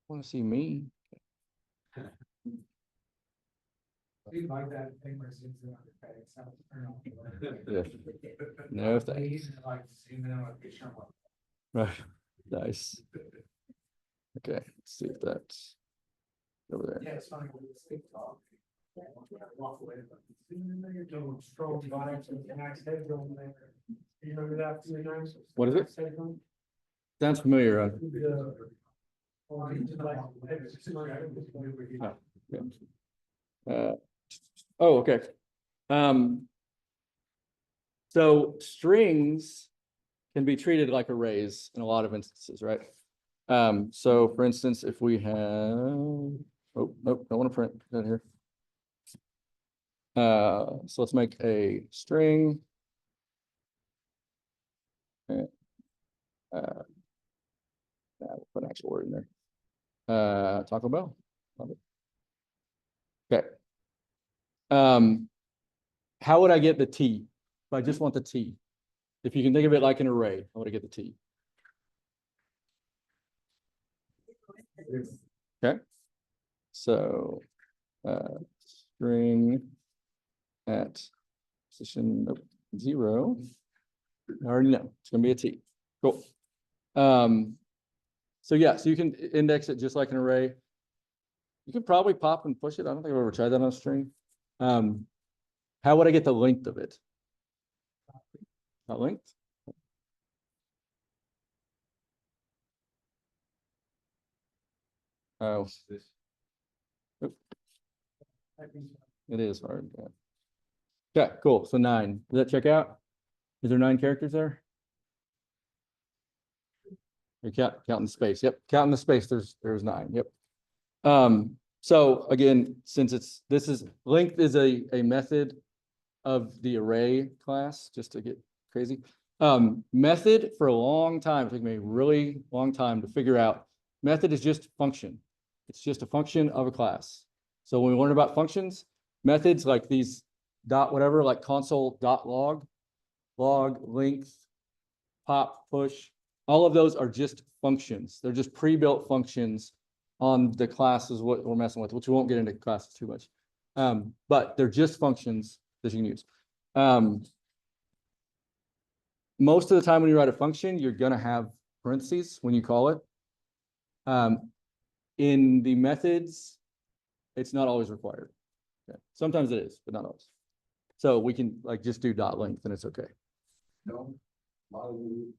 Want to see me? We like that thing where it seems to underpay itself. Yeah. No thanks. Like zoom in on a picture. I'm like, Right. Nice. Okay, let's see if that's over there. yeah, it's funny when it's TikTok. Walk away. Don't scroll by to the next head going there. You remember that from the nights? What is it? Sounds familiar. Oh, okay. So strings can be treated like arrays in a lot of instances, right? So for instance, if we have, oh, nope, I want to print that here. So let's make a string. We'll put an actual word in there. Taco Bell. Love it. Okay. How would I get the T? If I just want the T. If you can think of it like an array, how would I get the T? Okay. So string at position 0. I already know it's gonna be a T. Cool. So yeah, so you can index it just like an array. You can probably pop and push it. I don't think I've ever tried that on a string. How would I get the length of it? Not length? Oh, it is hard. Yeah. Okay, cool. So 9. Does that check out? Is there 9 characters there? You counting the space. Yep, counting the space. There's 9. Yep. So again, since this is length is a method of the array class, just to get crazy. Method for a long time, it took me a really long time to figure out. Method is just function. It's just a function of a class. So when we learn about functions, methods like these dot whatever, like console dot log, length, pop, push, all of those are just functions. They're just pre-built functions on the classes what we're messing with, which we won't get into classes too much. But they're just functions that you can use. Most of the time when you write a function, you're going to have parentheses when you call it. In the methods, it's not always required. Okay. Sometimes it is, but not always. So we can like just do dot length and it's okay. No, a lot of you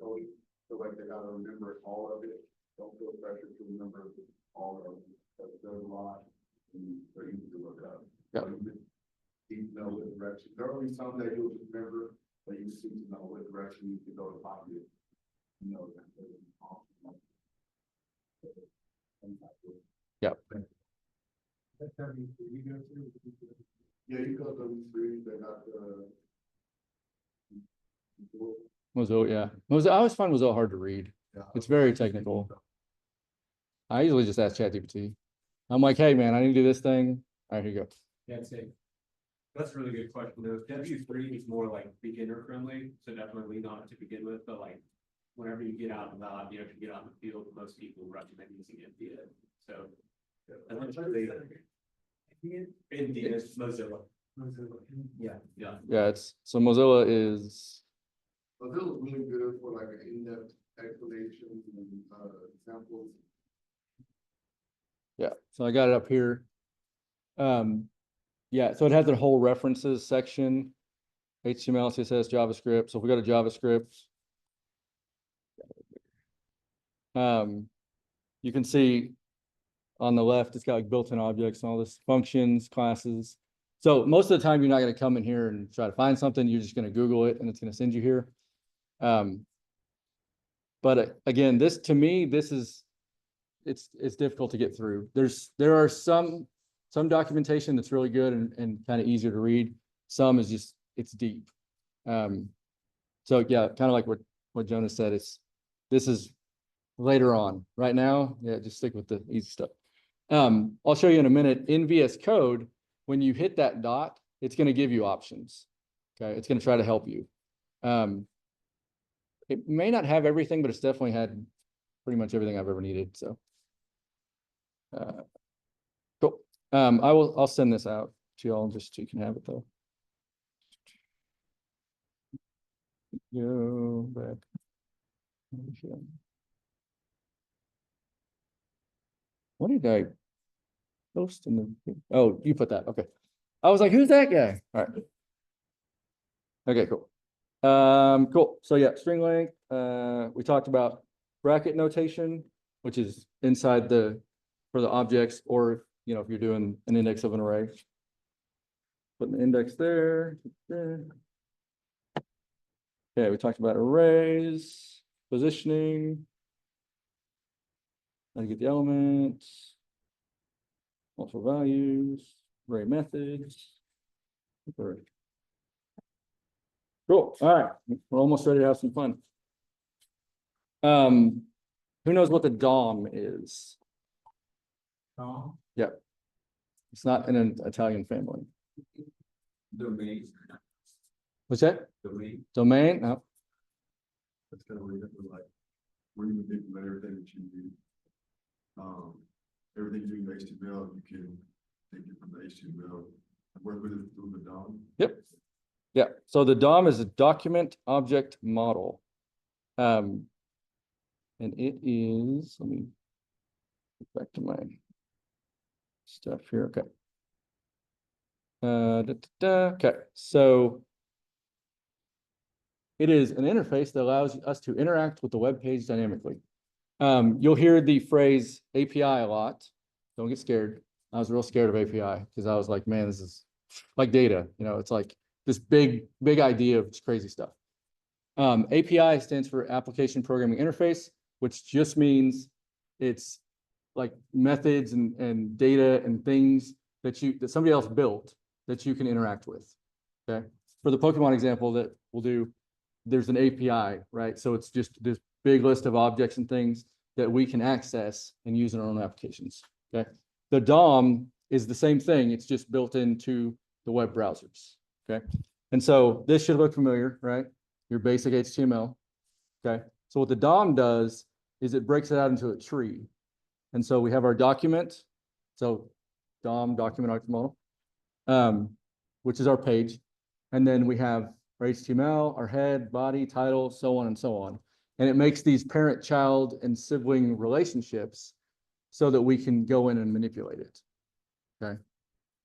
code feel like they gotta remember all of it. Don't feel pressure to remember all of it. That's a lot and they're easy to look up. Yep. So you know what direction. There will be some that you'll just remember, but you seem to know what direction you can go to copy it. You know that. Yep. Yeah, you go to 3, they got the. Mozilla, yeah. Mozilla, I always find Mozilla hard to read. It's very technical. I usually just ask ChatGPT. I'm like, hey man, I need to do this thing. All right, here you go. Yeah, I'd say that's a really good question. Though W3 is more like beginner friendly, so definitely lean on it to begin with. But like, whenever you get out and about, you know, if you get out in the field, most people recommend using India. So, eventually, India is Mozilla. Yeah. Yeah, so Mozilla is Mozilla's really good for like an in-depth explanation and examples. yeah. So I got it up here. Yeah, so it has a whole references section, HTML, CSS, JavaScript. So if we go to JavaScript, you can see on the left, it's got like built-in objects and all this functions, classes. So most of the time, you're not going to come in here and try to find something. You're just going to Google it and it's going to send you here. But again, to me, it's difficult to get through. There are some documentation that's really good and kind of easier to read. Some is just, it's deep. So yeah, kind of like what Jonas said, this is later on. Right now, yeah, just stick with the easy stuff. I'll show you in a minute. In VS Code, when you hit that dot, it's going to give you options. Okay, it's going to try to help you. It may not have everything, but it's definitely had pretty much everything I've ever needed. So, Cool. I'll send this out to y'all just so you can have it though. Go back. What did I post in the, oh, you put that, okay. I was like, who's that guy? All right. Okay, cool. Cool. So yeah, string length, we talked about bracket notation, which is inside for the objects, or, you know, if you're doing an index of an array. Put an index there. Okay, we talked about arrays, positioning. How to get the elements. Multiple values, array methods. Cool. All right, we're almost ready to have some fun. Who knows what the DOM is? No. Yep. It's not in an Italian family. Domain, What's that? domain, Domain? No. that's kind of where you have to like, where you manipulate everything that you do. Everything you do in HTML, you can take it from the HTML, and work with it through the DOM. Yep. Yeah. So the DOM is a document object model. And it is, let me get back to my stuff here. Okay. Okay. So it is an interface that allows us to interact with the web page dynamically. You'll hear the phrase API a lot. Don't get scared. I was real scared of API because I was like, man, this is like data. You know, it's like this big idea of crazy stuff. API stands for Application Programming Interface, which just means it's like methods and data and things that somebody else built that you can interact with. Okay. For the Pokemon example that we'll do, there's an API, right? So it's just this big list of objects and things that we can access and use in our own applications. Okay. The DOM is the same thing. It's just built into the web browsers. Okay. And so this should look familiar, right? Your basic HTML. Okay. So what the DOM does is it breaks it out into a tree. And so we have our document. So DOM, document object model, which is our page. And then we have our HTML, our head, body, title, so on and so on. And it makes these parent, child, and sibling relationships so that we can go in and manipulate it. Okay.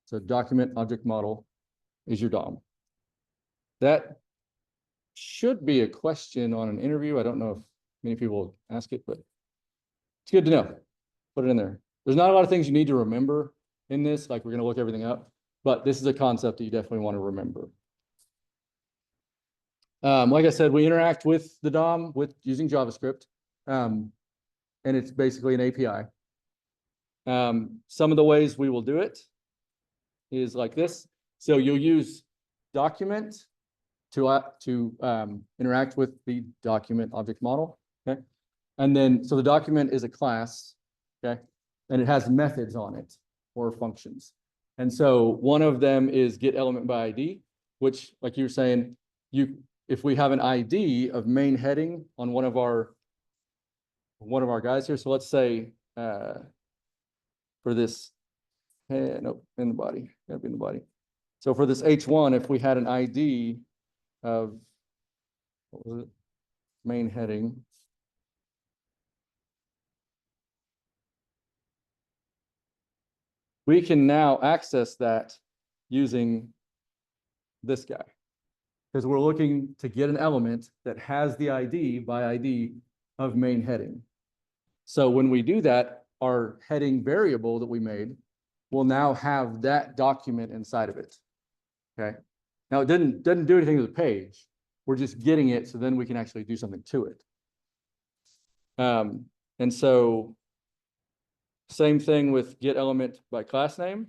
So document object model is your DOM. That should be a question on an interview. I don't know if many people ask it, but it's good to know. Put it in there. There's not a lot of things you need to remember in this, like we're going to look everything up, but this is a concept that you definitely want to remember. Like I said, we interact with the DOM using JavaScript, and it's basically an API. Some of the ways we will do it is like this. So you'll use document to interact with the document object model. Okay. And then, so the document is a class. Okay. And it has methods on it or functions. And so one of them is get element by ID, which, like you were saying, if we have an ID of main heading on one of our guys here. So let's say for this, nope, in the body, gotta be in the body. So for this H1, if we had an ID of, what was it? Main heading. We can now access that using this guy, because we're looking to get an element that has the ID by ID of main heading. So when we do that, our heading variable that we made will now have that document inside of it. Okay. Now it doesn't do anything to the page. We're just getting it so then we can actually do something to it. And so same thing with get element by class name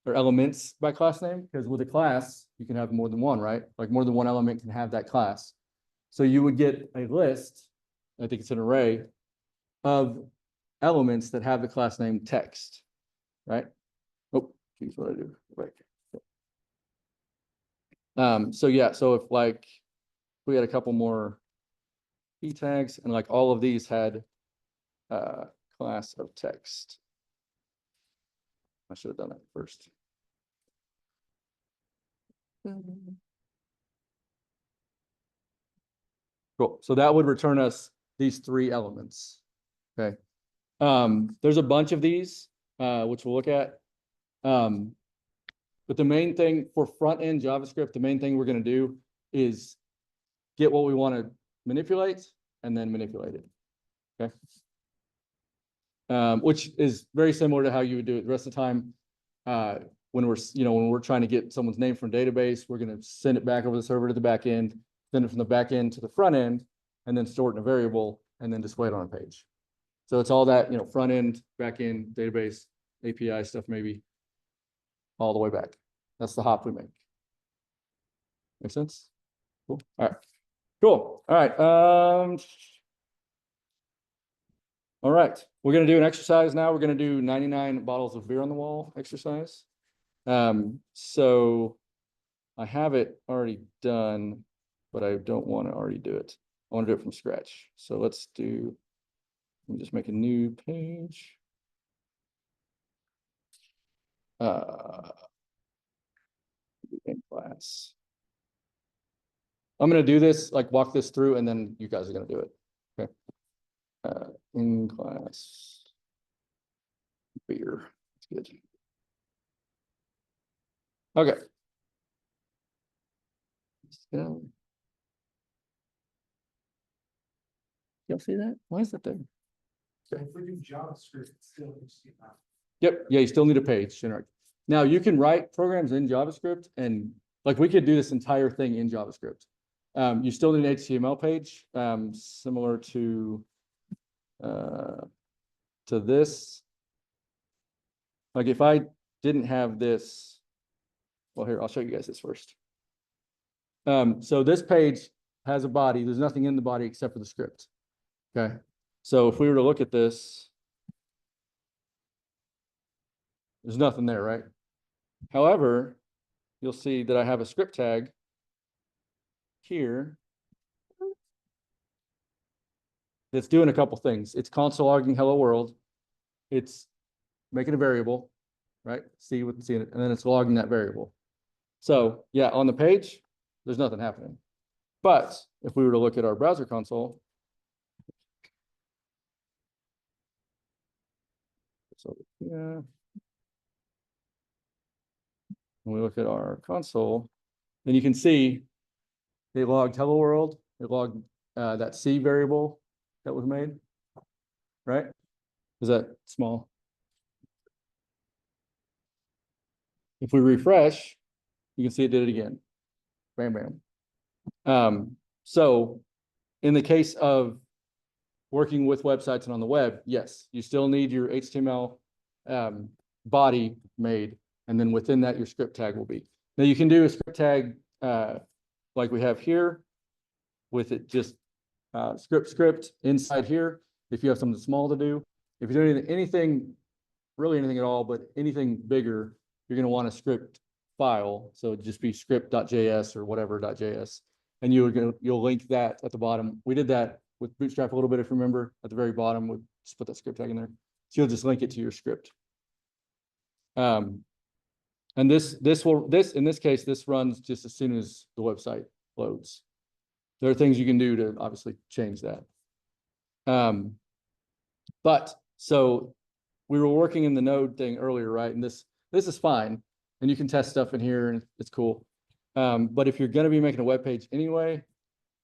or elements by class name, because with a class, you can have more than one, right? Like more than one element can have that class. So you would get a list, I think it's an array, of elements that have the class name text, right? Oh, geez, what did I do? Right. So yeah, so if like we had a couple more key tags and like all of these had class of text. I should have done that first. Cool. So that would return us these three elements. Okay. There's a bunch of these, which we'll look at. But the main thing for front end JavaScript, the main thing we're going to do is get what we want to manipulate and then manipulate it. Okay. Which is very similar to how you would do it the rest of the time. When we're trying to get someone's name from a database, we're going to send it back over the server to the back end, send it from the back end to the front end, and then store it in a variable and then display it on a page. So it's all that, front end, back end, database, API stuff, maybe all the way back. That's the hop we make. Make sense? Cool. All right. Cool. All right. All right. We're going to do an exercise now. We're going to do 99 bottles of beer on the wall exercise. So I have it already done, but I don't want to already do it. I want to do it from scratch. So let me just make a new page. In class. I'm going to do this, walk this through, and then you guys are going to do it. Okay. In class beer. That's good. Okay. So, y'all see that? Why is that there? So if we do JavaScript, it's still HTML. Yep. Yeah, you still need a page. Generate. Now you can write programs in JavaScript, and we could do this entire thing in JavaScript. You still need an HTML page, similar to this. If I didn't have this, well, here, I'll show you guys this first. So this page has a body. There's nothing in the body except for the script. Okay. So if we were to look at this, there's nothing there, right? However, you'll see that I have a script tag here that's doing a couple things. It's console logging hello world. It's making a variable, right? See it, and then it's logging that variable. So yeah, on the page, there's nothing happening. But if we were to look at our browser console, so yeah, when we look at our console, then you can see they logged hello world. It logged that C variable that was made, right? Is that small? If we refresh, you can see it did it again. Bam, bam. So in the case of working with websites and on the web, yes, you still need your HTML body made. And then within that, your script tag will be. Now you can do a script tag like we have here with it just script inside here. If you have something small to do, if you're doing anything, really anything at all, but anything bigger, you're going to want a script file. So it'd just be script.js or whatever.js. And you'll link that at the bottom. We did that with Bootstrap a little bit, if you remember, at the very bottom, we just put that script tag in there. So you'll just link it to your script. And in this case, this runs just as soon as the website loads. There are things you can do to obviously change that. But so we were working in the node thing earlier, right? And this is fine. And you can test stuff in here and it's cool. But if you're going to be making a web page anyway,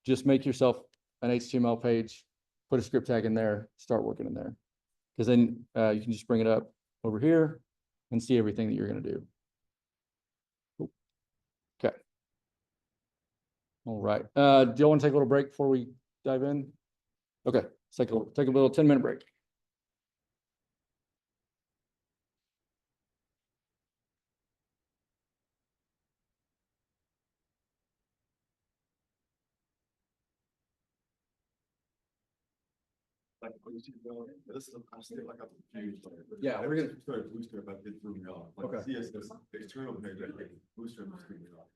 just make yourself an HTML page, put a script tag in there, start working in there. Because then you can just bring it up over here and see everything that you're going to do. Cool. Okay. All right. Do you want to take a little break before we dive in? Okay. Let's take a little 10-minute break. Yeah, we're gonna start Bootstrap. I did through me off. Okay. CSS external page, I think Bootstrap is through me off.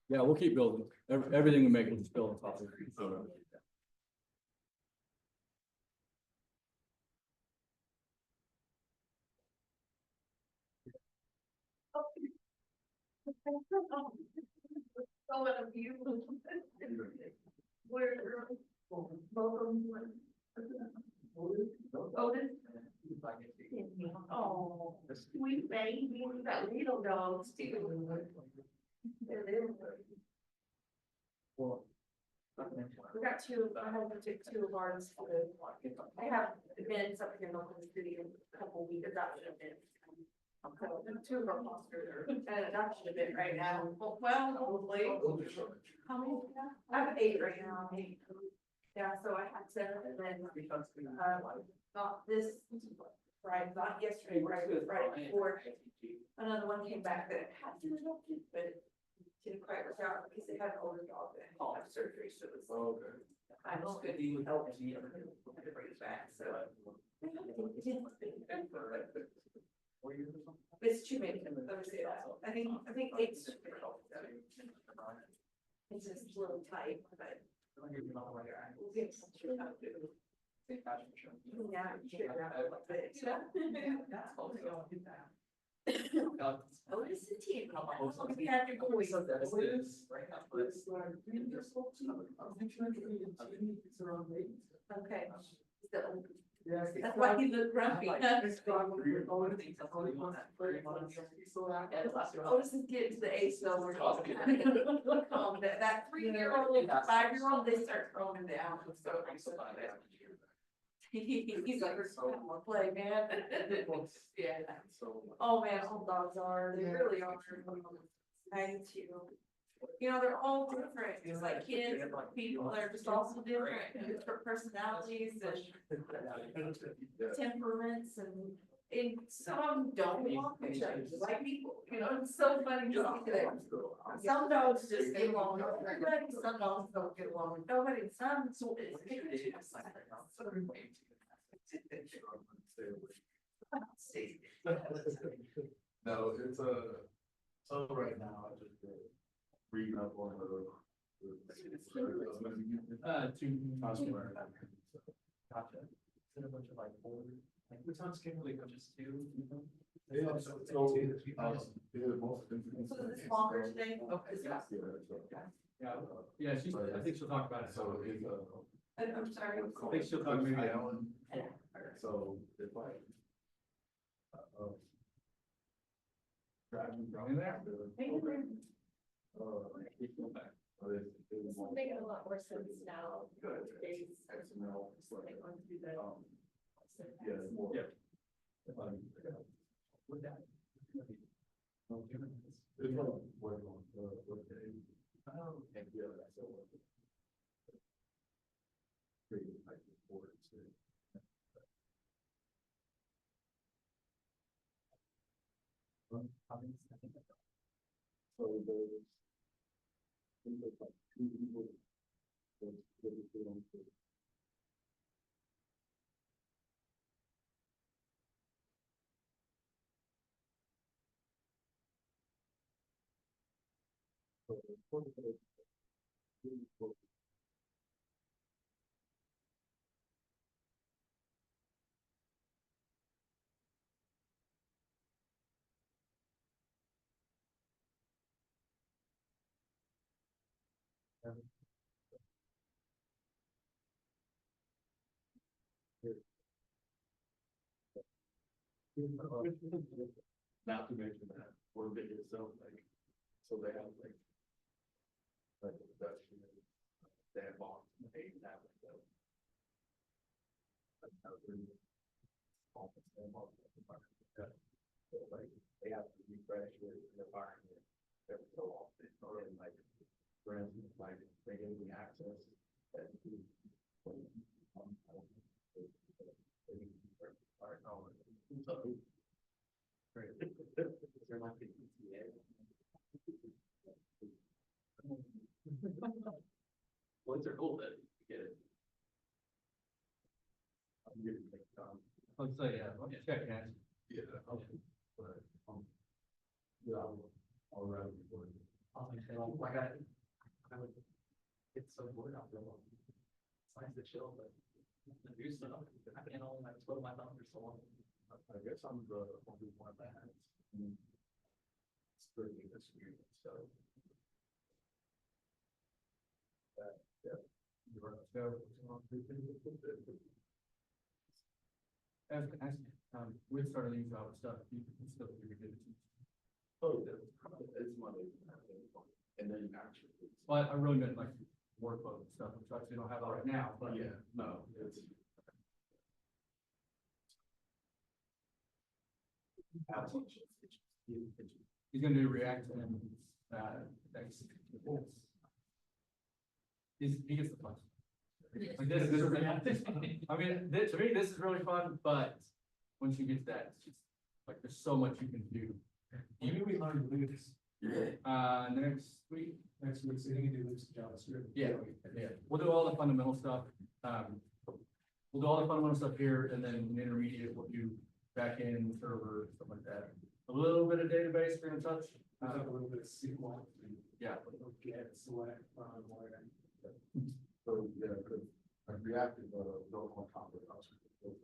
Yeah, we'll keep building. Everything we make will just build on top of it. So, So what of you? Where? Both of them. Otis? Oh, sweet baby, we got little dogs too. We got two, I have to take two of ours. I have events up here in Oakland City in a couple weeks, adoption events. So, two of our fosters are at an adoption event right now. Well, hopefully. How many? I have 8 right now. 8. Yeah, so I had 7 and then, not this, right, not yesterday, right, right before. Another one came back that had been adopted, but didn't quite work out because they had an older dog that had to have surgery, so it was. Okay. I was good, you helped me, and bring it back, so. It's too many, let me say that, I think 8's too many. It's just a little tight, but. We'll get some sure how to do it. Yeah, figure out what it is. Otis and Tia. We have your boys. Okay. So, that's why he looked grumpy. Otis is getting to the age though, we're that 3-year-old, 5-year-old, they start throwing down. So he's like, I'm gonna play, man. Yeah. Oh, man, all dogs are, they really are. I do too. You know, they're all different, just like kids, people, they're just all so different, and different personalities and temperaments and some of them don't want each other, just like people, you know, it's so funny to see that. Some dogs just get along with everybody, some dogs don't get along with nobody, some, so it's. No, it's so right now, I just reading up on the. Two. Customer. Gotcha. Is it a bunch of like 4? Like, which one's Kimberly, just 2? Yeah, so, yeah, most. So is this longer today? Okay. Yeah. Yeah, she's, I think she'll talk about it. So it's I'm sorry. I think she'll talk maybe. So it's like. Driving down there. This is making a lot more sense now. Good. Days. XML, it's like, Like, going through the. yeah, it's more. Yeah. With that. It's like, what, day? Oh, and yeah, that's what. Creating like reports. So there's. I think there's like 2 people. That on the. So the point of it is. Not to mention that, we're big itself, like, so they have like. Like the production, they have box, they have like the. That's how they're. Office, they have all the departments. So like, they have to refresh their environment every so often, or in like. For instance, like, they give me access. That. They're like the ETA. Well, it's cool that you get it. I'm getting like, Let's say, yeah, check that. yeah, okay, but, yeah, I'll run it for you. Like I would, it's so bored out there. It's nice to chill, but the do stuff, I can't only like twiddle my thumbs for so long. I guess I'm the only one that has. scrutiny this week, so. We've started these job stuff, you can still do your good. Oh, it's Monday. And then actually. Well, I really meant like workload and stuff, which actually don't have it right now, but. Yeah, no, it's. He's gonna do React and, next. He gets the fun. Like this is, I mean, to me, this is really fun, but once you get to that, it's just, like, there's so much you can do. When we learn to do this? Next week, Next week, so you can do this JavaScript. yeah, we'll do all the fundamental stuff. We'll do all the fundamental stuff here, and then in intermediate, we'll do backend, server, stuff like that. A little bit of database we're gonna touch. I have a little bit of SQL. Yeah. Get, select, whatever. So, yeah, because I've reacted, built on top of us. So it's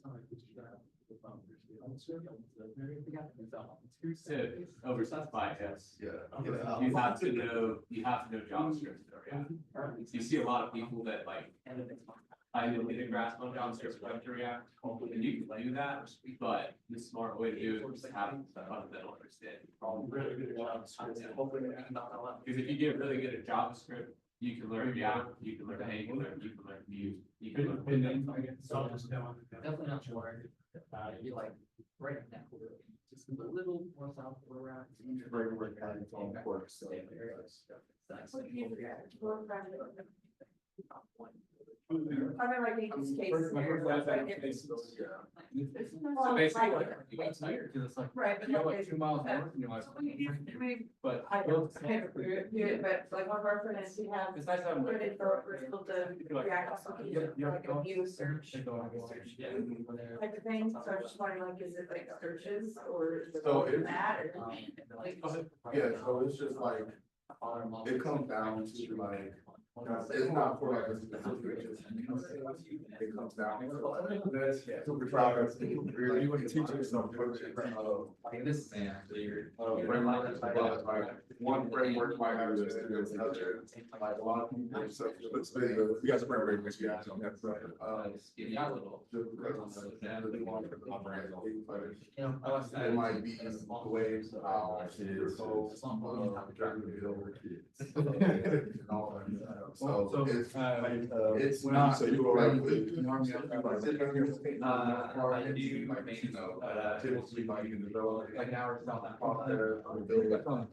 not like we should have the foundation. Oversimplified, yes. Yeah. You have to know JavaScript, yeah. You see a lot of people that like, I know get a grasp on JavaScript, like to React, and you can do that, but the smart way to do it is to have a fundamental understanding. Really good JavaScript. Hopefully, Because if you get really good at JavaScript, you can learn React, you can learn Angular, you can learn Vue, you can learn. So just down. Definitely not sure. You like right now, just a little more south of where we're at. Framework and it's on course, so. What do you do? Work around it. I mean, like these cases. So basically, It's weird, cause it's like, Right, but you go like, like 2 miles north and you're like. But. I don't, I haven't do it, but like one of our friends, we have. It's nice having. Put it for crystal to React application, like a view search. Type of thing, so I'm just wondering, like, is it like searches or is it So more than it- that or? Like, Yeah, so it's just like, it comes down to like, it's not for like a specific, it comes down. That's super proud of really teaching some coaching. Like this man, Frameworks, like, one framework might have this, and there's another, like a lot of people, so it's big, we got spring break, which we have, that's right. just give you a little. Just because the one for the operating, but You know, I was. it might be the ways how it's so, driving the bill over kids. And all that stuff. So it's not. I do Typically, like, you can develop. Like now it's not that. Process, or build it up, and,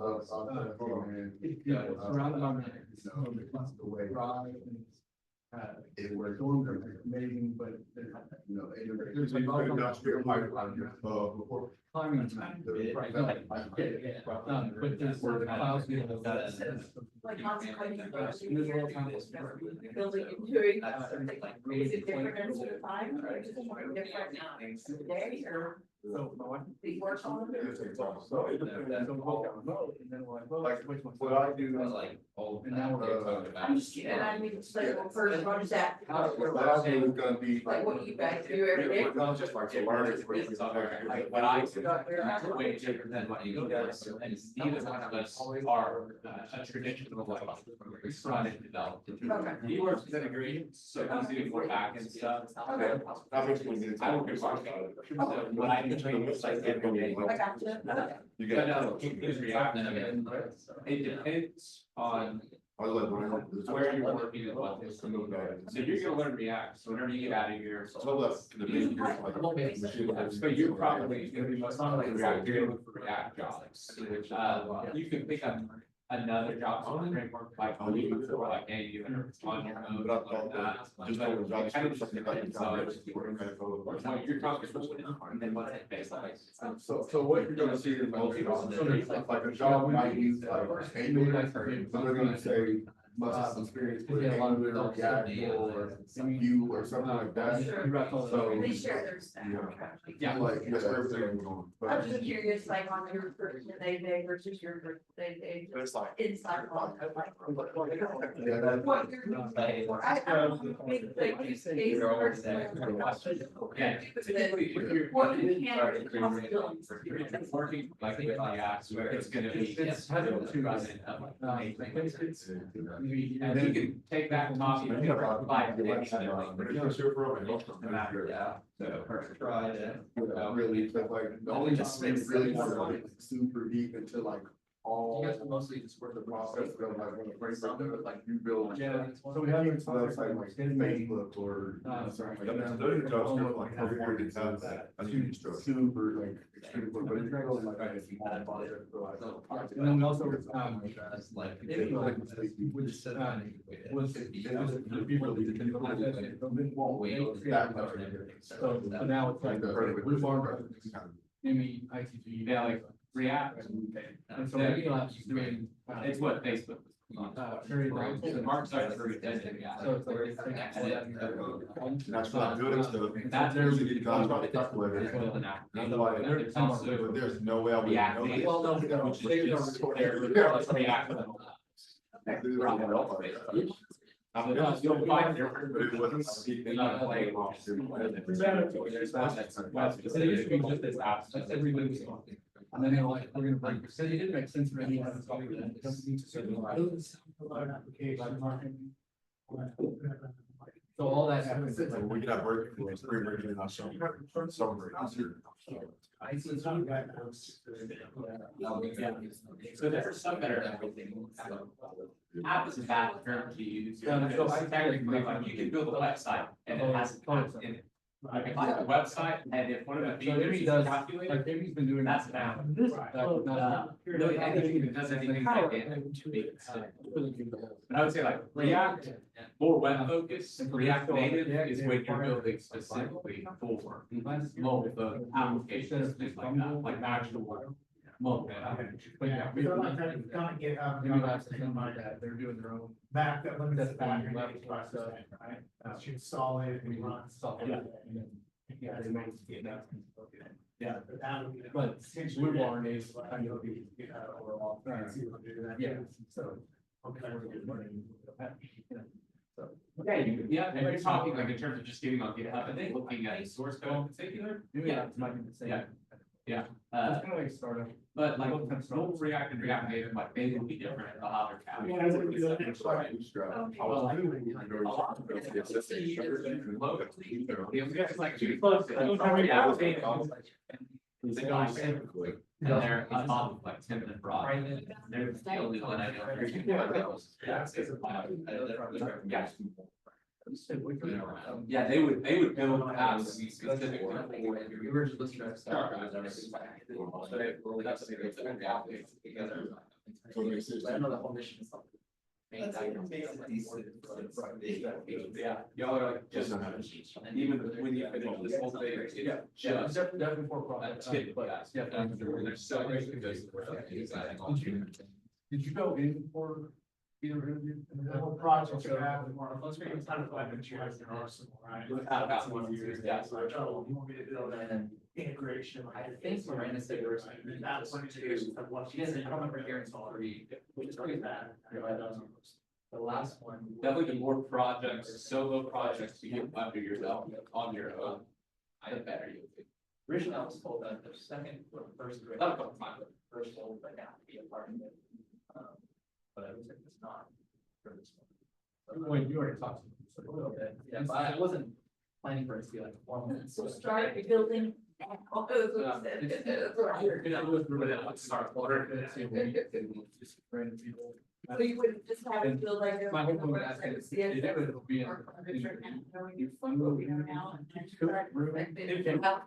Surrounded by man. the way. It was. Amazing, but. You know, there's like industrial pipeline, before. Climbing time. Right, no, but there's clouds. like consequently, building and doing, is it different every time, or is it different day, or do you work on it? So it depends. And then we're like, well, Like, which one's? what I do. Like, oh, And now we're talking about. I'm just, and I mean, it's like, well, first, what is that? What I do is gonna be. Like what you guys do every day? Not just like to learn it. Like what I do, that's way different than what you guys do, and neither one of us are a traditional like front-end developer. He works with integration, so he's doing more back-end stuff. Okay. That makes me good. I work with so what I can train is like every day. I got you. You But get. no, it's React, and it depends on I love when where you're working and what. So you're gonna learn React, so whenever you get out of here. So that's the big, like. But you're probably gonna be most likely React, you're gonna look for React jobs. You can pick up another job framework like Vue or like Angular on your own. like that. Just But like job kind of description, like depends job on description, kind of go with what you're comfortable with, and then what's it based on. So what you're gonna see is most like a job might use like Angular, so they're gonna say, must have experience with Yeah, a lot of Angular or it- React or Vue or something like that. Sure. So. They share their staff. Yeah, like, yeah, everything going. I was just curious, like on your first day versus your day, But it's like. inside. Yeah, that- What you're doing. I don't think like use case personally. Yeah, typically, if you're. What you can. If it's working like with the apps, where it's gonna be. It's and you can take that copy and provide it. Yeah, so first try it. Really, but like, the only just really want to like super deep into like all. You guys mostly just work The process of like when the framework does, like you build. Yeah, so we have. Website like Facebook or. Something like that. Those JavaScript, like, before it has that, I think it's just super like extremely, but if you're building like a small project for like. And then we also, Like. Maybe like- We just said. was the people that did the contest, it won't wait. So now it's like, we are, Amy, ITG. Yeah, like React. And so maybe labs is doing. It's what Facebook. Very long. So Mark's already very good, yeah. So it's like. That's not good stuff. That's There's there's. a calculator. That's why There's also but there's no way I would React know. Native, Well, no, which they is don't just record their it. React. You'll find their. But it wasn't. So it used to be just this app, that's every week. And then they're like, we're gonna break, so it didn't make sense for anyone to talk to them. It doesn't need to serve the life. So all that happens. We could have work, it's pretty working in our summer. So there's some that are everything. App is a bad term to use. Yeah, so I- Technically, like, you can build a website and it has an app in it. Like, if I have a website and if one of the So features Amy is does, calculated, like Amy's been doing. that's bad. Not- Really, anything that does anything like that. But I would say like React, more web focused, React Native is when you're building specifically for mobile phone applications, things like that, like actual mobile. But yeah. we- So like that, gonna get, Maybe that's something like that, they're doing their own. back that limits That's the battery fine. life process, right? It's install it and run. Yeah. Yeah, they might get that. Yeah. But that would be. But essentially Blue Barn is kind of be, overall. See what we do that. Yeah, so. Okay. So. Yeah, and you're talking like in terms of just getting on GitHub and then looking at the source code in particular. Maybe that might be the same. Yeah. It's kind of like a startup. But like mobile React and React Native, like they will be different about how they're Yeah, that's what we do. calculated. The guys, and they're on like 10-minute broad. They're the only one I know. Yeah, they would build apps specifically for We were just listening to stuff. I know the whole mission is something. Yeah, y'all are like just, even when you finish this whole thing, it's just. Definitely for profit. But yeah. There's so many things. Did you go in for either interview? The whole project you have, let's make it kind of like a choice in Arsenal, right? About 1 year, yeah. It's like, oh, you want me to build an integration? I think Miranda said there was. That's what it is, of what She doesn't, I don't remember hearing all three, which is pretty bad. the last one. Definitely the more projects, solo projects you get under yourself on your own, the better you'll be. Originally, I was told that the second or first grade. That'll come fine. First one, but now to be a part of it. But I was like, it's not for this one. Wait, you already talked. A little bit, yeah, but I wasn't planning for it to be like one. So start building. Let's start order. Random people. So you would just have to build like. My whole point is, it'll be in.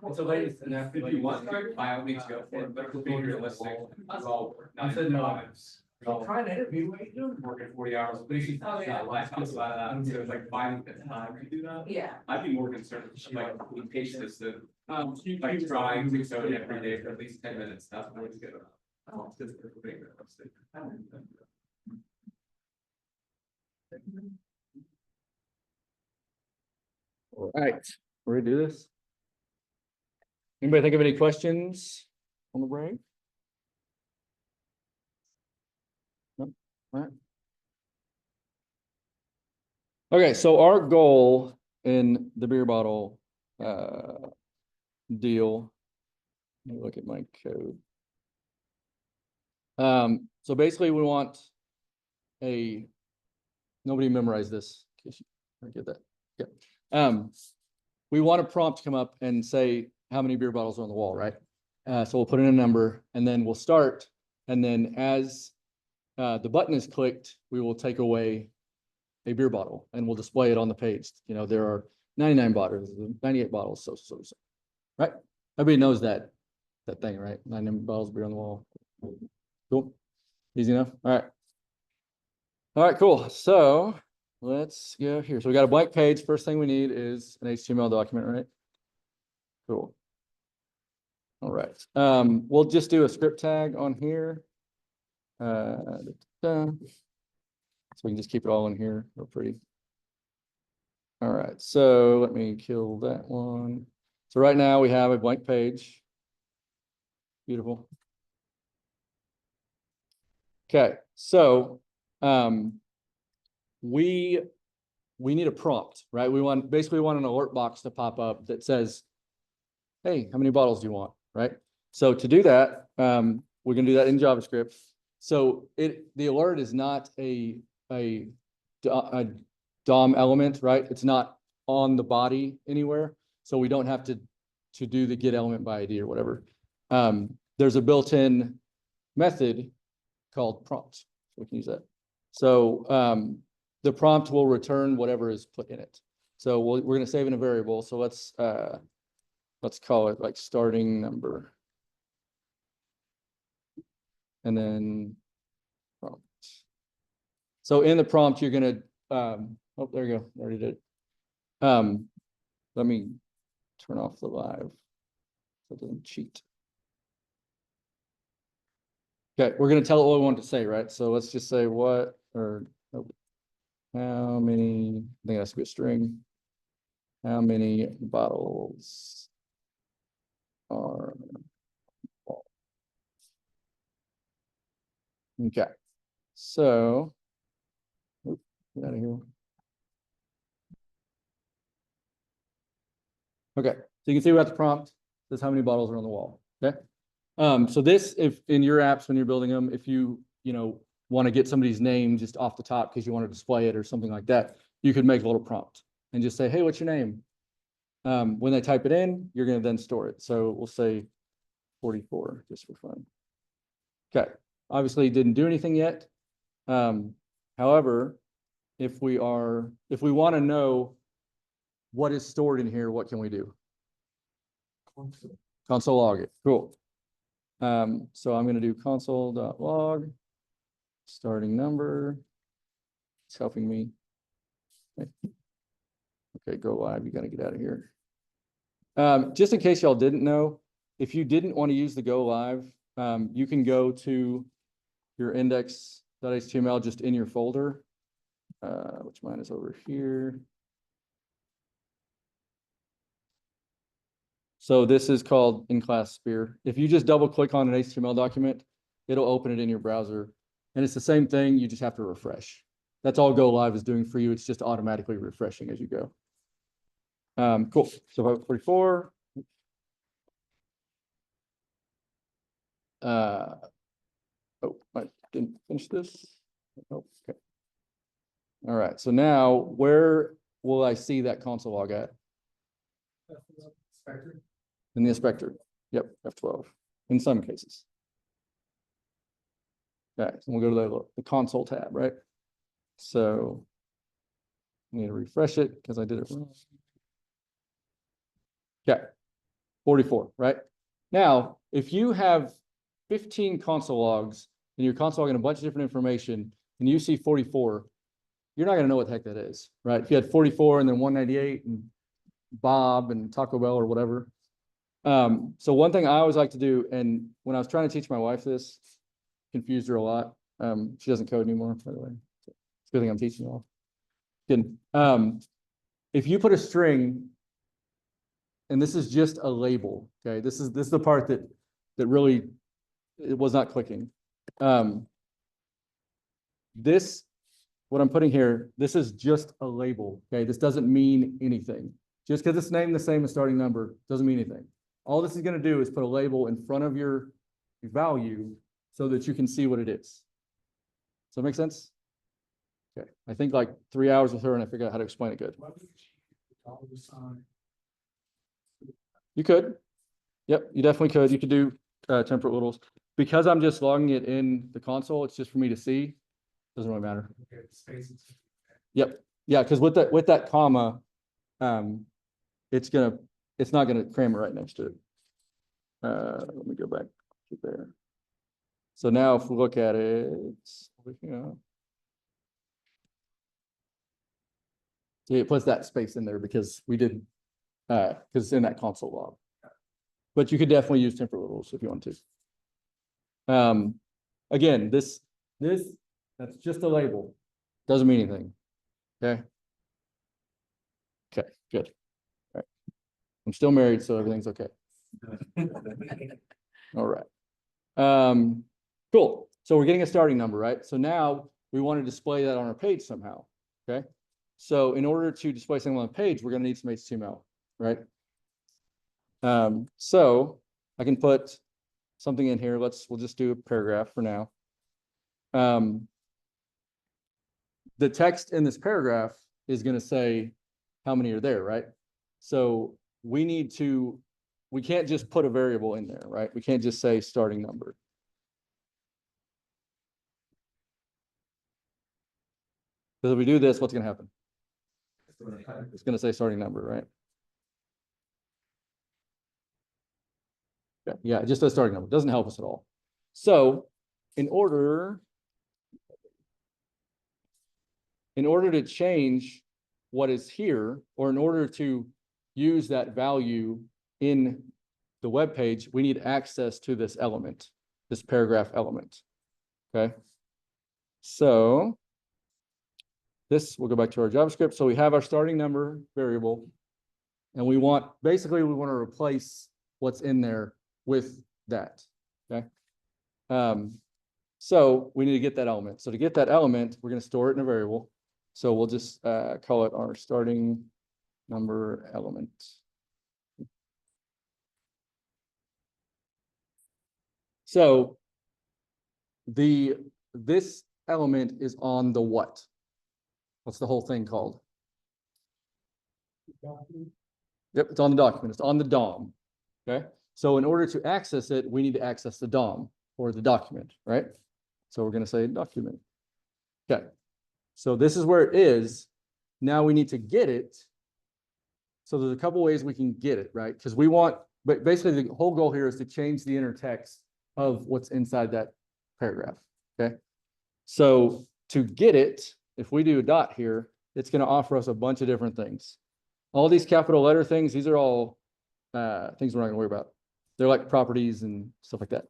It's the latest and after. If you want, by all means go for it, but to be realistic, it's all I said no. lives. Trying to interview, what are you doing? Working 40 hours, but if you Oh, yeah. life outside of that, so it's like finding the time to do that. Yeah. I'd be more concerned with like being patient as to, like trying to code every day for at least 10 minutes, that's always good enough. All right, ready to do this? Anybody think of any questions on the break? No? All right. Okay, so our goal in the beer bottle deal. Let me look at my code. So basically we want nobody memorize this. In case you get that. Yeah. We want a prompt to come up and say how many beer bottles are on the wall, right? So we'll put in a number and then we'll start. And then as the button is clicked, we will take away a beer bottle and we'll display it on the page. You know, there are 99 bottles, 98 bottles, so, right? Everybody knows that thing, right? 99 bottles of beer on the wall. Cool. Easy enough. All right. All right, cool. So let's go here. So we got a blank page. First thing we need is an HTML document, right? Cool. All right. We'll just do a script tag on here. So we can just keep it all in here real pretty. All right, so let me kill that one. So right now we have a blank page. Beautiful. Okay, so we need a prompt, right? We basically want an alert box to pop up that says, hey, how many bottles do you want, right? So to do that, we're gonna do that in JavaScript. So the alert is not a DOM element, right? It's not on the body anywhere. So we don't have to do the get element by ID or whatever. There's a built-in method called prompt. We can use that. So the prompt will return whatever is put in it. So we're going to save in a variable. So let's call it like starting number. And then prompt. So in the prompt, you're going to, oh, there you go. I already did it. Let me turn off the live so it doesn't cheat. Okay, we're going to tell it what we want to say, right? So let's just say what, or how many, I think that's a good string. How many bottles are, okay. So, get out of here. Okay, so you can see we got the prompt. This is how many bottles are on the wall. Okay. So this, if in your apps when you're building them, if you want to get somebody's name just off the top because you want to display it or something like that, you could make a little prompt and just say, hey, what's your name? When they type it in, you're going to then store it. So we'll say 44 just for fun. Okay. Obviously it didn't do anything yet. However, if we want to know what is stored in here, what can we do? Console log it. Cool. So I'm going to do console.log starting number. It's helping me. Okay, go live. You got to get out of here. Just in case y'all didn't know, if you didn't want to use the go live, you can go to your index.html just in your folder, which mine is over here. So this is called in-class Spear. If you just double click on an HTML document, it'll open it in your browser. And it's the same thing, you just have to refresh. That's all Go Live is doing for you. It's just automatically refreshing as you go. Cool. So 44. Oh, I didn't finish this. Oh, okay. All right. So now where will I see that console log at? In the inspector. Yep, F12 in some cases. Okay, so we'll go to the console tab, right? So I need to refresh it because I did it wrong. Okay, 44, right? Now, if you have 15 console logs and you're console logging a bunch of different information and you see 44, you're not going to know what the heck that is, right? If you had 44 and then 198 and Bob and Taco Bell or whatever. So one thing I always like to do, and when I was trying to teach my wife this, confused her a lot. She doesn't code anymore, by the way. So it's a good thing I'm teaching you all. Good. If you put a string, and this is just a label, okay, this is the part that really, it was not clicking. This, what I'm putting here, this is just a label, okay? This doesn't mean anything. Just because it's named the same as starting number, doesn't mean anything. All this is gonna do is put a label in front of your value so that you can see what it is. Does that make sense? Okay, I think like 3 hours with her and I figured out how to explain it good. What would you use the dollar sign? You could. Yep, you definitely could. You could do temperate littles. Because I'm just logging it in the console, it's just for me to see. Doesn't really matter. Okay, spaces. Yep. Yeah, because with that comma, it's not gonna cram it right next to it. Let me go back to there. So now if we look at it, see, it puts that space in there because we did, because it's in that console log. But you could definitely use temperate littles if you want to. Again, this, that's just a label. Doesn't mean anything. Okay. Okay, good. All right. I'm still married, so everything's okay. All right. Cool. So we're getting a starting number, right? So now we want to display that on our page somehow. Okay. So in order to display something on the page, we're going to need some HTML, right? So I can put something in here. We'll just do a paragraph for now. The text in this paragraph is going to say how many are there, right? So we can't just put a variable in there, right? We can't just say starting number. Because if we do this, what's going to happen? It's going to say starting number, right? Yeah, it just does starting number. It doesn't help us at all. So in order to change what is here, or in order to use that value in the web page, we need access to this element, this paragraph element. Okay. So we'll go back to our JavaScript. So we have our starting number variable, and we want to replace what's in there with that. Okay. So we need to get that element. So to get that element, we're going to store it in a variable. So we'll just call it our starting number element. So this element is on the what? What's the whole thing called? Yep, it's on the document. It's on the DOM. Okay. So in order to access it, we need to access the DOM or the document, right? So we're going to say document. Okay. So this is where it is. Now we need to get it. So there's a couple ways we can get it, right? Because but basically the whole goal here is to change the inner text of what's inside that paragraph. Okay. So to get it, if we do a dot here, it's going to offer us a bunch of different things. All these capital letter things, these are all things we're not going to worry about. They're like properties and stuff like that.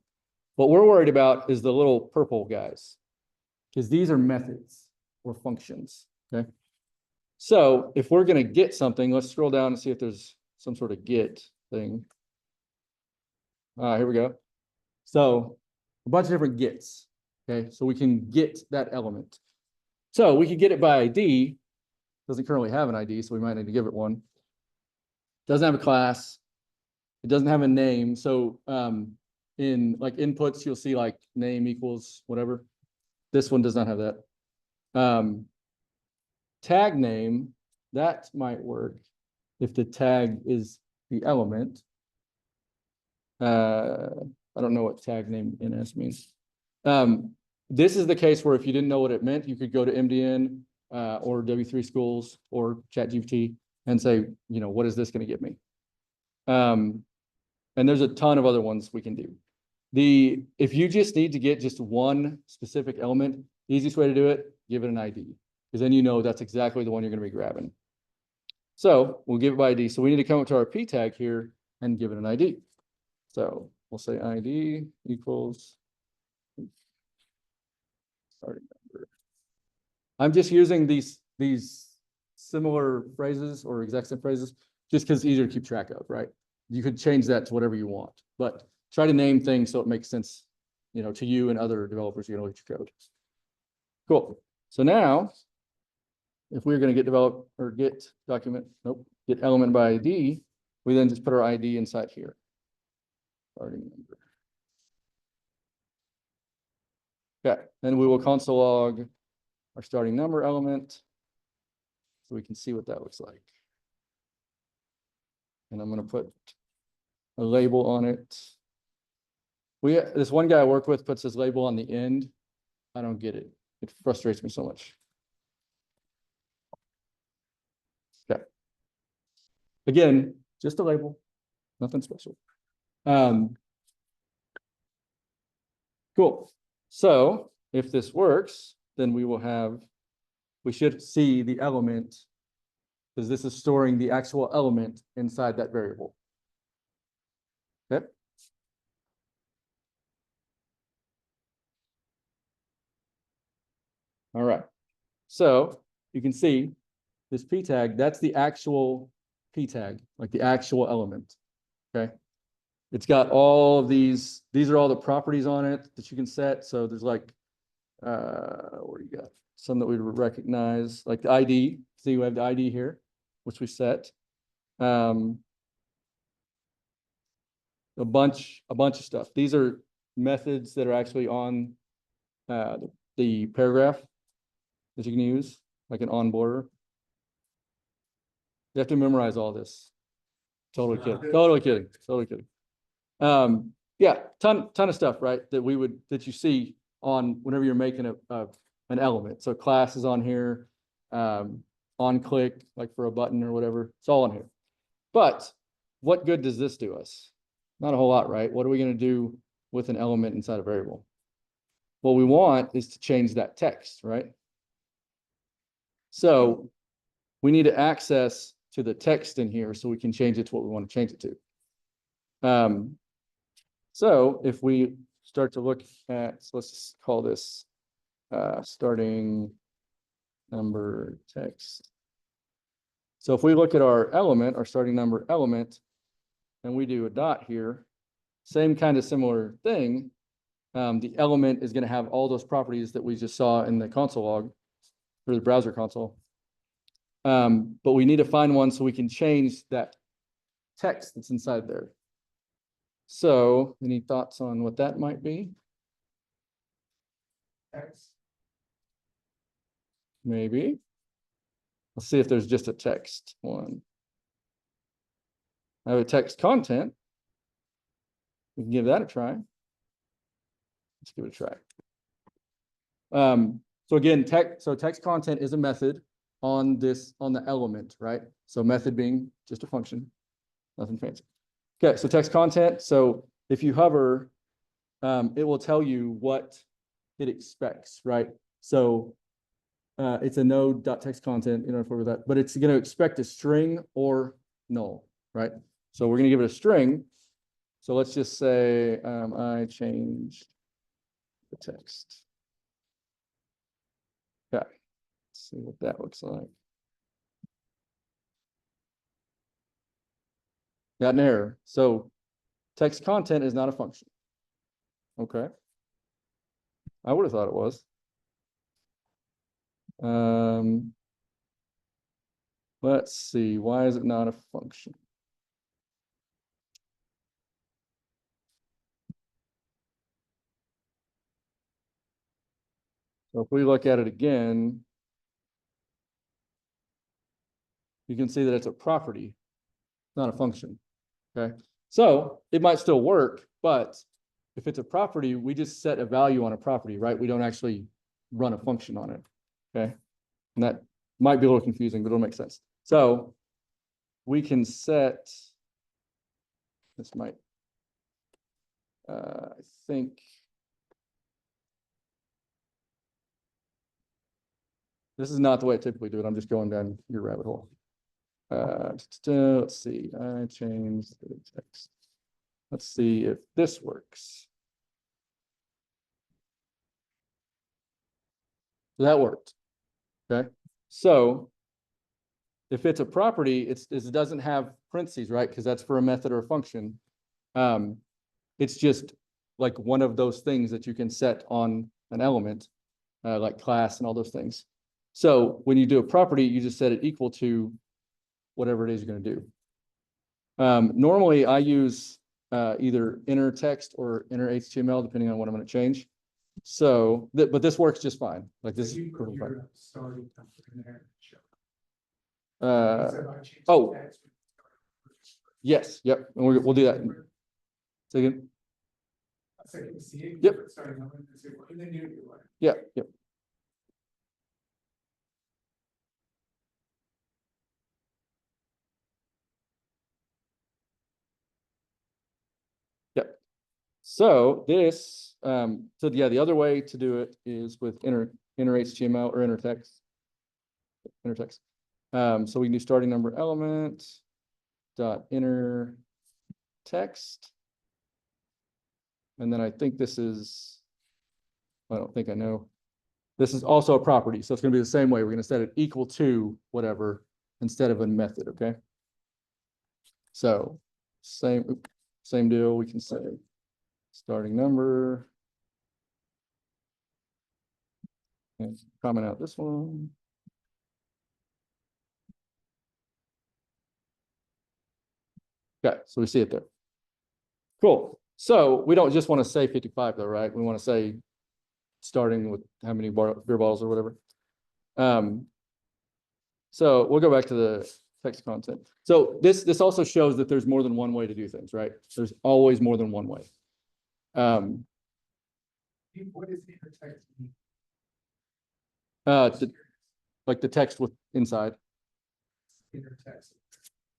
What we're worried about is the little purple guys, because these are methods or functions. Okay. So if we're going to get something, let's scroll down and see if there's some sort of get thing. Here we go. So a bunch of different gets. Okay. So we can get that element. So we could get it by ID. Doesn't currently have an ID, so we might need to give it one. Doesn't have a class. It doesn't have a name. So in like inputs, you'll see like name equals whatever. This one does not have that. Tag name, that might work if the tag is the element. I don't know what tag name NS means. This is the case where if you didn't know what it meant, you could go to MDN or W3 Schools or ChatGPT and say, what is this going to get me? And there's a ton of other ones we can do. If you just need to get just one specific element, the easiest way to do it, give it an ID, because then that's exactly the one you're going to be grabbing. So we'll give it by ID. So we need to come up to our P tag here and give it an ID. So we'll say ID equals starting number. I'm just using these similar phrases or exact same phrases, just because it's easier to keep track of, right? You could change that to whatever you want, but try to name things so it makes sense, you know, to you and other developers who are gonna look at your code. Cool. So now, if we're gonna get develop or get document, nope, get element by ID, we then just put our ID inside here. Starting number. Okay, then we will console log our starting number element. So we can see what that looks like. And I'm gonna put a label on it. This one guy I work with puts his label on the end. I don't get it. It frustrates me so much. Okay. Again, just a label, nothing special. Cool. So if this works, then we should see the element, because this is storing the actual element inside that variable. Okay. All right. So you can see this p tag, that's the actual p tag, like the actual element. Okay. It's got all of these are all the properties on it that you can set. So there's like, what do you got? Some that we would recognize, like the ID. See, we have the ID here, which we set. A bunch of stuff. These are methods that are actually on the paragraph that you can use, like an on border. You have to memorize all this. Totally kidding. Totally kidding. Totally kidding. Yeah, ton of stuff, right? That you see on whenever you're making an element. So class is on here, on click, like for a button or whatever. It's all on here. But what good does this do us? Not a whole lot, right? What are we going to do with an element inside a variable? What we want is to change that text, right? So we need access to the text in here so we can change it to what we want to change it to. So if we start to look at, so let's call this starting number text. So if we look at our element, our starting number element, and we do a dot here, same kind of similar thing. The element is going to have all those properties that we just saw in the console log or the browser console. But we need to find one so we can change that text that's inside there. So any thoughts on what that might be? Text. Maybe. Let's see if there's just a text one. I have a text content. We can give that a try. Let's give it a try. So again, text content is a method on the element, right? So method being just a function, nothing fancy. Okay, so text content. So if you hover, it will tell you what it expects, right? So it's a node.text content, you know, for that, but it's going to expect a string or null, right? So we're going to give it a string. So let's just say I changed the text. Okay, let's see what that looks like. Got an error. So text content is not a function. Okay. I would have thought it was. Let's see. Why is it not a function? So if we look at it again, you can see that it's a property, not a function. Okay. So it might still work, but if it's a property, we just set a value on a property, right? We don't actually run a function on it. Okay. And that might be a little confusing, but it'll make sense. So we can set, this might, I think, this is not the way I typically do it. I'm just going down your rabbit hole. Let's see. I changed the text. Let's see if this works. That worked. Okay. So If it's a property, it doesn't have parentheses, right? Because that's for a method or a function. It's just like one of those things that you can set on an element, like class and all those things. So when you do a property, you just set it equal to whatever it is you're going to do. Normally I use either inner text or inner HTML, depending on what I'm going to change. So, but this works just fine. Like this is You put perfectly fine. your starting template in there. Uh, So I changed oh. the text. yes, yep, and we'll do that. So again, So you can see it. Yep. Starting over and then you. yeah, yep. Yep. So this, so yeah, the other way to do it is with inner HTML or inner text. Inner text. So we can do starting number element dot inner text. And then I think this is, I don't think I know. This is also a property, so it's going to be the same way. We're going to set it equal to whatever instead of a method, okay? So same deal. We can say starting number. And comment out this one. Okay, so we see it there. Cool. So we don't just want to say 55 though, right? We want to say starting with how many beer bottles or whatever. So we'll go back to the text content. So this also shows that there's more than one way to do things, right? There's always more than one way. What is inner text mean? Like the text with inside. Inner text.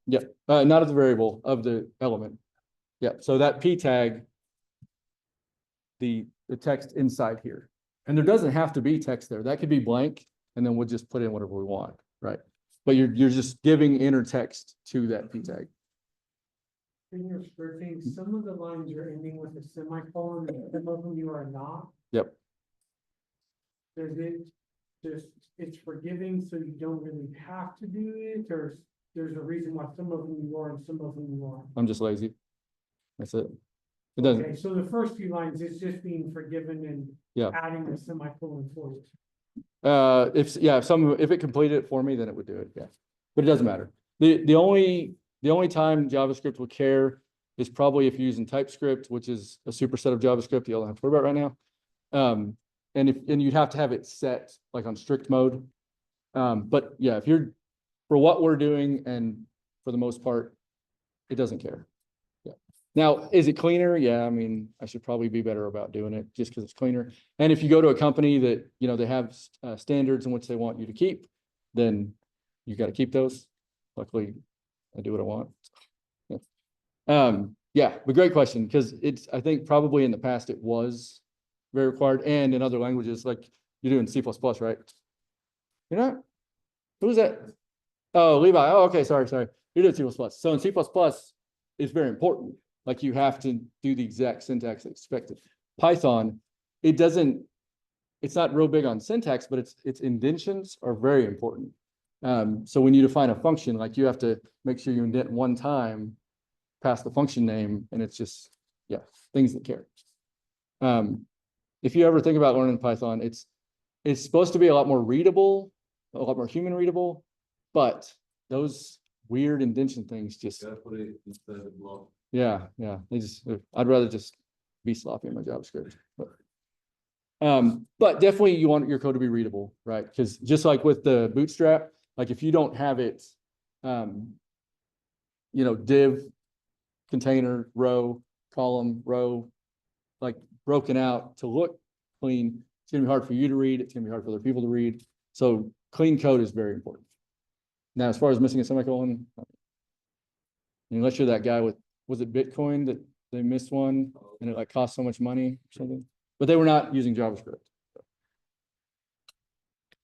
Yeah, not of the variable, of the element. Yeah, so that p tag, the text inside here. And there doesn't have to be text there. That could be blank, and then we'll just put in whatever we want, right? But you're just giving inner text to that p tag. In your scripting, some of the lines are ending with a semicolon, and some of them you are not. Yep. Does it just, it's forgiving, so you don't really have to do it, or there's a reason why some of them you are and some of them you aren't? I'm just lazy. That's it. It doesn't. Okay, so the first few lines is just being forgiven and Yeah. adding a semicolon for you. If it completed it for me, then it would do it. Yeah, but it doesn't matter. The only time JavaScript would care is probably if you're using TypeScript, which is a superset of JavaScript you don't have to worry about right now. And you'd have to have it set like on strict mode. But yeah, if you're for what we're doing, and for the most part, it doesn't care. Yeah. Now, is it cleaner? Yeah, I mean, I should probably be better about doing it just because it's cleaner. And if you go to a company that, you know, they have standards in which they want you to keep, then you got to keep those. Luckily, I do what I want. Yeah. Yeah, but great question, because I think probably in the past it was very required, and in other languages, like you're doing C++, right? You're not? Who's that? Oh, Levi. Oh, okay. Sorry. You're doing C++. So in C++, it's very important. Like you have to do the exact syntax expected. Python, it's not real big on syntax, but its indentions are very important. So when you define a function, like you have to make sure you indent one time past the function name, and it's just, yeah, things that care. If you ever think about learning Python, it's supposed to be a lot more readable, a lot more human readable, but those weird indentation things just, yeah, I'd rather just be sloppy in my JavaScript. But definitely you want your code to be readable, right? Because just like with the Bootstrap, like if you don't have it, you know, div, container, row, column, row, like broken out to look clean, it's gonna be hard for you to read. It's gonna be hard for other people to read. So clean code is very important. Now, as far as missing a semicolon, unless you're that guy with, was it Bitcoin that they missed one and it like cost so much money or something, but they were not using JavaScript.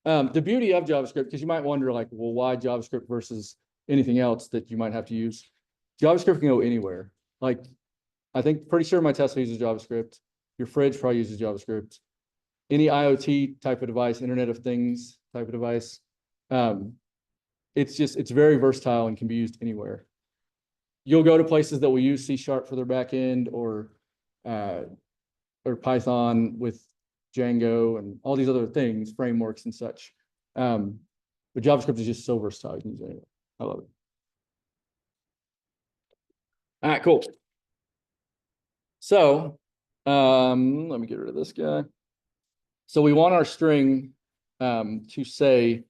The beauty of JavaScript, because you might wonder like, well, why JavaScript versus anything else that you might have to use? JavaScript can go anywhere. Like, I think pretty sure my Tesla uses JavaScript. Your fridge probably uses JavaScript. Any IoT type of device, Internet of Things type of device. it's very versatile and can be used anywhere. You'll go to places that will use C# for their backend or Python with Django and all these other things, frameworks and such. But JavaScript is just so versatile. You can use it anywhere. I love it. All right, cool. So, let me get rid of this guy. So we want our string to say,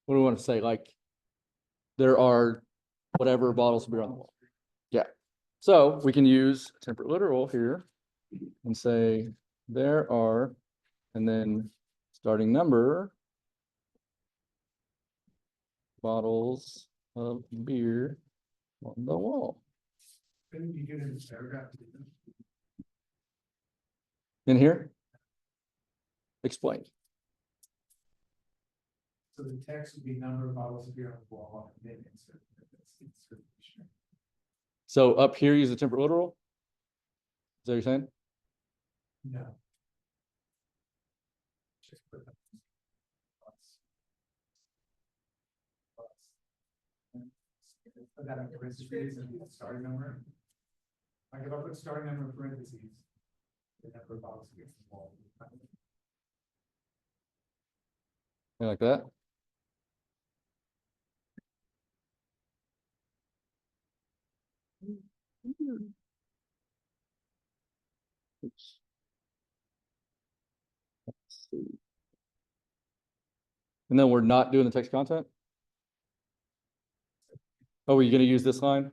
what do we want to say? Like, there are whatever bottles will be on the wall. Yeah. So we can use temperate literal here and say there are, and then starting number bottles of beer on the wall. Couldn't you get in this paragraph? In here? Explain. So the text would be number of bottles of beer on the wall, and then insert. So up here, use the temperate literal? Is that what you're saying? No. Just put that. Put that in parentheses and the starting number. Like if I put starting number in parentheses, the number of bottles of beer on the wall. Yeah, like that? Oops. Let's see. And then we're not doing the text content? Oh, are you going to use this line?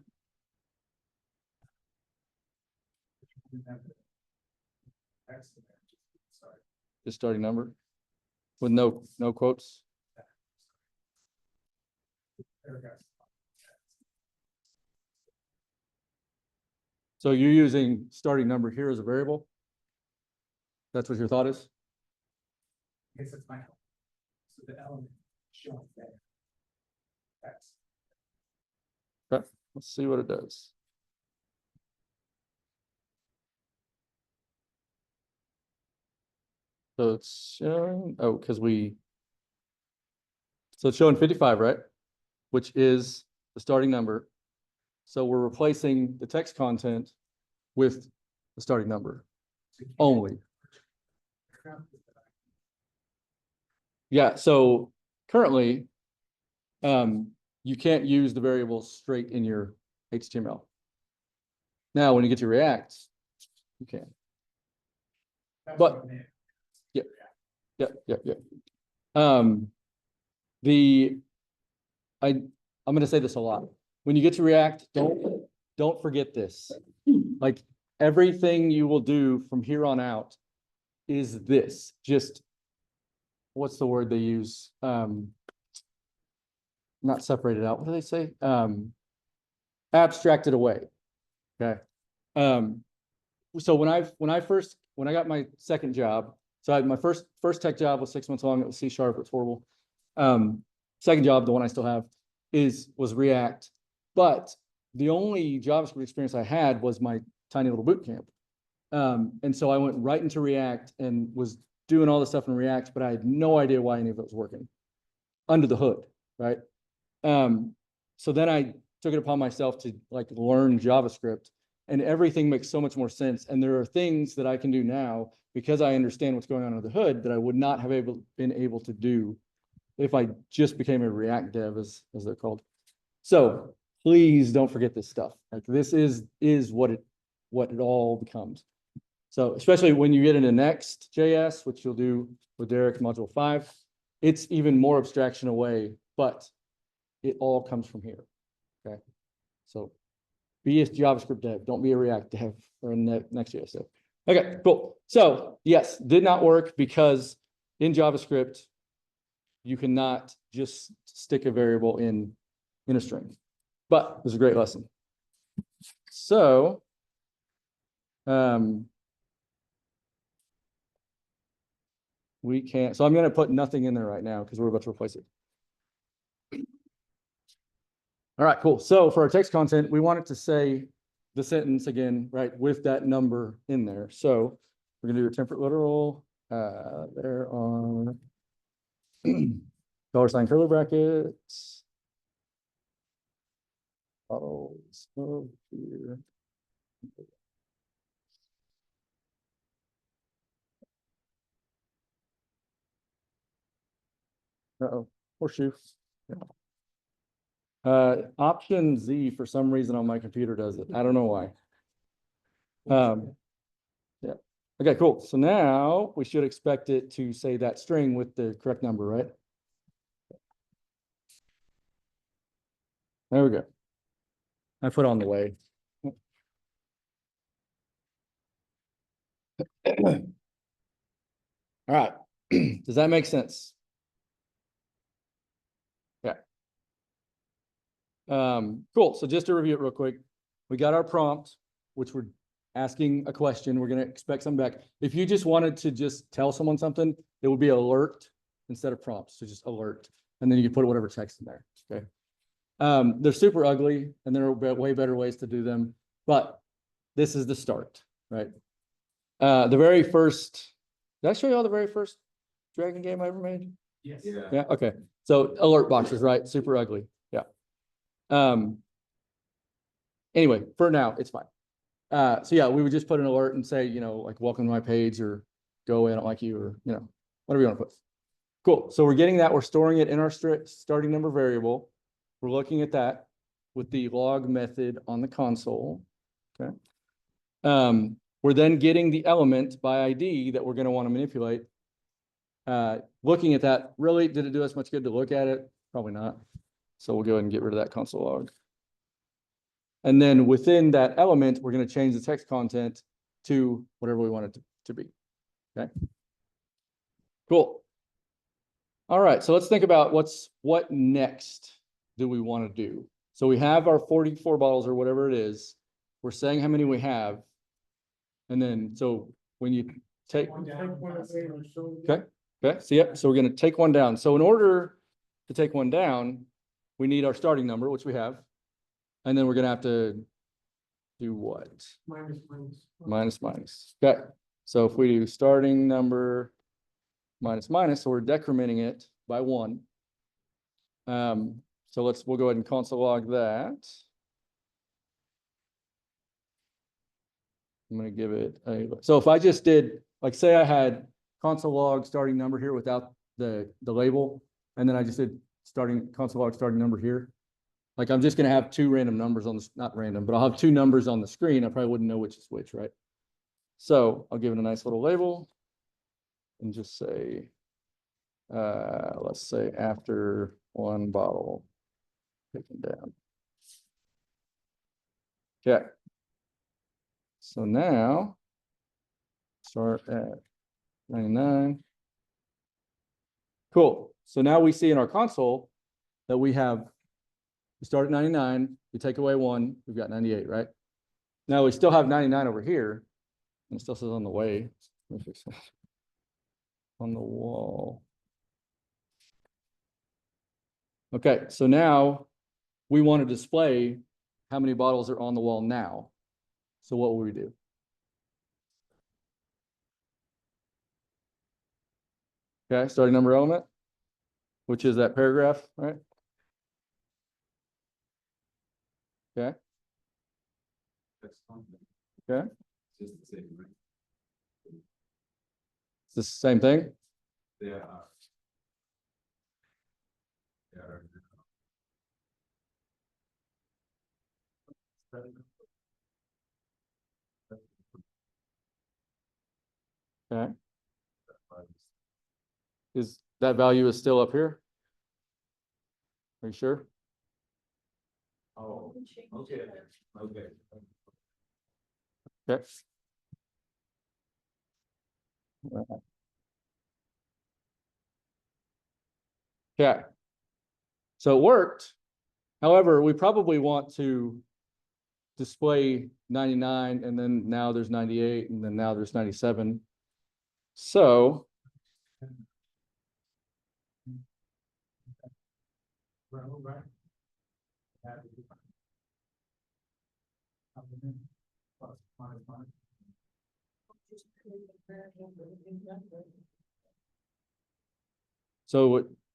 Text in there, sorry. Just starting number? With no quotes? Paragraph. So you're using starting number here as a variable? That's what your thought is? I guess that's my help. So the element shown there. That's. Okay, let's see what it does. So it's showing, oh, because so it's showing 55, right? Which is the starting number. So we're replacing the text content with the starting number only. Yeah, so currently, you can't use the variables straight in your HTML. Now, when you get to React, you can. That's But- what I meant. Yep. I'm gonna say this a lot. When you get to React, don't forget this. Like everything you will do from here on out is this. Just what's the word they use? Not separated out. What do they say? Abstracted away. Okay. So when I got my second job, so I had my first tech job was 6 months long. It was C#. It's horrible. Second job, the one I still have, was React. But the only JavaScript experience I had was my tiny little boot camp. And so I went right into React and was doing all this stuff in React, but I had no idea why any of it was working under the hood, right? So then I took it upon myself to like learn JavaScript, and everything makes so much more sense. And there are things that I can do now because I understand what's going on under the hood that I would not have been able to do if I just became a React dev, as they're called. So please don't forget this stuff. Like this is what it all becomes. So especially when you get into Next.js, which you'll do with Derek module 5, it's even more abstraction away, but it all comes from here. Okay. So be a JavaScript dev, don't be a React dev or a Next.js dev. Okay, cool. So yes, did not work because in JavaScript, you cannot just stick a variable in a string, but it was a great lesson. So, we can't, so I'm going to put nothing in there right now because we're about to replace it. All right, cool. So for our text content, we want it to say the sentence again, right, with that number in there. So we're going to do a temperate literal. There are Dollar sign curly brackets. Bottles of beer. Uh-oh, horseshoe. Yeah. Option Z for some reason on my computer does it. I don't know why. Yeah. Okay, cool. So now we should expect it to say that string with the correct number, right? There we go. I put on the way. All right. Does that make sense? Yeah. Cool. So just to review it real quick, we got our prompt, which we're asking a question. We're going to expect something back. If you just wanted to just tell someone something, it would be alert instead of prompt. So just alert. And then you can put whatever text in there. Okay. They're super ugly and there are way better ways to do them, but this is the start, right? The very first, did I show you all the very first Dragon game I ever made? Yes. Yeah, okay. So alert boxes, right? Super ugly. Yeah. Anyway, for now, it's fine. So yeah, we would just put an alert and say, you know, like welcome to my page or go away, I don't like you, or you know, whatever you want to put. Cool. So we're getting that, we're storing it in our starting number variable. We're looking at that with the log method on the console. Okay. We're then getting the element by ID that we're going to want to manipulate. Looking at that, really, did it do us much good to look at it? Probably not. So we'll go ahead and get rid of that console log. And then within that element, we're going to change the text content to whatever we want it to be. Okay. Cool. All right. So let's think about what next do we want to do? So we have our 44 bottles or whatever it is. We're saying how many we have. And then, so when you take, okay. Okay. So yep. So we're going to take one down. So in order to take one down, we need our starting number, which we have. And then we're going to have to do what? Minus. Okay. So if we do starting number minus, so we're decrementing it by 1. So we'll go ahead and console log that. I'm going to give it so if I just did, like, say I had console log starting number here without the label, and then I just did console log starting number here. Like I'm just going to have 2 random numbers on this, not random, but I'll have 2 numbers on the screen. I probably wouldn't know which is which, right? So I'll give it a nice little label and just say, let's say after 1 bottle taken down. Okay. So now start at 99. Cool. So now we see in our console that we start at 99, we take away 1, we've got 98, right? Now we still have 99 over here, and it still says on the way. Let me fix that. On the wall. Okay, so now we want to display how many bottles are on the wall now. So what will we do? Okay, starting number element, which is that paragraph, right? Okay. Okay. It's just the same, right? It's the same thing? Yeah. Yeah. Okay. Is that value is still up here? Are you sure? Oh, okay, okay. Okay. Okay. So it worked. However, we probably want to display 99 and then now there's 98 and then now there's 97. So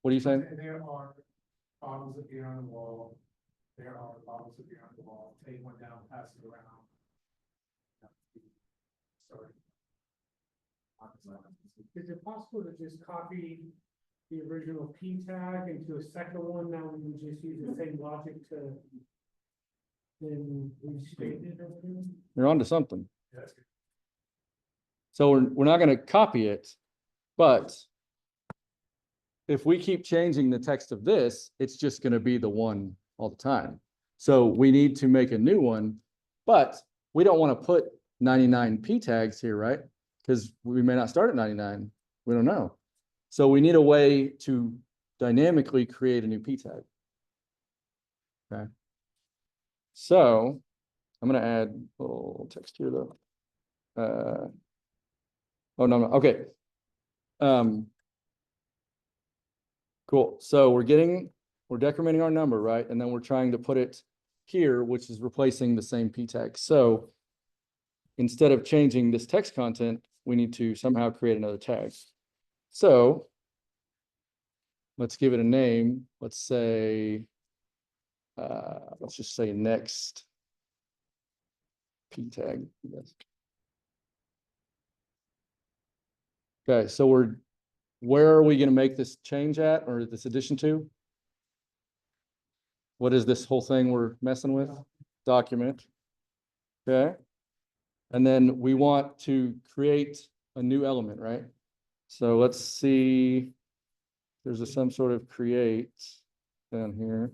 What are you saying? There are bottles of beer on the wall. There are bottles of beer on the wall. Take one down, pass it around. Sorry. Is it possible to just copy the original P tag into a second one? Now we can just use the same logic to then restate it. You're onto something. Yes. So we're not gonna copy it, but if we keep changing the text of this, it's just gonna be the one all the time. So we need to make a new one, but we don't want to put 99 P tags here, right? Because we may not start at 99. We don't know. So we need a way to dynamically create a new P tag. Okay. So I'm gonna add a little text here though. Oh, no, okay. Cool. So we're decrementing our number, right? And then we're trying to put it here, which is replacing the same P tag. So instead of changing this text content, we need to somehow create another tag. So let's give it a name. Let's say, let's just say next P tag. Yes. Okay, so where are we going to make this change at, or this addition to? What is this whole thing we're messing with? Document. Okay. And then we want to create a new element, right? So let's see. There's some sort of create down here.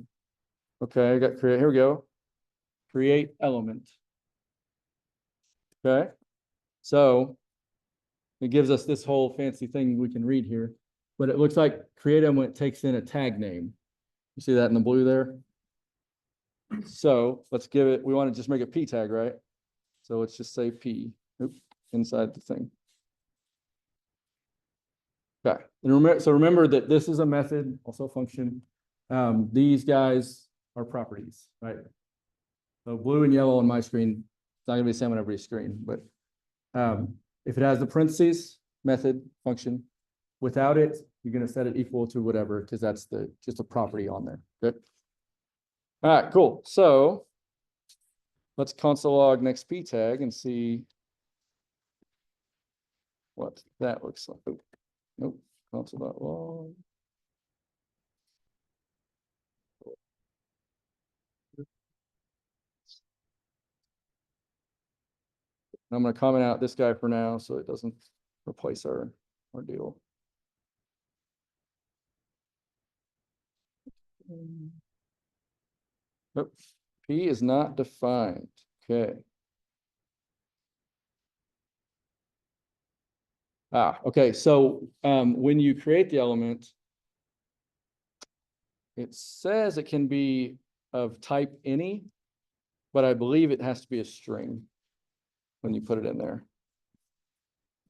Okay, I got create. Here we go. Create element. Okay. So it gives us this whole fancy thing we can read here, but it looks like create element takes in a tag name. You see that in the blue there? So let's give it, we want to just make a P tag, right? So let's just say P, oops, inside the thing. Okay, and remember that this is a method, also a function. These guys are properties, right? So blue and yellow on my screen, it's not gonna be the same on everybody's screen, but if it has the parentheses, method, function, without it, you're gonna set it equal to whatever, because that's just a property on there. Good. All right, cool. So let's console log next P tag and see what that looks like. Oh, nope, console.log. I'm going to comment out this guy for now so it doesn't replace our deal. Nope. P is not defined. Okay. Okay. So when you create the element, it says it can be of type any, but I believe it has to be a string when you put it in there.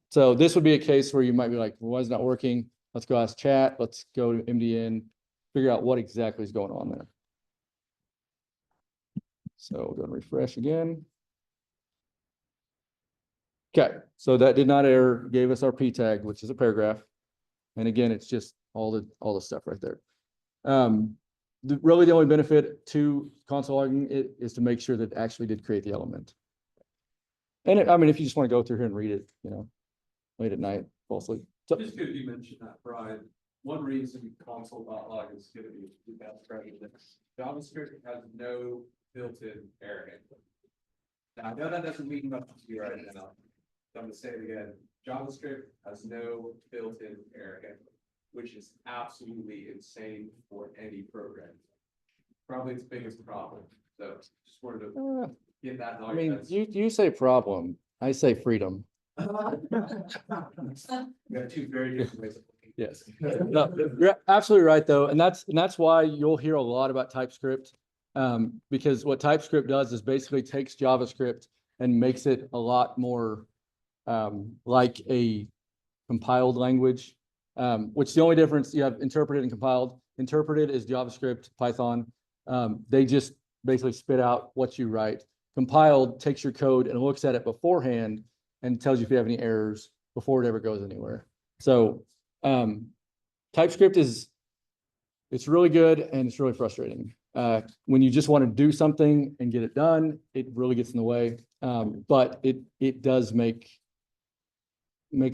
So this would be a case where you might be like, well, why is it not working? Let's go ask chat. Let's go to MDN, figure out what exactly is going on there. So we'll go and refresh again. Okay, so that did not error, gave us our P tag, which is a paragraph. And again, it's just all the stuff right there. Really the only benefit to console logging it is to make sure that it actually did create the element. And I mean, if you just want to go through here and read it, late at night, fall asleep. So, Just good you mentioned that, Brian. One reason console.log is going to be best practice. JavaScript has no built-in error handling. Now, I know that doesn't mean much to you right now. So I'm going to say it again. JavaScript has no built-in error handling, which is absolutely insane for any program. Probably its biggest problem. So just wanted to get that. I mean, you say problem, I say freedom. We have two very different ways of looking. Yes. No, you're absolutely right, though. And that's why you'll hear a lot about TypeScript. Because what TypeScript does is basically takes JavaScript and makes it a lot more like a compiled language, which the only difference you have interpreted and compiled. Interpreted is JavaScript, Python. They just basically spit out what you write. Compiled takes your code and looks at it beforehand and tells you if you have any errors before it ever goes anywhere. So TypeScript is It's really good and it's really frustrating. When you just want to do something and get it done, it really gets in the way. But it does makes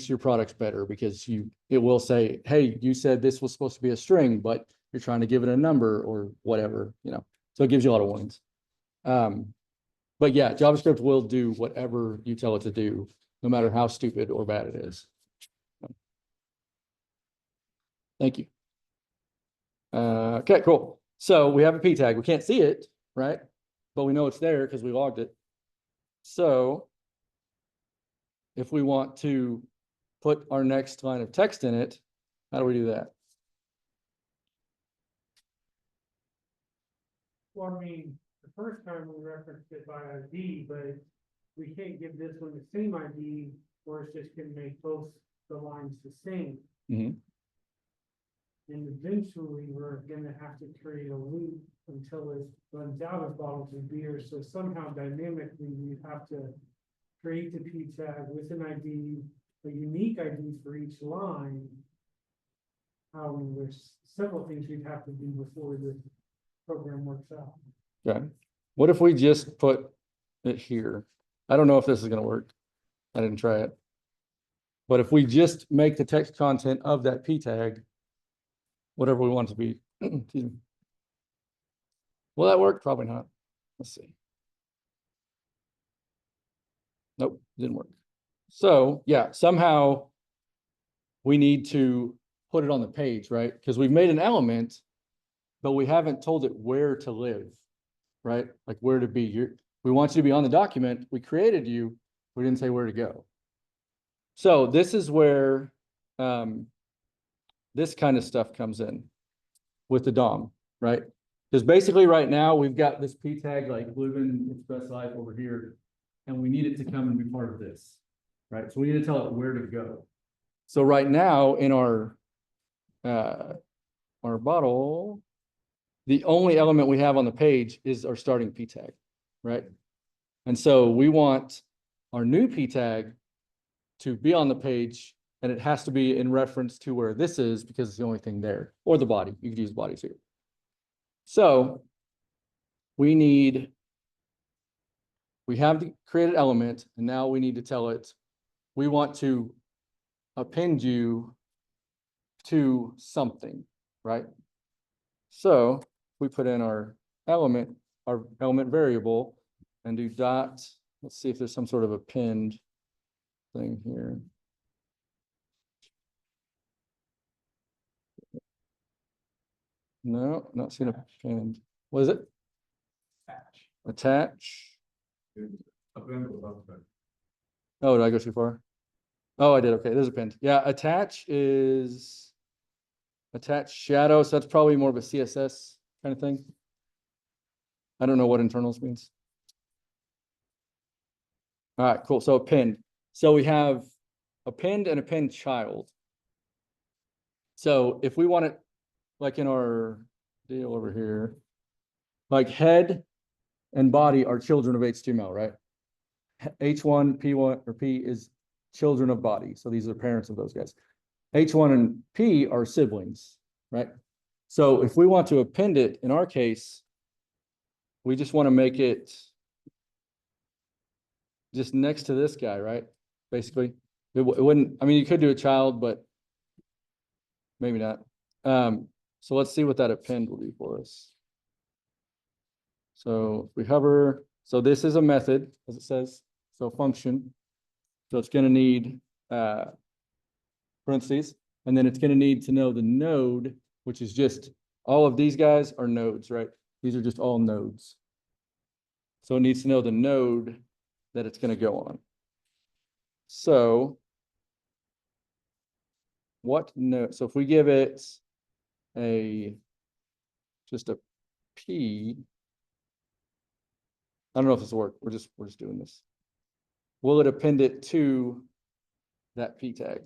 your products better because it will say, hey, you said this was supposed to be a string, but you're trying to give it a number or whatever, so it gives you a lot of warnings. But yeah, JavaScript will do whatever you tell it to do, no matter how stupid or bad it is. Thank you. Okay, cool. So we have a p tag. We can't see it, right? But we know it's there because we logged it. So if we want to put our next line of text in it, how do we do that? Well, I mean, the first time we referenced it by ID, but we can't give this one the same ID, or it's just gonna make both the lines the same. Mhm. And eventually, we're gonna have to create a loop until it runs out of bottles of beer, so somehow dynamically, we have to create the P tag with an ID, a unique ID for each line. There's several things we'd have to do before the program works out. Okay. What if we just put it here? I don't know if this is gonna work. I didn't try it. But if we just make the text content of that p tag, whatever we want it to be, excuse me. Will that work? Probably not. Let's see. Nope, didn't work. So yeah, somehow we need to put it on the page, right? Because we've made an element, but we haven't told it where to live, right? Like where to be. We want you to be on the document. We created you. We didn't say where to go. So this is where this kind of stuff comes in with the DOM, right? Because basically right now we've got this p tag like Bluevin Express Life over here, and we need it to come and be part of this, right? So we need to tell it where to go. So right now in our bottle, the only element we have on the page is our starting p tag, right? And so we want our new p tag to be on the page, and it has to be in reference to where this is because it's the only thing there, or the body. You could use body too. So we have the created element, and now we need to tell it, we want to append you to something, right? So we put in our element variable and do dot. Let's see if there's some sort of append thing here. No, not seeing append. What is it? Attach. Oh, did I go too far? Oh, I did. Okay, there's append. Yeah, attach is attach shadow. So that's probably more of a CSS kind of thing. I don't know what internals means. All right, cool. So append. So we have append and append child. So if we want it, like in our deal over here, like head and body are children of HTML, right? H1, P1, or P is children of body. So these are parents of those guys. H1 and P are siblings, right? So if we want to append it, in our case, we just want to make it just next to this guy, right? Basically, it wouldn't, I mean, you could do a child, but maybe not. So let's see what that append will do for us. So if we hover, so this is a method, as it says, so function. So it's going to need parentheses, and then it's going to need to know the node, which is just all of these guys are nodes, right? These are just all nodes. So it needs to know the node that it's going to go on. So what node? So if we give it just a P, I don't know if this will work. We're just doing this. Will it append it to that P tag?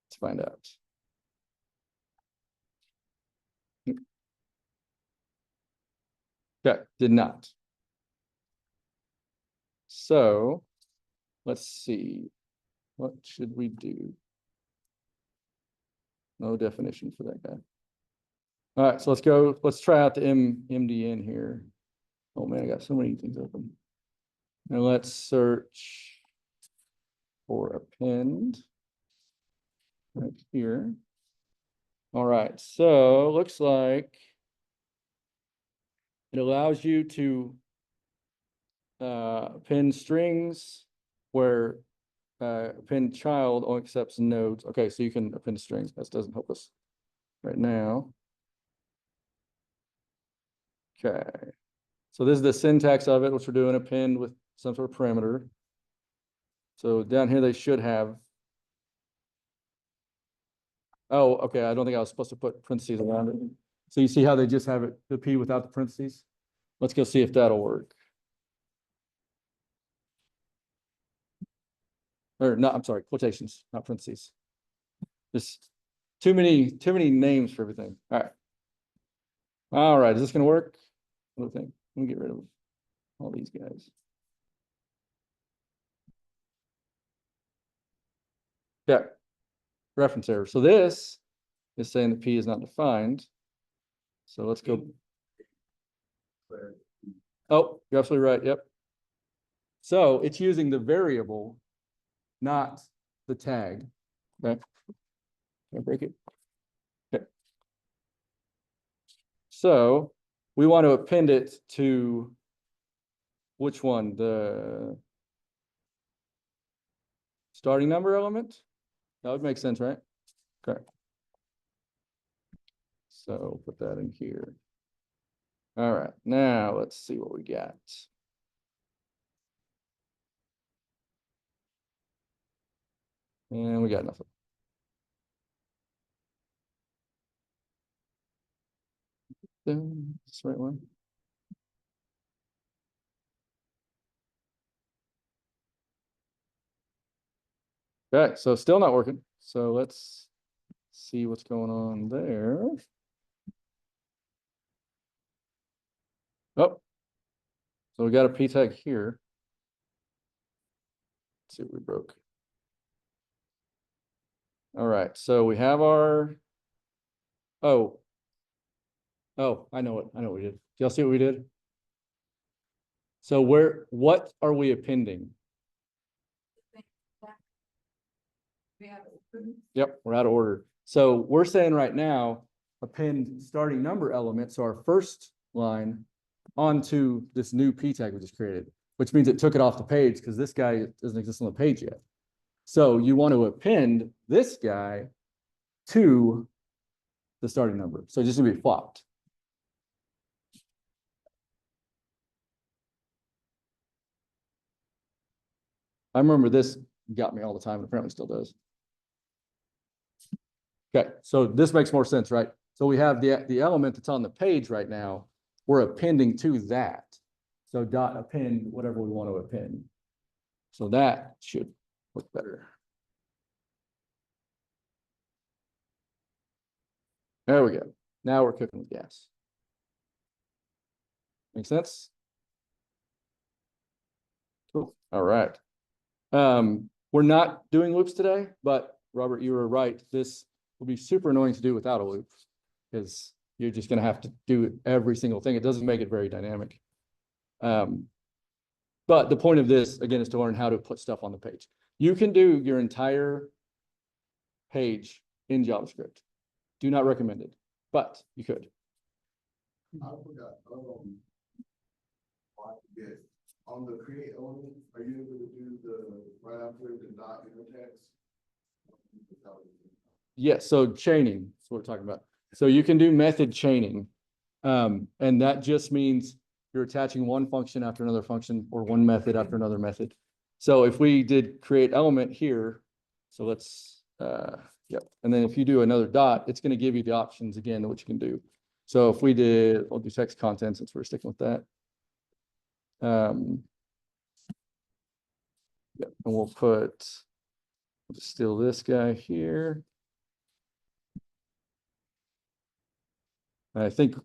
Let's find out. Okay, did not. So let's see. What should we do? No definition for that guy. All right, so let's go, let's try out the MDN here. Oh man, I got so many things open. Now let's search for append right here. All right, so looks like it allows you to append strings where append child only accepts nodes. Okay, so you can append strings. That doesn't help us right now. Okay, so this is the syntax of it, which we're doing append with some sort of parameter. So down here, they should have. Oh, okay, I don't think I was supposed to put parentheses around it. So you see how they just have it, the P without the parentheses? Let's go see if that'll work. Or not, I'm sorry, quotations, not parentheses. Just too many names for everything. All right. All right, is this gonna work? What do you think? Let me get rid of all these guys. Yeah. Reference error. So this is saying that P is not defined. So let's go. Oh, you're absolutely right. Yep. So it's using the variable, not the tag. Okay. Can I break it? Okay. So we want to append it to which one? The starting number element? That would make sense, right? Okay. So put that in here. All right, now let's see what we got. And we got nothing. That's the right one. Okay, so still not working. So let's see what's going on there. Oh, so we got a P tag here. Let's see what we broke. All right, so we have our, oh, I know what we did. Do y'all see what we did? So what are we appending? Yep, we're out of order. So we're saying right now, append starting number element, so our first line onto this new P tag we just created, which means it took it off the page because this guy doesn't exist on the page yet. So you want to append this guy to the starting number. So it's just gonna be flopped. I remember this got me all the time, and apparently still does. Okay, so this makes more sense, right? So we have the element that's on the page right now, we're appending to that. So dot append whatever we want to append. So that should look better. There we go. Now we're cooking with gas. Make sense? Cool. All right. We're not doing loops today, but Robert, you were right. This will be super annoying to do without a loop because you're just going to have to do every single thing. It doesn't make it very dynamic. But the point of this, again, is to learn how to put stuff on the page. You can do your entire page in JavaScript. Do not recommend it, but you could. I forgot, on the create element, are you able to do the right after the dot in the text? Yes, so chaining, that's what we're talking about. So you can do method chaining. And that just means you're attaching one function after another function or one method after another method. So if we did create element here, so let's, yep. And then if you do another dot, it's going to give you the options again, what you can do. So if we did, we'll do text content since we're sticking with that. Yep, and we'll just steal this guy here. I think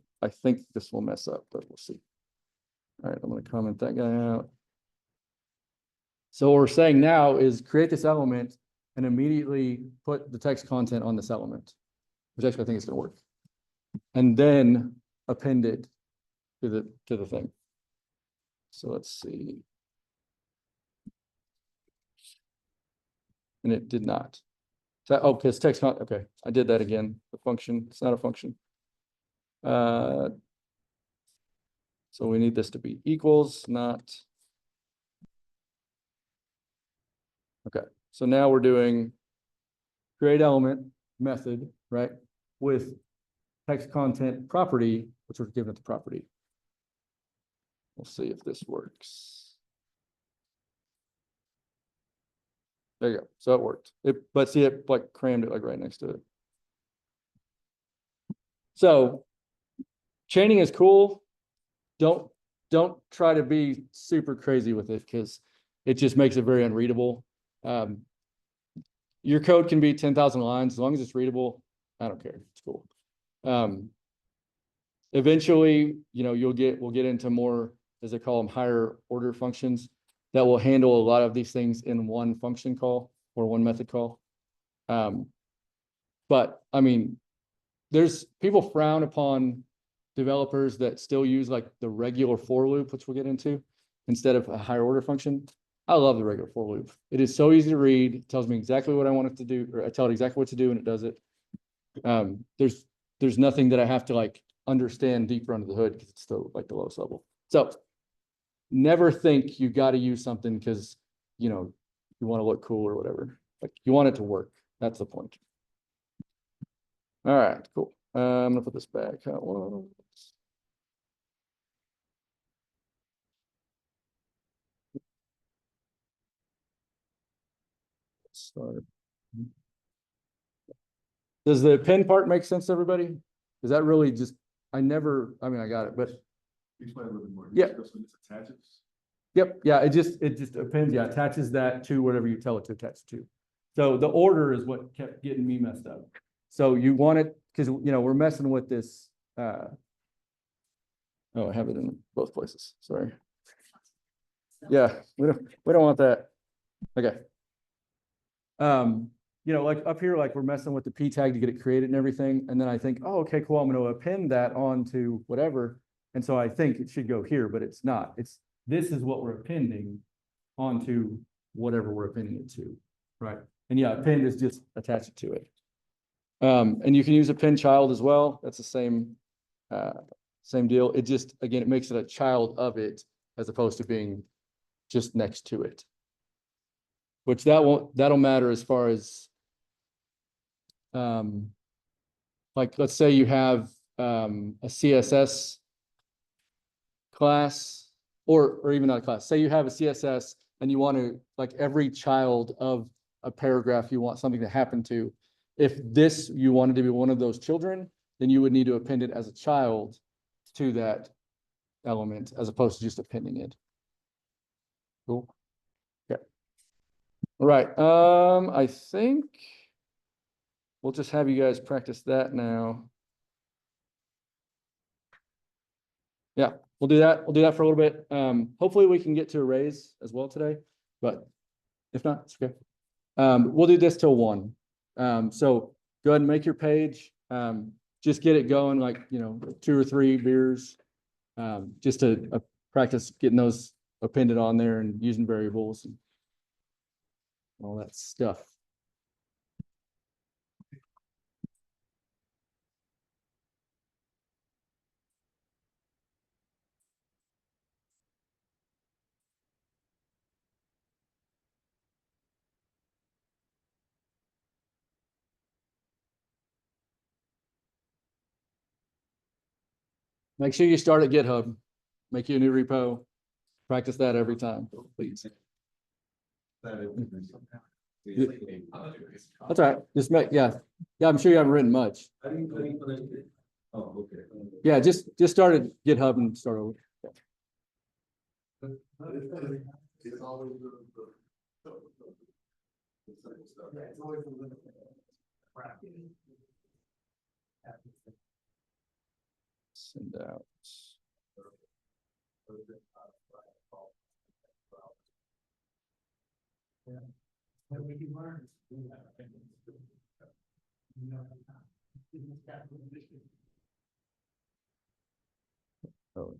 this will mess up, but we'll see. All right, I'm going to comment that guy out. So what we're saying now is create this element and immediately put the text content on this element, which actually I think is going to work. and then append it to the thing. So let's see. And it did not. Oh, because text, okay, I did that again. The function, it's not a function. So we need this to be equals, not. Okay, so now we're doing create element method, right? With text content property, which we're giving it the property. We'll see if this works. There you go. So it worked. But see, it like crammed it like right next to it. So chaining is cool. Don't try to be super crazy with it because it just makes it very unreadable. Your code can be 10,000 lines as long as it's readable. I don't care. It's cool. Eventually, we'll get into more, as they call them, higher order functions that will handle a lot of these things in one function call or one method call. But I mean, there's people frown upon developers that still use like the regular for loop, which we'll get into, instead of a higher order function. I love the regular for loop. It is so easy to read. It tells me exactly what I want it to do, or I tell it exactly what to do and it does it. There's nothing that I have to like understand deeper under the hood because it's still like the lowest level. So never think you got to use something because you want to look cool or whatever. Like you want it to work. That's the point. All right, cool. I'm gonna put this back. Start. Does the pen part make sense to everybody? Is that really just, I mean, I got it, but Explain a little bit more. Yeah. This one is attaches. yep, yeah, it just appends, yeah, attaches that to whatever you tell it to attach to. So the order is what kept getting me messed up. So you want it, because we're messing with this, oh, I have it in both places, sorry. Yeah, we don't want that. Okay. Like up here, like we're messing with the p tag to get it created and everything. And then I think, oh, okay, cool. I'm going to append that onto whatever. And so I think it should go here, but it's not. This is what we're appending onto whatever we're appending it to. Right. And yeah, append is just attach it to it. And you can use append child as well. That's the same deal. It just, again, it makes it a child of it as opposed to being just next to it. Which that'll matter as far as like let's say you have a CSS class or even not a class. Say you have a CSS and you want to, like, every child of a paragraph you want something to happen to. If this you wanted to be one of those children, then you would need to append it as a child to that element as opposed to just appending it. Cool. Okay. All right. I think we'll just have you guys practice that now. Yeah, we'll do that. We'll do that for a little bit. Hopefully we can get to arrays as well today, but if not, it's okay. We'll do this till 1. So go ahead and make your page. Just get it going, like, 2 or 3 beers, just to practice getting those appended on there and using variables and all that stuff. Make sure you start at GitHub, make you a new repo, practice that every time, please. That's all right. Just yeah, I'm sure you haven't written much. Oh, okay. Yeah, just start at GitHub and start over. It's always the simple stuff. Yeah, it's always a little bit. Crap. Send out. Yeah. What we can learn. Oh.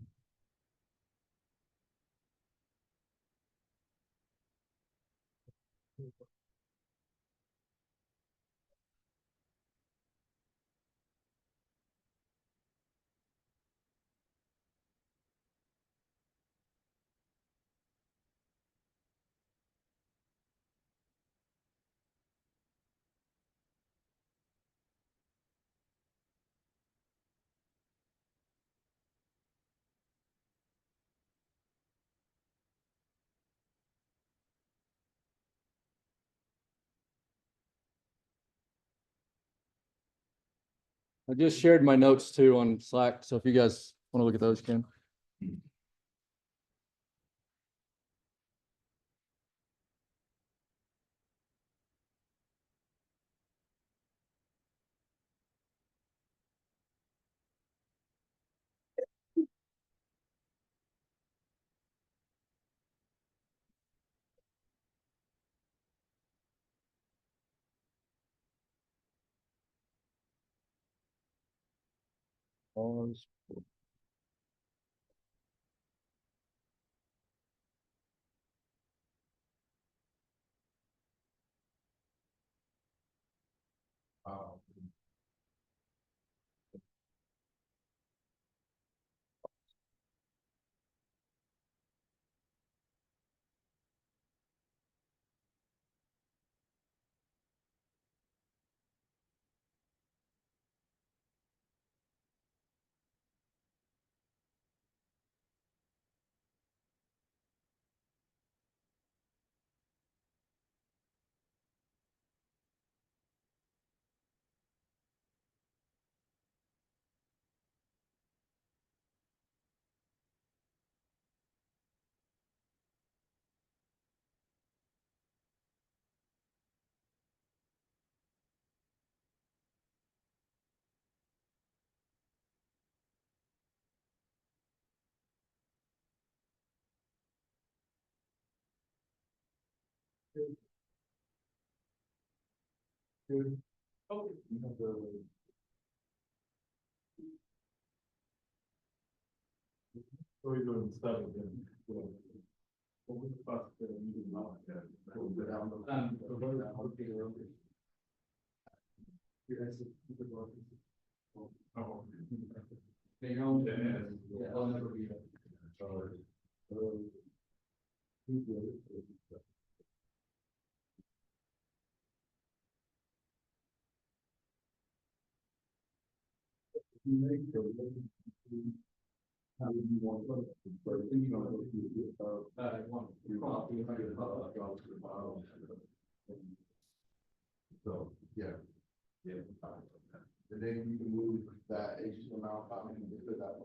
I just shared my notes too on Slack, so if you guys want to look at those, you can. Pause. So we're doing stuff again. What was the fuck that you didn't know? Oh. They own it. Yeah, they'll never be. How would you want to? But then you don't go through One. So, yeah. Yeah. And then you can move that H amount, I mean, because that.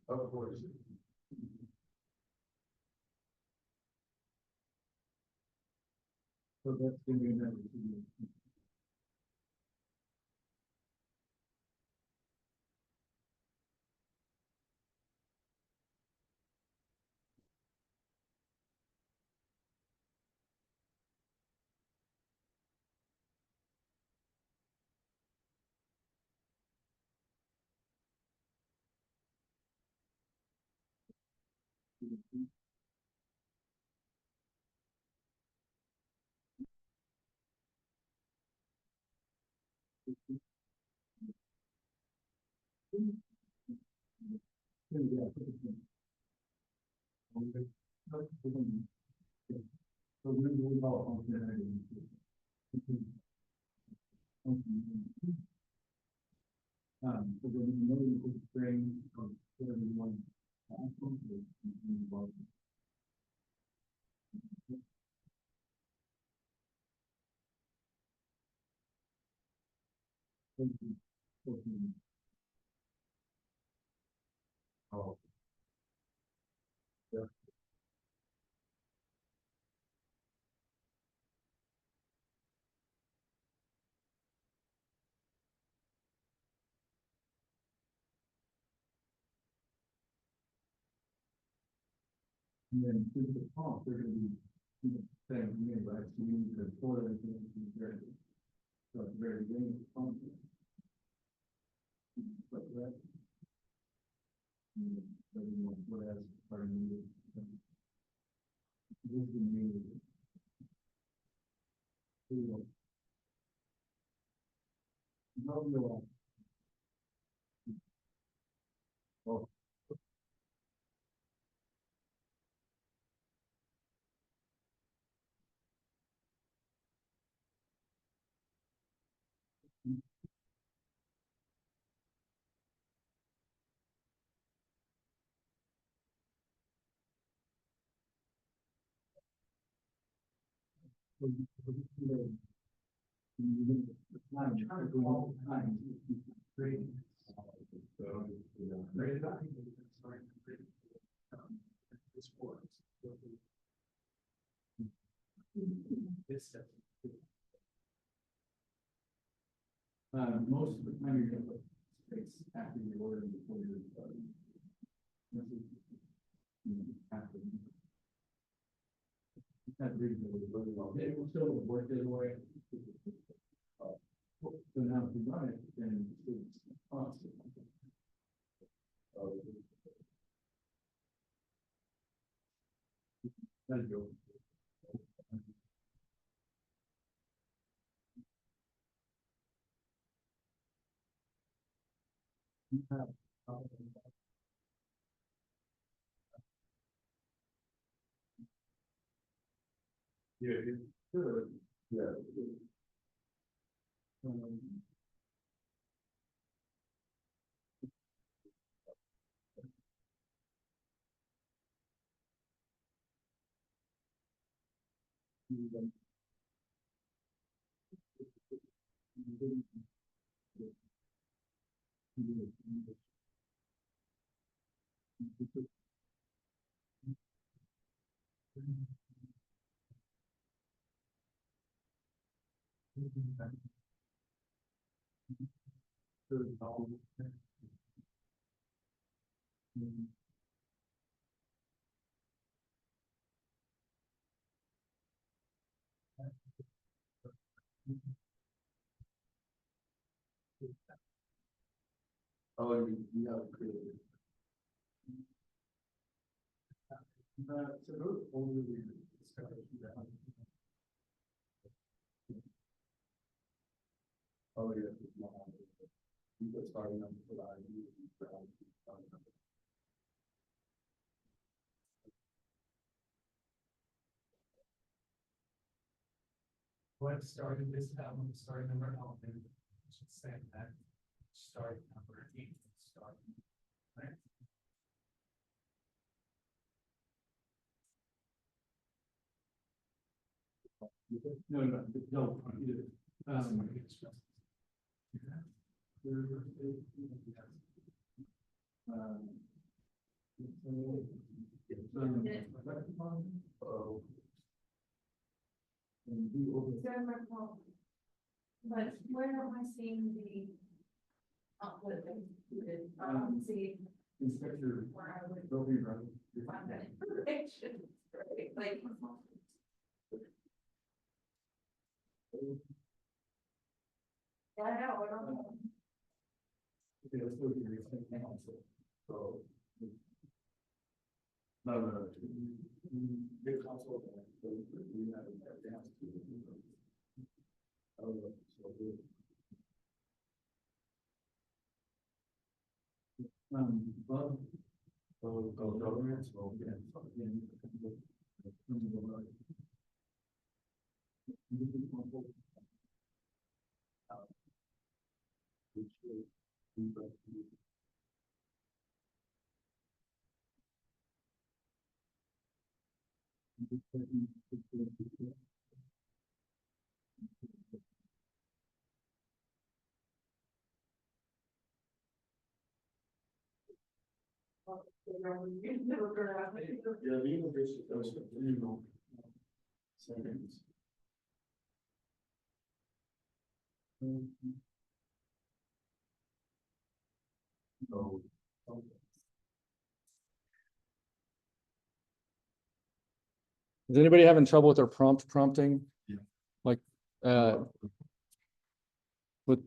Of course. So that's gonna be another. So when you know you could bring from everyone. Oh. Yeah. And then to the pump, they're gonna be, saying, to me, right, so you need to pour everything into the very. So at the very beginning of the pump. Like that. Most of the time you're gonna put space after you order before you're starting. This is, after. That's reasonably really well. It will still work this way. So now if you run it, then it's constant. Thank you. Yeah, it's good. Yeah. Oh, you have created. So those only discovered that. Oh, yeah. You just starting up for that. What started this album, starting number element, I should say that start number 8, start. Right? No. During my call. But where am I seeing the? See Inspector. where I would They'll be running. find that information, right? Like. Yeah, I know, I don't know. Okay, let's go to your thing also. So. No. Good console. So we have a dance to. Oh, so good. Well. Governments, well, yeah. Yeah, the English is those, you know. Seconds. No. Is anybody having trouble with their prompting? Yeah. Like, with,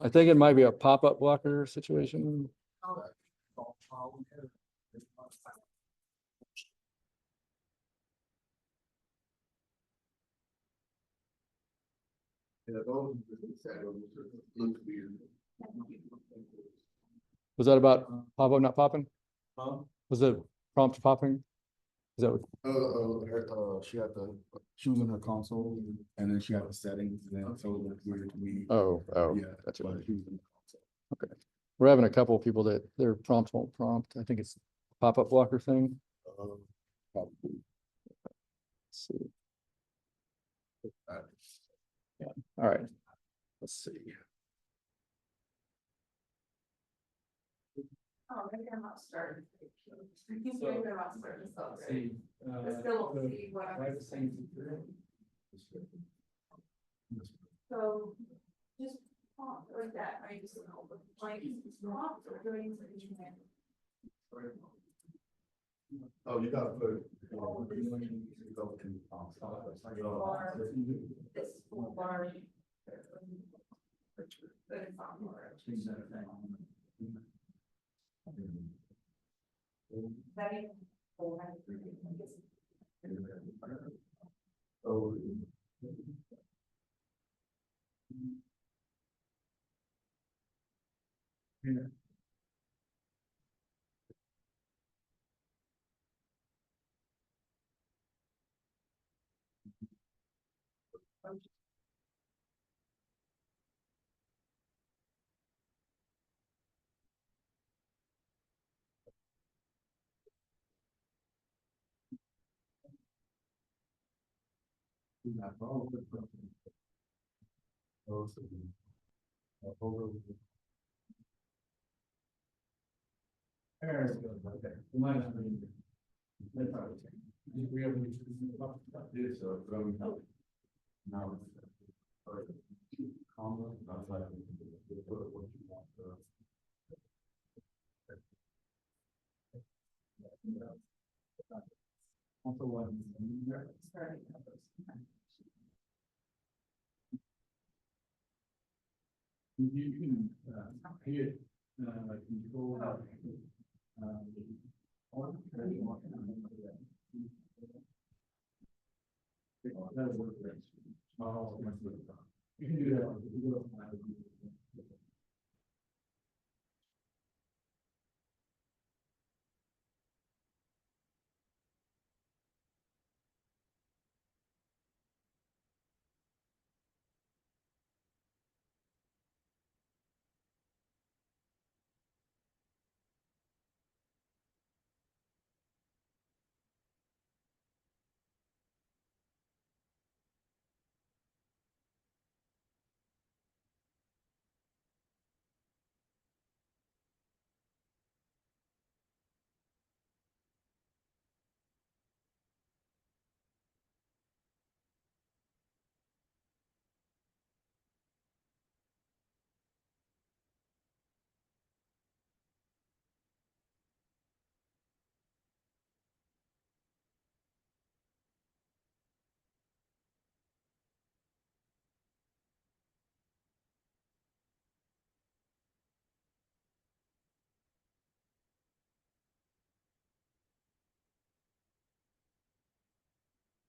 I think it might be a pop-up blocker situation. Yeah, those, look weird. Was that about pop-up not popping? Huh? Was the prompt popping? Is that what? She had she was in her console and then she had the settings and then so it looked weird to me. Oh, Yeah, that's but what. she was in the console. We're having a couple of people that their prompt won't prompt. I think it's pop-up blocker thing. Probably. Let's see. Yeah, all right. Let's see. Oh, maybe I'm not starting. Maybe I'm not starting to celebrate. See, I still don't see what I'm. privacy. So, just prompt like that, I just like, prompt or doing something. Oh, you gotta put. Or this full bar. But it's not more. That even. Oh. You can, hit, like control. That'll work great. You can do that.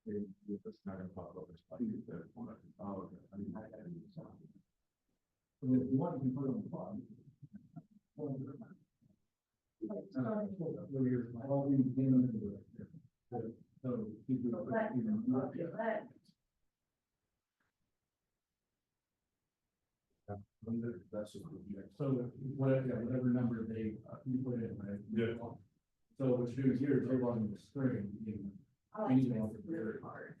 It's not gonna pop up. It's like, oh, okay. I mean, I had it. If you want, you can put it on the bottom. Where you're all in the into it. So. People put it in. That's. So whatever number they, you put in, right? Yeah. So what you're doing here is they're running the string, you know. Oh, it's really hard.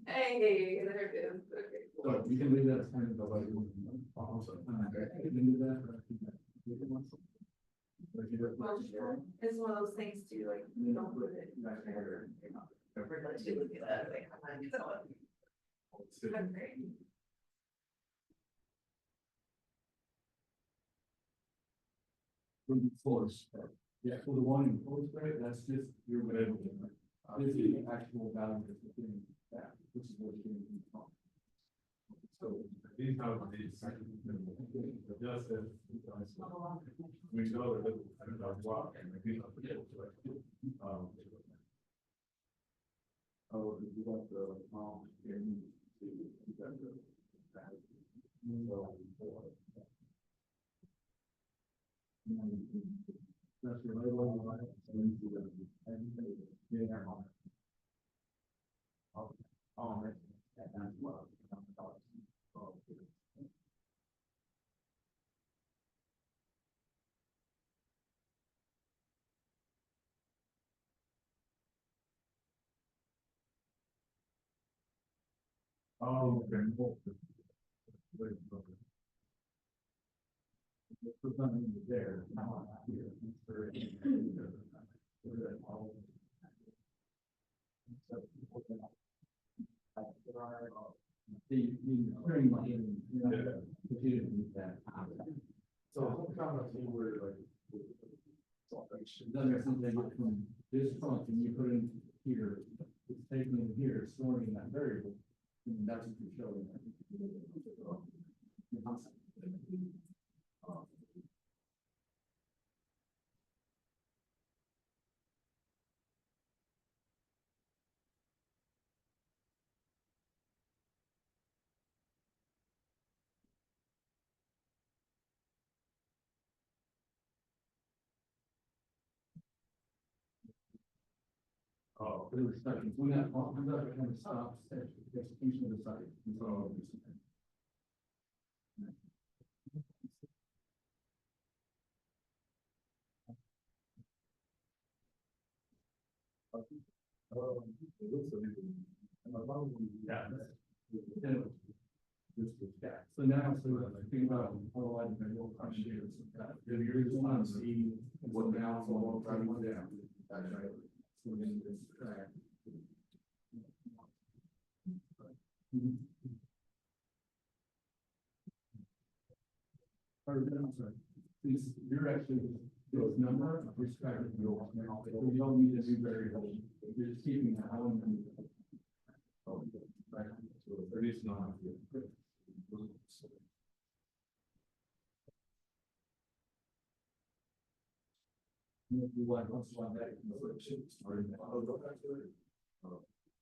Hey, there it is, okay. So you can leave that as kind of the way you want. Also, you can do that. Well, sure, it's one of those things too, like, you don't put it. Everybody should look at that, like, I'm like, so. Okay. Force. Yeah, so the one in force, right, that's just your whatever. This is the actual value that's within that, which is what's getting. So these are the. Just as, we know that, I don't know, what, and maybe not forget, oh, you got the, in the. That's your label, right? Yeah. Oh, that's what. Oh, okay. Put something there, now I'm here. So what kind of thing where like. That makes sense, they get from this function, you put in here, it's taken in here, storing in that variable, and that's what you're showing. Oh, it was stuck. When that kind of stops, execution of the site. So. Yeah. So now, think about how I can go across here. You're just want to see what now, so I'll try to go down. That's right. So then this track. Or, I'm sorry, this, you're actually, this number of respective yours now, we don't need to do variables, you're just keeping that one. Oh, right, so it is not. You want, once you want that, it should start in the.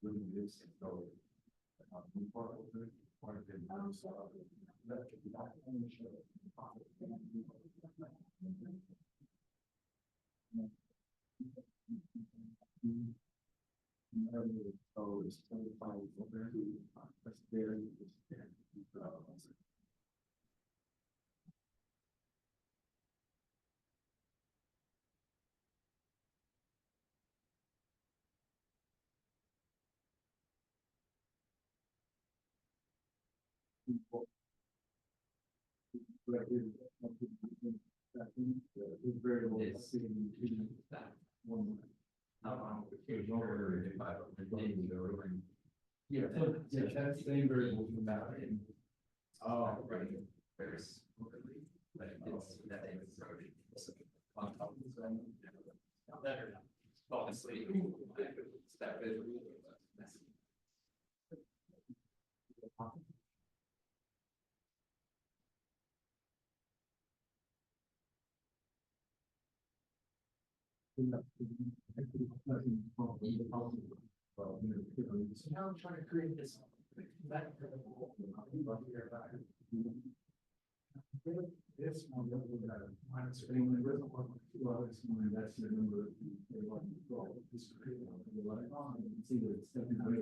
Really is, so. So it's 25 over to, that's very. Variable is sitting in that one. Yeah, so, yeah, that's same variable from that. Oh, right. There's. But it's that is on top of the. Better. Obviously. It's that bit. So now I'm trying to create this. This one, minus screen, and there's one, two others, and that's your number. They want to control this screen, and the light on, and you can see that it's stepping away.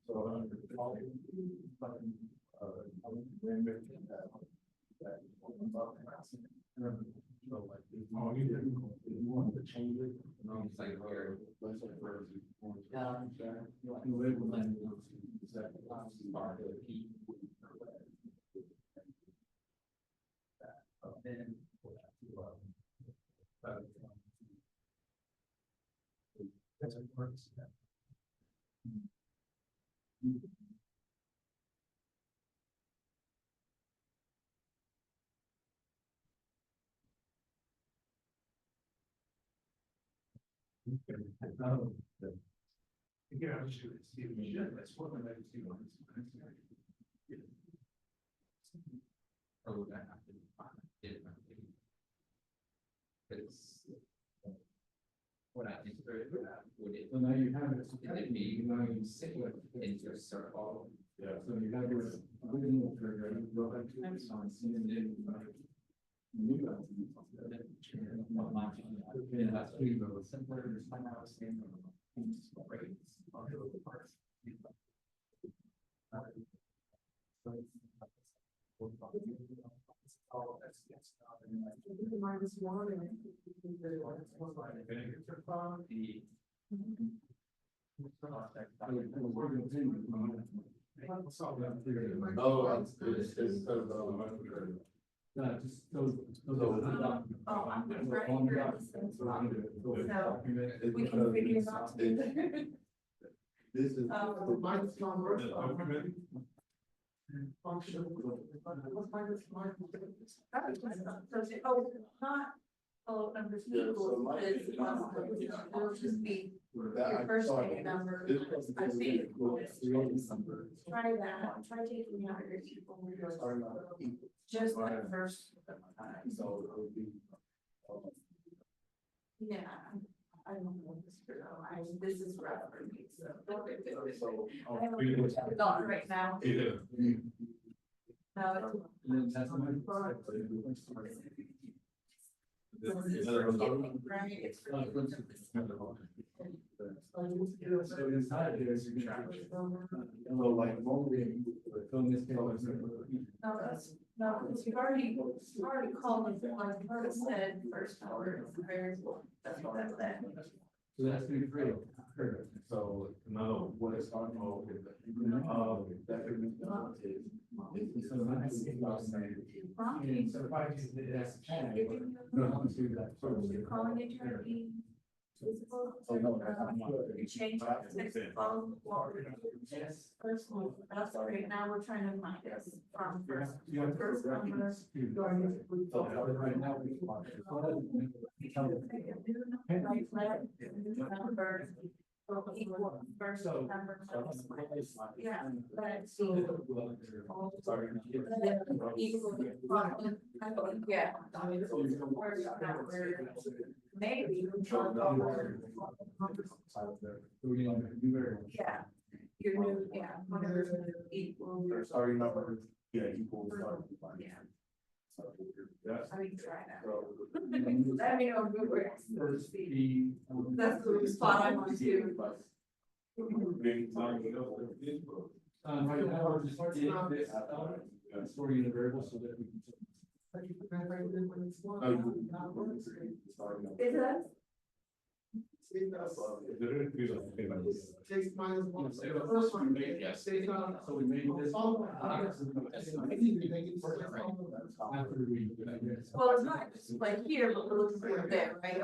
So, oh, you didn't, you wanted to change it. No, it's like, where, let's say for. You can live with that. Is that part of the key? Then. That's what works. Yeah, I'm sure it's, that's what I'm. code I have to define differently. It's. What I interpret that, would it, So now you have it. would it be going into a circle? Yeah, so you have your original trigger, and you go back to this one, and then. You got Yeah, that's what you go, simpler, there's one I was saying. No, it's, just those. Oh, I'm right here. So, we can figure it out together. this is. Mine's Oh, not, oh, number equals is, it'll just be your first ticket number. I think. Try that, try taking out your equal. Just that first. Yeah, I don't know this is rough for me, so. I haven't got it right now. No, right, it's. So inside there is your trash. So like, No, that's, no, because you've already called it, like, you've already said first hour is variable, that's what that said. So that's pretty free. So, no, what it's on, that could be. So if I use the S. You're calling it turkey. Physical, you change it to phone or personal, that's all right, now we're trying to find this from first number. Right now. Right, let, number, equal, first number. Yeah, let's see. Yeah. Maybe. Yeah, your new, yeah, whatever equal. Starting number, yeah, equals. Yeah. Yeah. I mean, try that. Let me know Google it. That's the spot I want to. Right now, we're just getting this, storing the variable so that we can. Is that? Six minus one. First one, yes. So we made this. After we. Well, it's not just like here, but we're looking for there, right?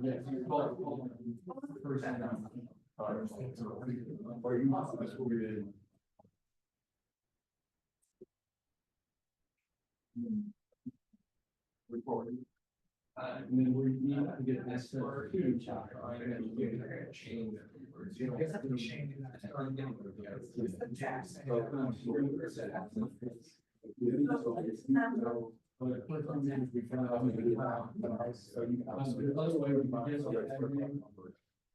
Yeah, you call it. First time. Or you also just will be in. Recording. And then we need to get this.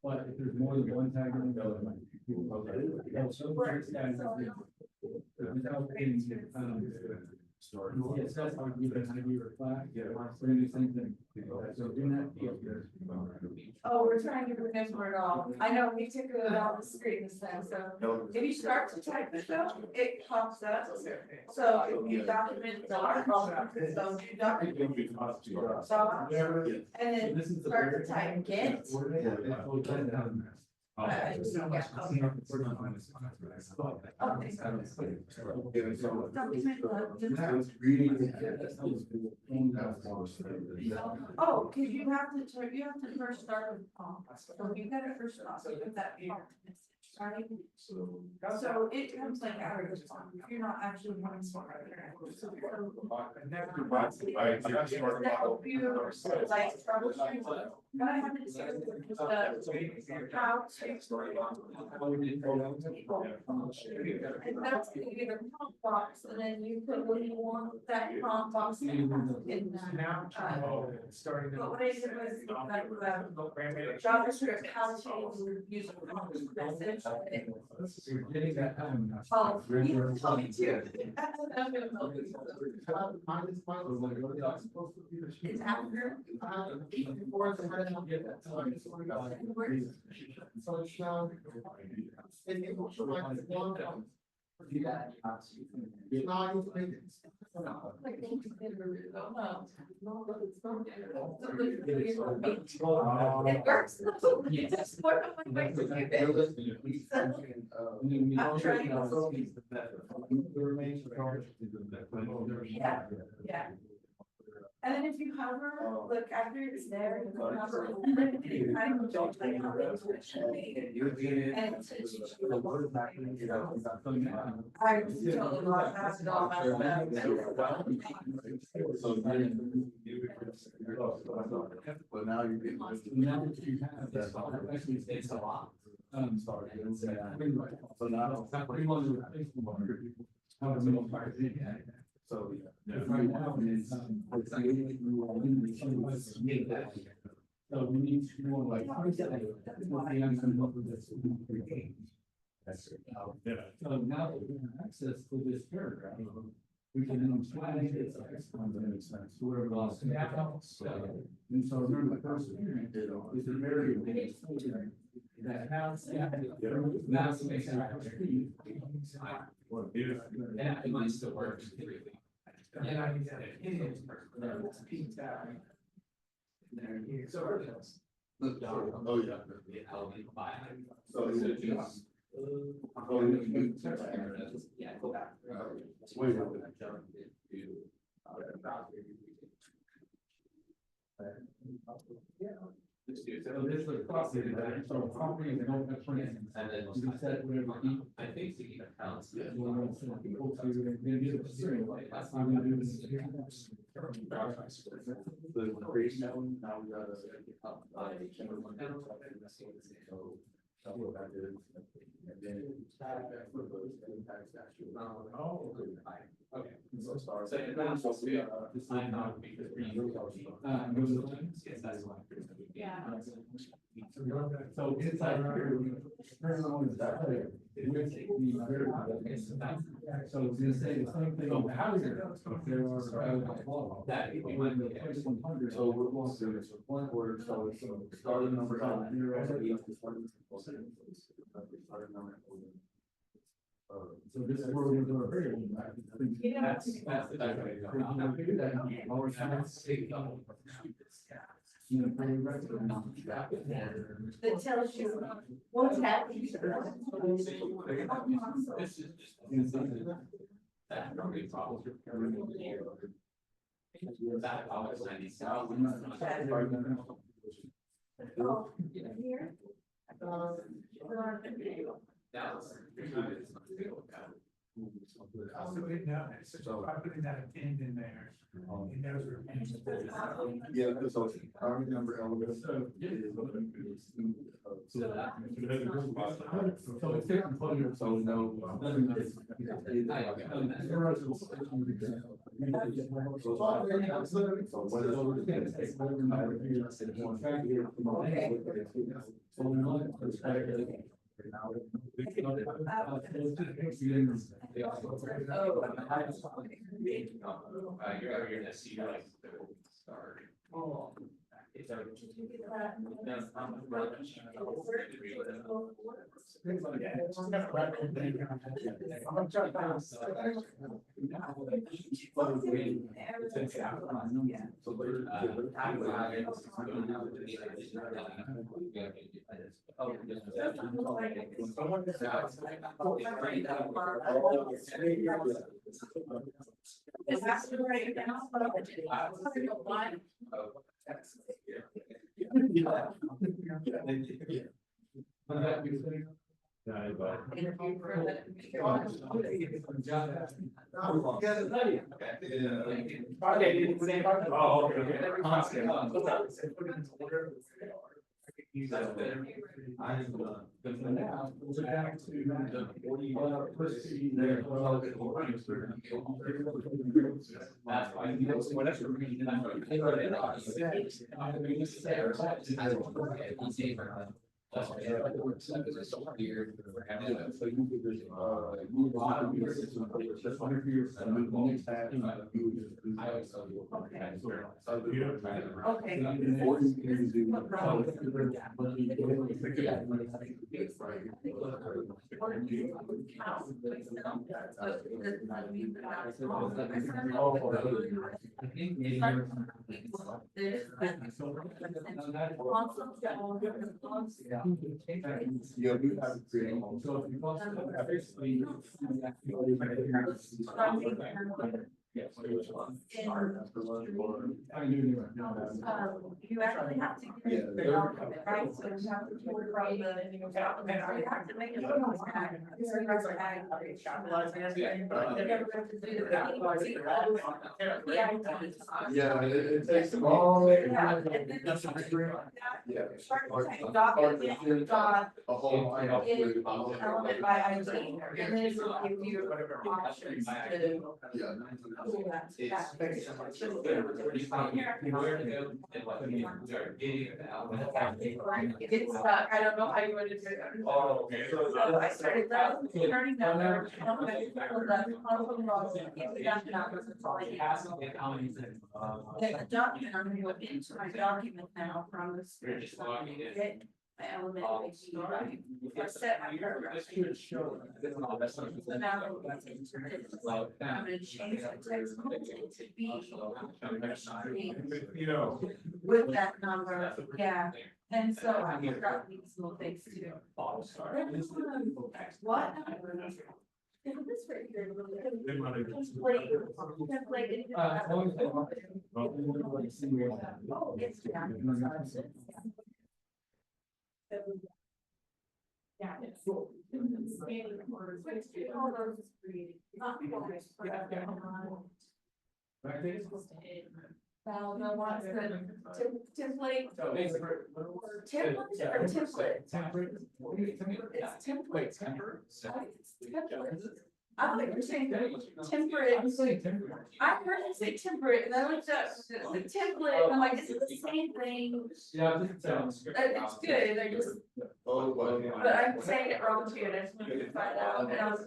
But if there's more than one tag in the. Yes, that's how we give an ID or flag. Yeah. We're gonna do the same thing. So doing that. Oh, we're trying to remember it all. I know we took it off the screen this time, so if you start to type it though, it pops up. So if you document the article, so you document. And then This is the. start to type get. Okay. Oh, cause you have to first start with prompt, so you gotta first start with that prompt message, right? So it comes like out of the prompt, if you're not actually wanting to write there. Like troubleshooting. But I have to do how to. And that's gonna be the prompt box, and then you put what you want that prompt box in that. Now, starting. But what I did was like JavaScript, how to use a prompt message. You're getting that. Oh, you told me to. I'm gonna help you. It's after. It works. Yes. I'm trying. Yeah, yeah. And then if you hover, look after it's there, you can hover over it, and it kind of shows like how it's actually. And it says you should- I totally lost that, it all messed up. But now you're getting. Now that you have this, actually, it's a lot. Sorry. So now. We want to replace the market. How does it work? So. Right now, it's, so we need to go like. So now that we have access to this paragraph, we can then flag it as whoever lost. And so remember the first parent is a very. That house. That's the exact. And it might still work. Yeah, it is. It's peaked out. So. Oh, yeah. So it's just. Yeah, go back. Wait. So this is the property, right? So property is no different. And then You set whatever key. I think the accounts. You want to send people to, then do the serial, like, that's how we do this. The increase now, now we gotta. Oh. Okay. So sorry. So it was supposed to be, I'm not because we're using. Goes to lines? Yes, that's one. Yeah. So inside here, we turn on is that player. It would take the verify. So it's gonna say the same thing on the housing. If there are. That we went to 2100. So we're going to, it's a point where, so it's a starting number. So this is where we're gonna do our variable. That's the best way to go. I'm not good at that. Always have to say, That tells you what's happening. This is just. That probably problems. That always 90,000. Oh, here. Now. Also, it now, so by putting that pin in there, it knows where. Yeah, so I remember Elvis. So it's different pleasure, so no. You're gonna see like the start. Oh. It's Is that the right now? Interview for the. But for now, we're back to the 40 person there. That's why. Yeah, we have to create. So if you want to, basically. Yes. I knew You actually have to. Yeah. The document, right, so you have to pull from the document, or you have to make a. Tag. Yeah, it takes them all. Yeah. Yeah. Document, got A whole line up with. element by ID, and then it will give you options to. Yeah. pull that back. It gets stuck, I don't know how you would do it. So I started turning down. The document, I'm gonna go into my document now from the. Get my element. I set my paragraph. So now I'm gonna change the text to be. You know. With that number, yeah, and so I forgot these little things too. What? This right here. Template. Oh, it's down. Yeah. It's all those created. Well, no, what's the template? Template or template? It's template. Template. I thought you were saying temperate. I heard you say temperate, and then I looked up the template, and I'm like, is it the same thing? Yeah, it sounds. It's good, I just, but I'm saying it wrong too, and I just wanted to find out, and I was.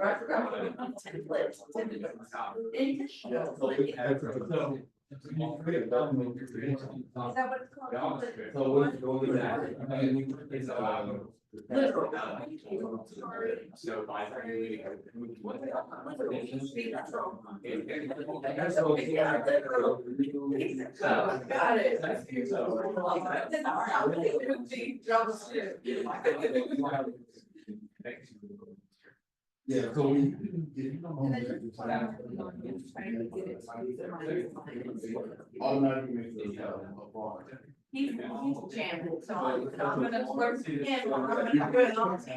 I forgot. Template. English. So. Is that what it's called? So what's going It's, So by. Oh, got it. Yeah, so we. Automatically makes it a bar. He's jamming, so I'm gonna work in, I'm gonna do it on. So.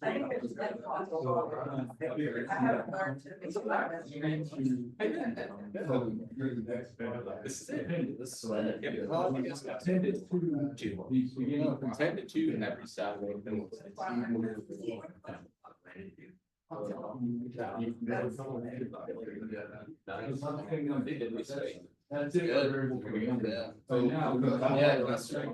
I think it's that possible. I haven't learned to be. This is it. This is what I get. Well, I guess that's intended to, and every Saturday. That's it. So now. Yeah, that's right.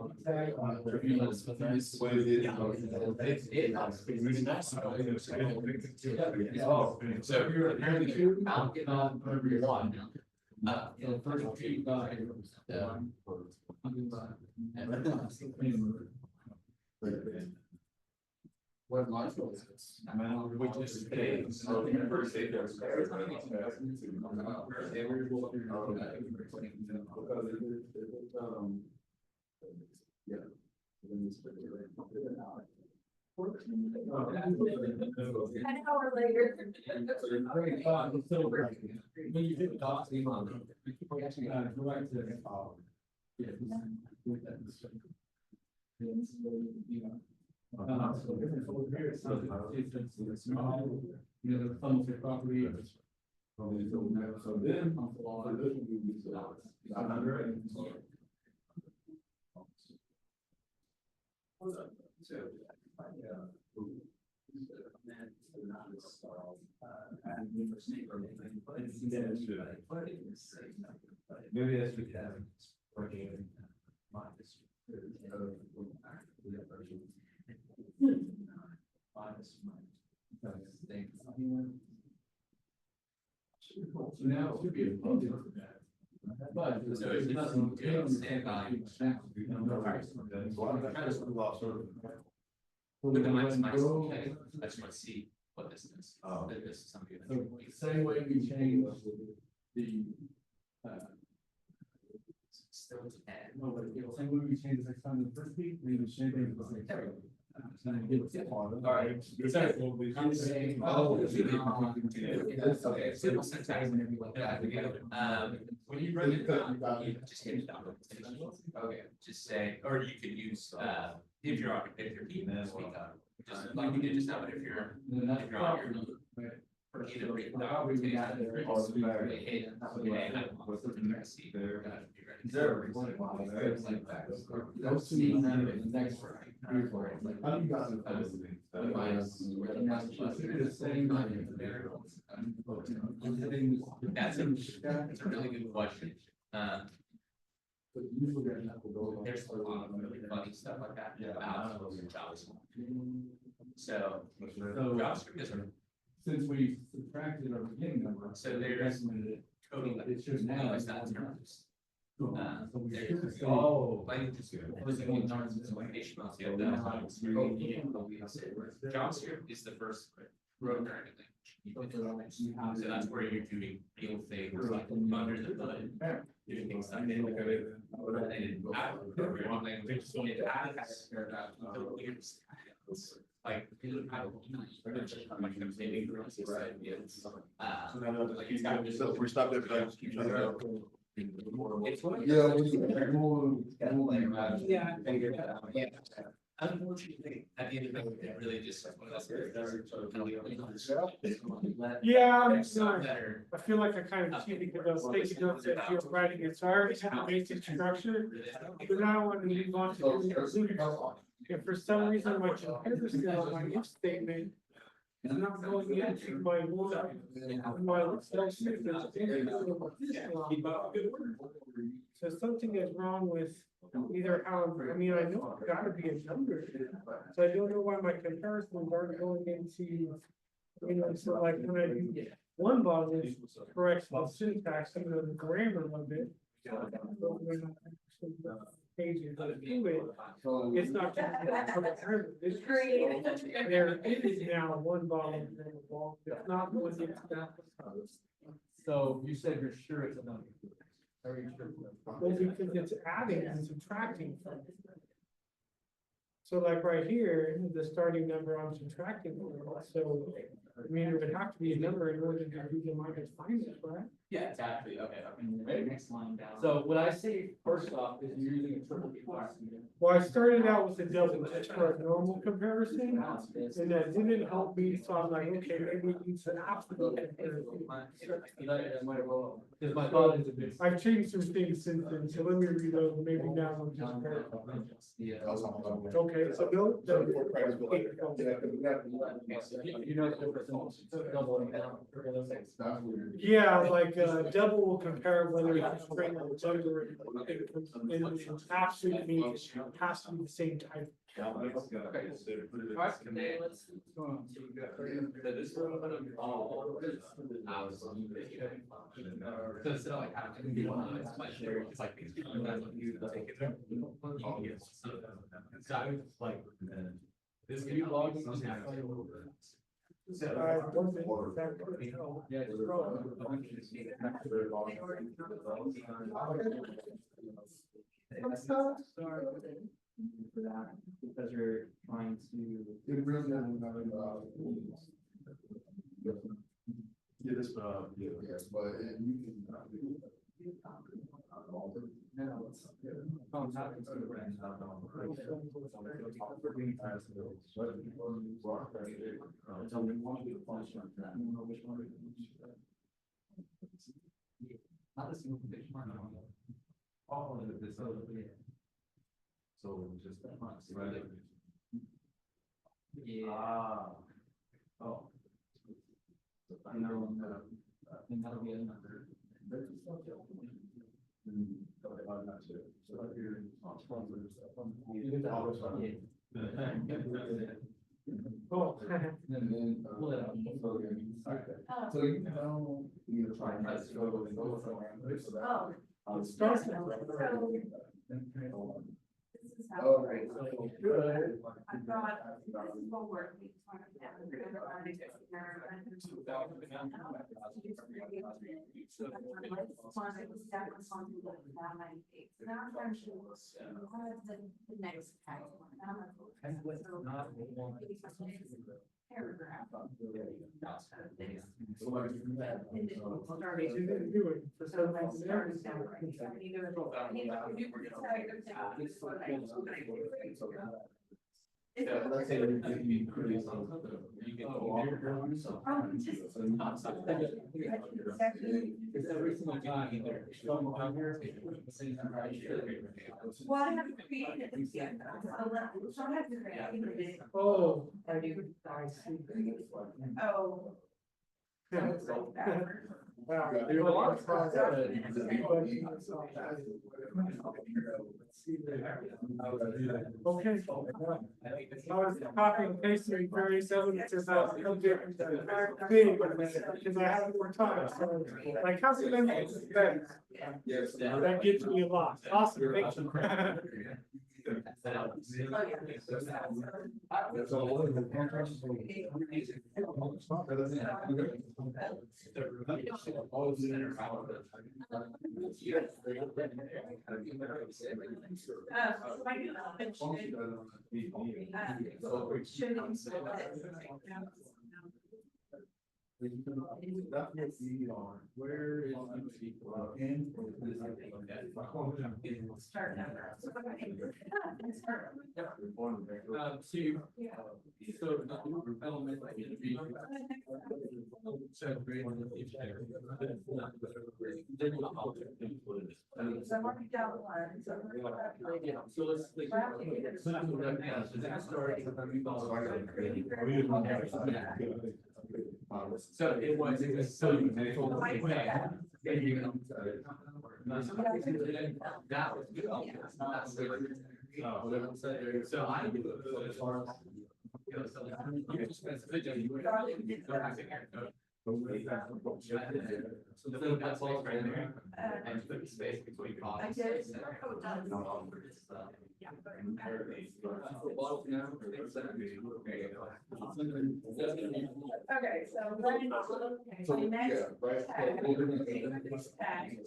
So apparently, I'll get on every one. The first two guys. What life was this? We just paid. So the first day there's. Yeah. An hour later. When you did the docs, you go back to, yeah. So different over here, it's not, it's small, you know, the funds of property. So then. Maybe that's because working. So now it should be a budget for that. But. So it's nothing to stand by. But the mine's nice, okay, I just want to see what this is. Oh. That this is something So that. same way we change the, Still to add. no, but the same way we change the next time the first week, we would change it the same. There we go. All right. I'm saying. Okay, simple syntax and everything like that. When you run it down, you just hit it down. Okay, just say, or you could use, if you're keeping this speak up, just like you did just now, but if you're on your. For either read the documentation, or just hit, okay, I'm looking to see. Those two, the next. How do you guys enforce The same. That's a really good question. There's a lot of really funny stuff like that about JavaScript. So JavaScript is Since we subtracted our beginning number. So there's coding that It should now. is not terms. So we There's should say. languages, HTML, JavaScript is the first programming language. So that's where you're doing real things like under the hood, doing things like that. Like. We stopped there, but I just keep trying to. It's Yeah. Unfortunately, at the end of the day, it really just. Yeah, I'm It's not sorry. better. I feel like I kind of cheated because I was taking notes as you were writing it, so I already had a basic structure. But now I want to move on to the if for some reason my comparison on my if statement is not going into my one, my Excel sheet, it's into this line. So something is wrong with either how, I mean, I know it's gotta be a number, so I don't know why my comparisons aren't going into. You know, so like when I do one bottle is corrects the syntax, you know, the grammar of it. But when I actually pages that do it, it's not. It's there is now one bottle, it's not going into that. So you said you're sure it's a number. Are you sure? Well, because it's adding and subtracting from. So like right here, the starting number I'm subtracting from, so, I mean, it would have to be a number in order to do the minus finance, right? Yeah, exactly, okay, Right. next line down. So what I say first off is you're using a triple class. Well, I started out with a double just for a normal comparison, and that didn't help me, so I'm like, okay, maybe we need an absolute comparison. Because my thought is a bit. I've changed some things since then, so let me reload, maybe now I'm just. Okay, so no. You know the difference. Doubling down. Yeah, like, double will compare whether it's a string or a number, and absolute means it has to be the same type. This can you log in? One thing that could be helpful. Yeah. For that, because we're trying to. It really doesn't matter, yes, yes, but you can. Not a single condition. All of this, so, yeah. So just that much, right? Yeah. Oh. I know, and that'll be another. Cool. And then, so you know, you try and go somewhere. Oh, It starts so with- this is how. Oh, I've got, this is what work week. The next. Paragraph. You didn't do it for So some let's reason. start it down. I need to- I need to do this one. Yeah, let's say you can be pretty. You can go on. Oh, just. It's every single time either. Well, I haven't created it yet. So I have to create it. Oh, I see. Oh. Wow. You're a lot of fun. Okay. I was copying and pasting very seldom because I was big, because I have more time, so like, how's it been? Yes. That gives me a lot. Awesome, thank you. That's all. Where is Start number. So you, so element can be. So I'm already down one. So let's. So it was so. That was good. So I. You just spent a video, you don't have to get code. So the that's all right there. And put the space between I columns. did. Okay, so then, my next tag, tag,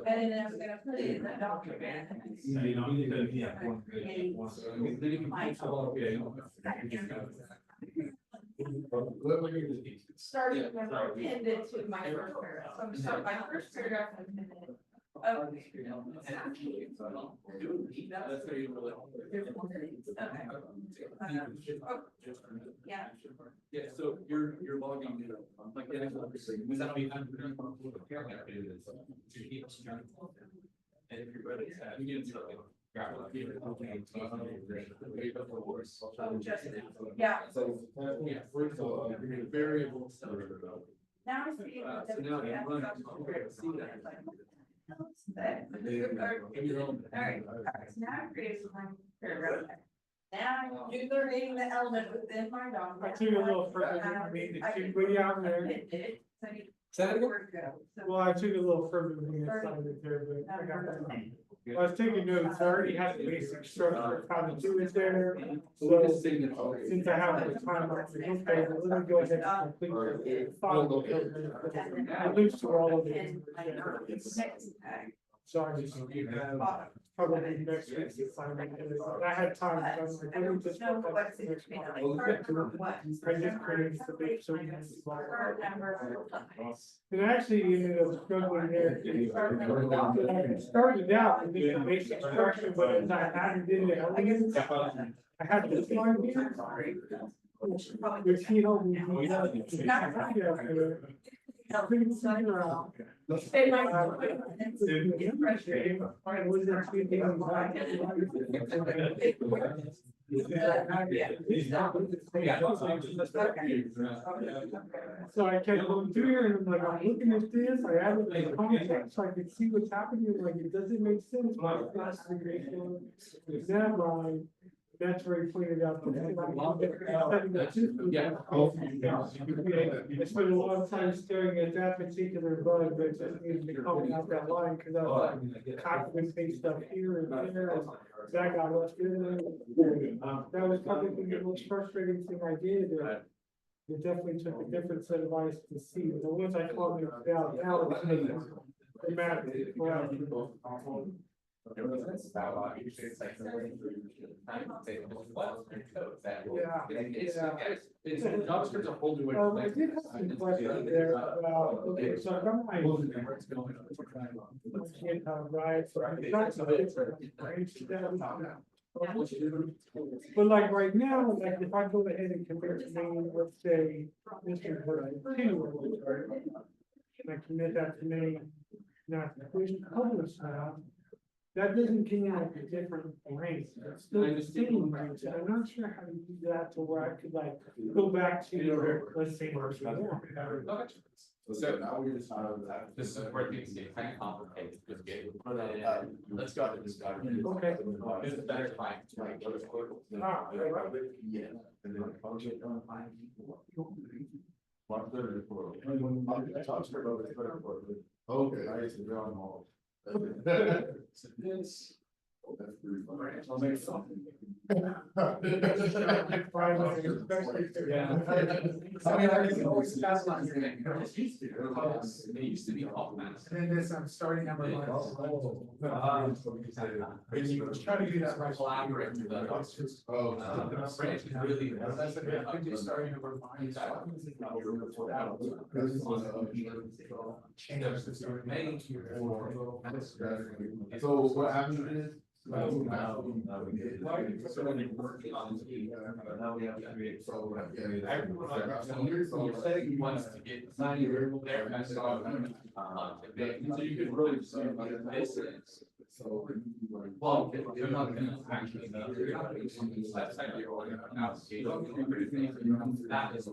and then I'm gonna put it in the document. Starting when I pinned it to my first paragraph, so I'm sorry, my first paragraph. I pinned it. Oh. That's very really. Yeah. Yeah, so you're logging, like, was that be? And if you're ready, you get something. Yeah. So, yeah, first of all, variable. Now I see. So now you run, see that. Alright, so now I created my paragraph. Now I'm duplicating the element within my document. I took a little further than I needed to, but yeah, I'm there. Say that again? Well, I took a little further than I started there, but I got that. I was taking notes, I already had the basic structure of how to do it there, so since I have the time, I said, okay, well, let me go ahead and complete the file. It links to all of it. So I just, probably next week's assignment, and I had time, so I was like, let me just. put that next one. I just created the big so you can see all of it. And I actually ended up struggling there. I started out with just a basic structure, but as I added in the elements, I had this one here. Which, you know, So I kept going through here and I'm like, I'm looking at this, I added the context, so I could see what's happening, like, it doesn't make sense. My classification is that line. That's where he pointed out. I spent a lot of time staring at that particular bug, but it just needed to come out that line, because I was like, copy and paste stuff here and there, and that got left in there. That was probably the most frustrating thing I did. It definitely took a different set of eyes to see, but the ones I called it out, now it's dramatic. JavaScript's a whole new way. I did have some questions there about, okay, so I got my. Right, so I got some different. But like right now, like if I go ahead and commit to name, let's say, Mr. Vernon 2, and I commit that to name, not publish now. That doesn't give me like a different range, it's still the same range, and I'm not sure how to do that to where I could like go back to, let's say. So now we decided that. This is where things get kind of complicated, because let's go to this. Okay. It's a better time. Ah, Yeah. And then function on fine. Okay, I used to draw them all. This. That's pretty funny. I'll make something. Yeah. It used to be all mass. And then this, I'm starting number one. When you Try to do that right. Collaborate with others. Branch is really. Starting number five. So what happens is. So when you're working on the, now we have to create. So you're setting ones to get there, I saw. So you could really see what this is. Well, they're not gonna actually. That's how you're going to application. That is.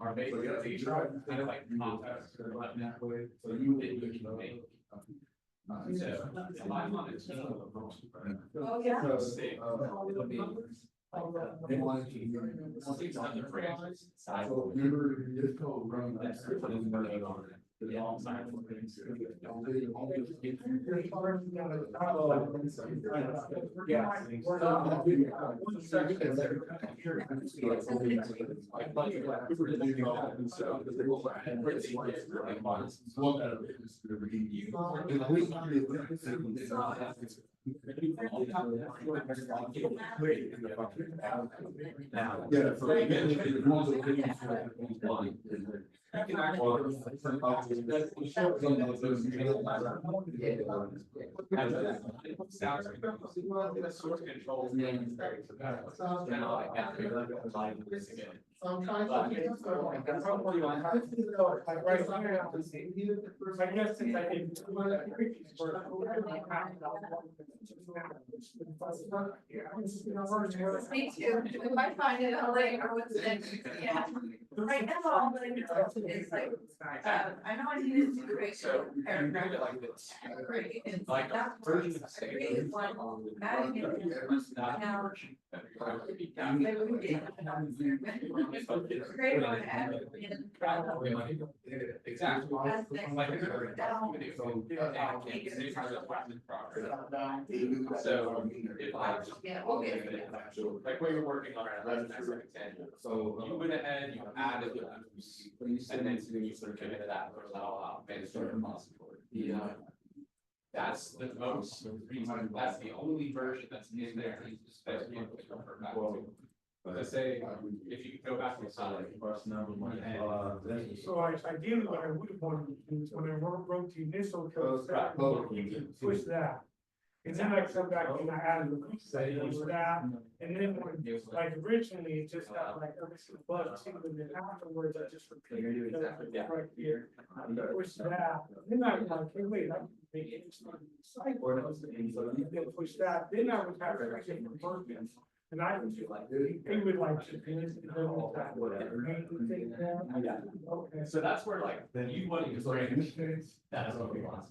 Are basically kind of like contests or whatnot, so you can make. So if I'm on a team. Oh, yeah. It'll be. They want to. 600 branches. So remember, you just go run that. Yeah. You can actually. Source control. I guess since I did. Me too, if I find it, I'll let you know what's next, yeah. Right now, all I'm gonna do is like, I know I needed to create a paragraph. Like this. Great, and Like. that's what I created one, adding it now. They would be. Great one, add it in. Exactly. As next. Like. Down. Video. So if I. Yeah, we'll get it. Like what you're working on right now, that's an example. So you went ahead, you added those, and then you sort of committed that for allow managed repository. Yeah. That's the most, that's the only version that's in there, that you can refer back to. Let's say, if you go back to the side. So ideally, what I would want to do is when I wrote the initial code, push that. And then I come back and I add the that, and then when, like originally, it just got like, but and then afterwards, I just repeated. Right here, push that, then I was like, hey, wait, I can make it. Then push that, then I would have to make it conversions. And I would like, they would like to. Okay. So that's where like, you want to branch, that's what we want.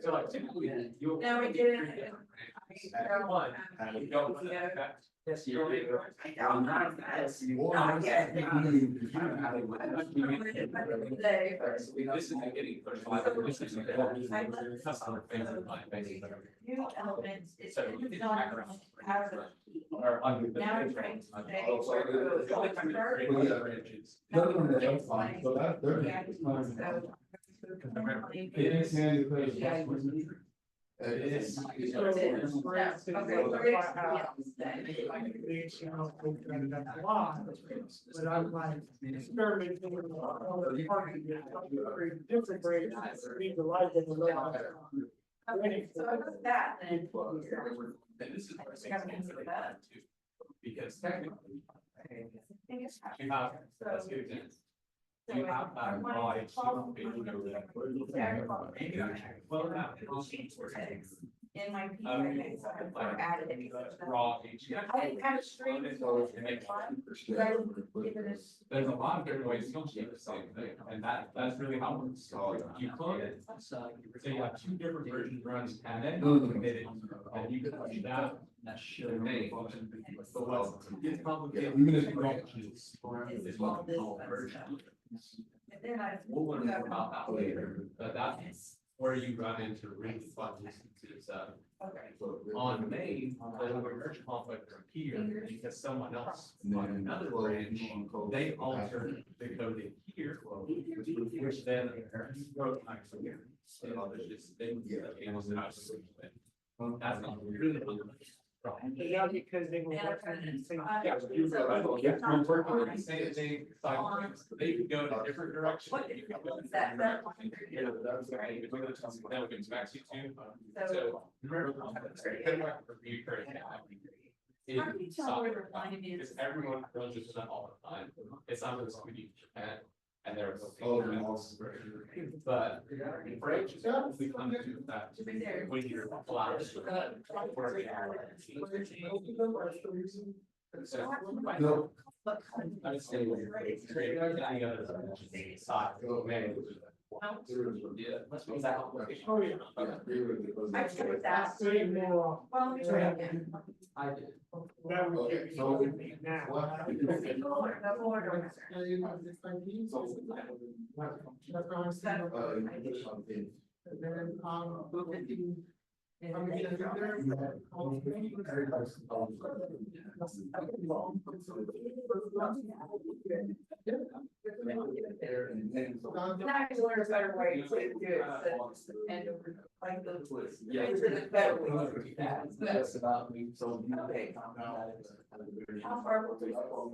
So like typically, you'll. No, we didn't. One, you don't want to affect. Yes, you're. This is getting pushed. This is customer facing line, basically. New elements, it's So you can not background. out of. Or under the. Now we're trying to say. The only time you create other branches. So that, they're. It is. It is. So, for instance, if I have, that's a lot, but I'm like experimenting with other parts of it, different grades, need the light of the little. Okay, so if it's that, then. And this is. where it makes Gotta sense consider that. too. Because technically, I think it's. you have, let's give an example. You have that raw HTML page, you know, that. Well, now. In my PDF, so I added it. Raw HTML. I kind of streamed. There's a lot of different ways to achieve the same thing, and that's really how it's solved. You clone it, so you have two different versions running, and then you commit it, and you can push that. That should make. But what's gets complicated. Even if you Is what we call version. And then I. We'll learn more about that later, but that's where you run into really fun instances of. Okay. On main, there's a merge conflict here because someone else on another branch, they altered the coding here, which then wrote actually. So there's just things that handles it out. That's not really. Yeah, because they were working in the same. Yeah, we're working on the same thing, they could go in a different direction. You could go in That- that- You know, that's right. You could go to something that comes back to you too. So remember, review current. How can you tell where the line is? Because everyone runs into that all the time. It's not really something you can, and there's. But branches we come to that when you're flat. No. I would say. Create any other side. Yeah, let's make that. Oh, yeah. I tried that. Say more. Well, let me try again. I did. That would give you what we need now. Single or double or That's what I'm saying. And then, Now I learn a better way to do it, so, and like the. Yeah. It's a better way to do that. That's about me, so. Okay. How far will we go?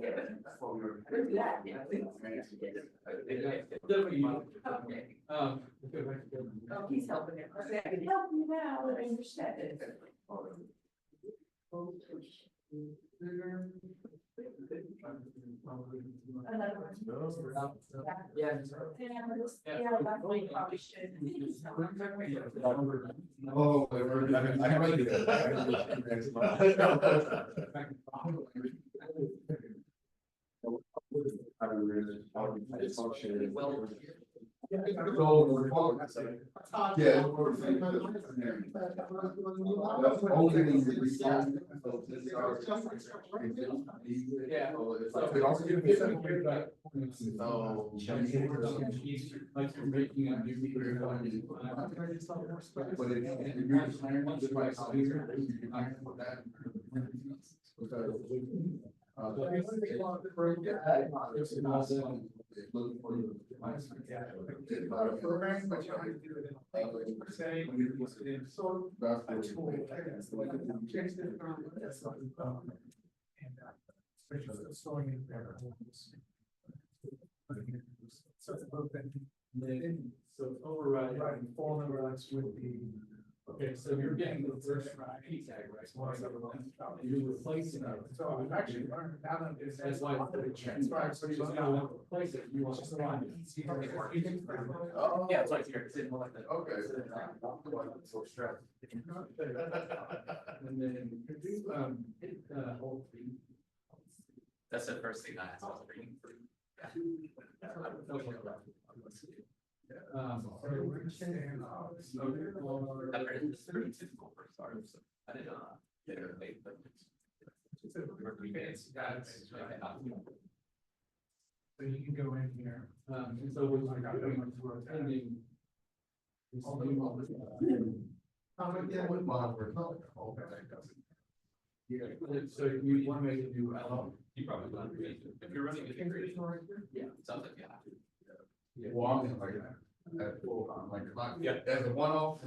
Do that, yeah. Okay. Oh, he's helping it. I said, I can help you now, I understand it. Another one. Yeah. Yeah, that's why you probably should. Oh, I haven't do that. Yeah. That's the only thing that we can. Yeah. It also gives me some. Like you're making a new. But if you're just hiring one, just like how here, you can hire for that. Looking for you. So override. Overrides would be. Okay, so you're getting the first P tag, right? You're replacing it. So I've actually learned now that it's. That's why it's the transfer, so you just now want to replace it, you want to find it. Oh. Yeah, it's like here, it's in like that. Okay. So stressed. And then, hit, hold three. That's the first thing I saw reading through. That part is pretty typical for startups, so I didn't know. Yeah. So you can go in here. And so we're pending. So you want to make a new LLC. You probably want to read it. If you're running it, yeah, sounds like you have to. Yeah. Well, I'm like that. That's cool. I'm like, as a one-off.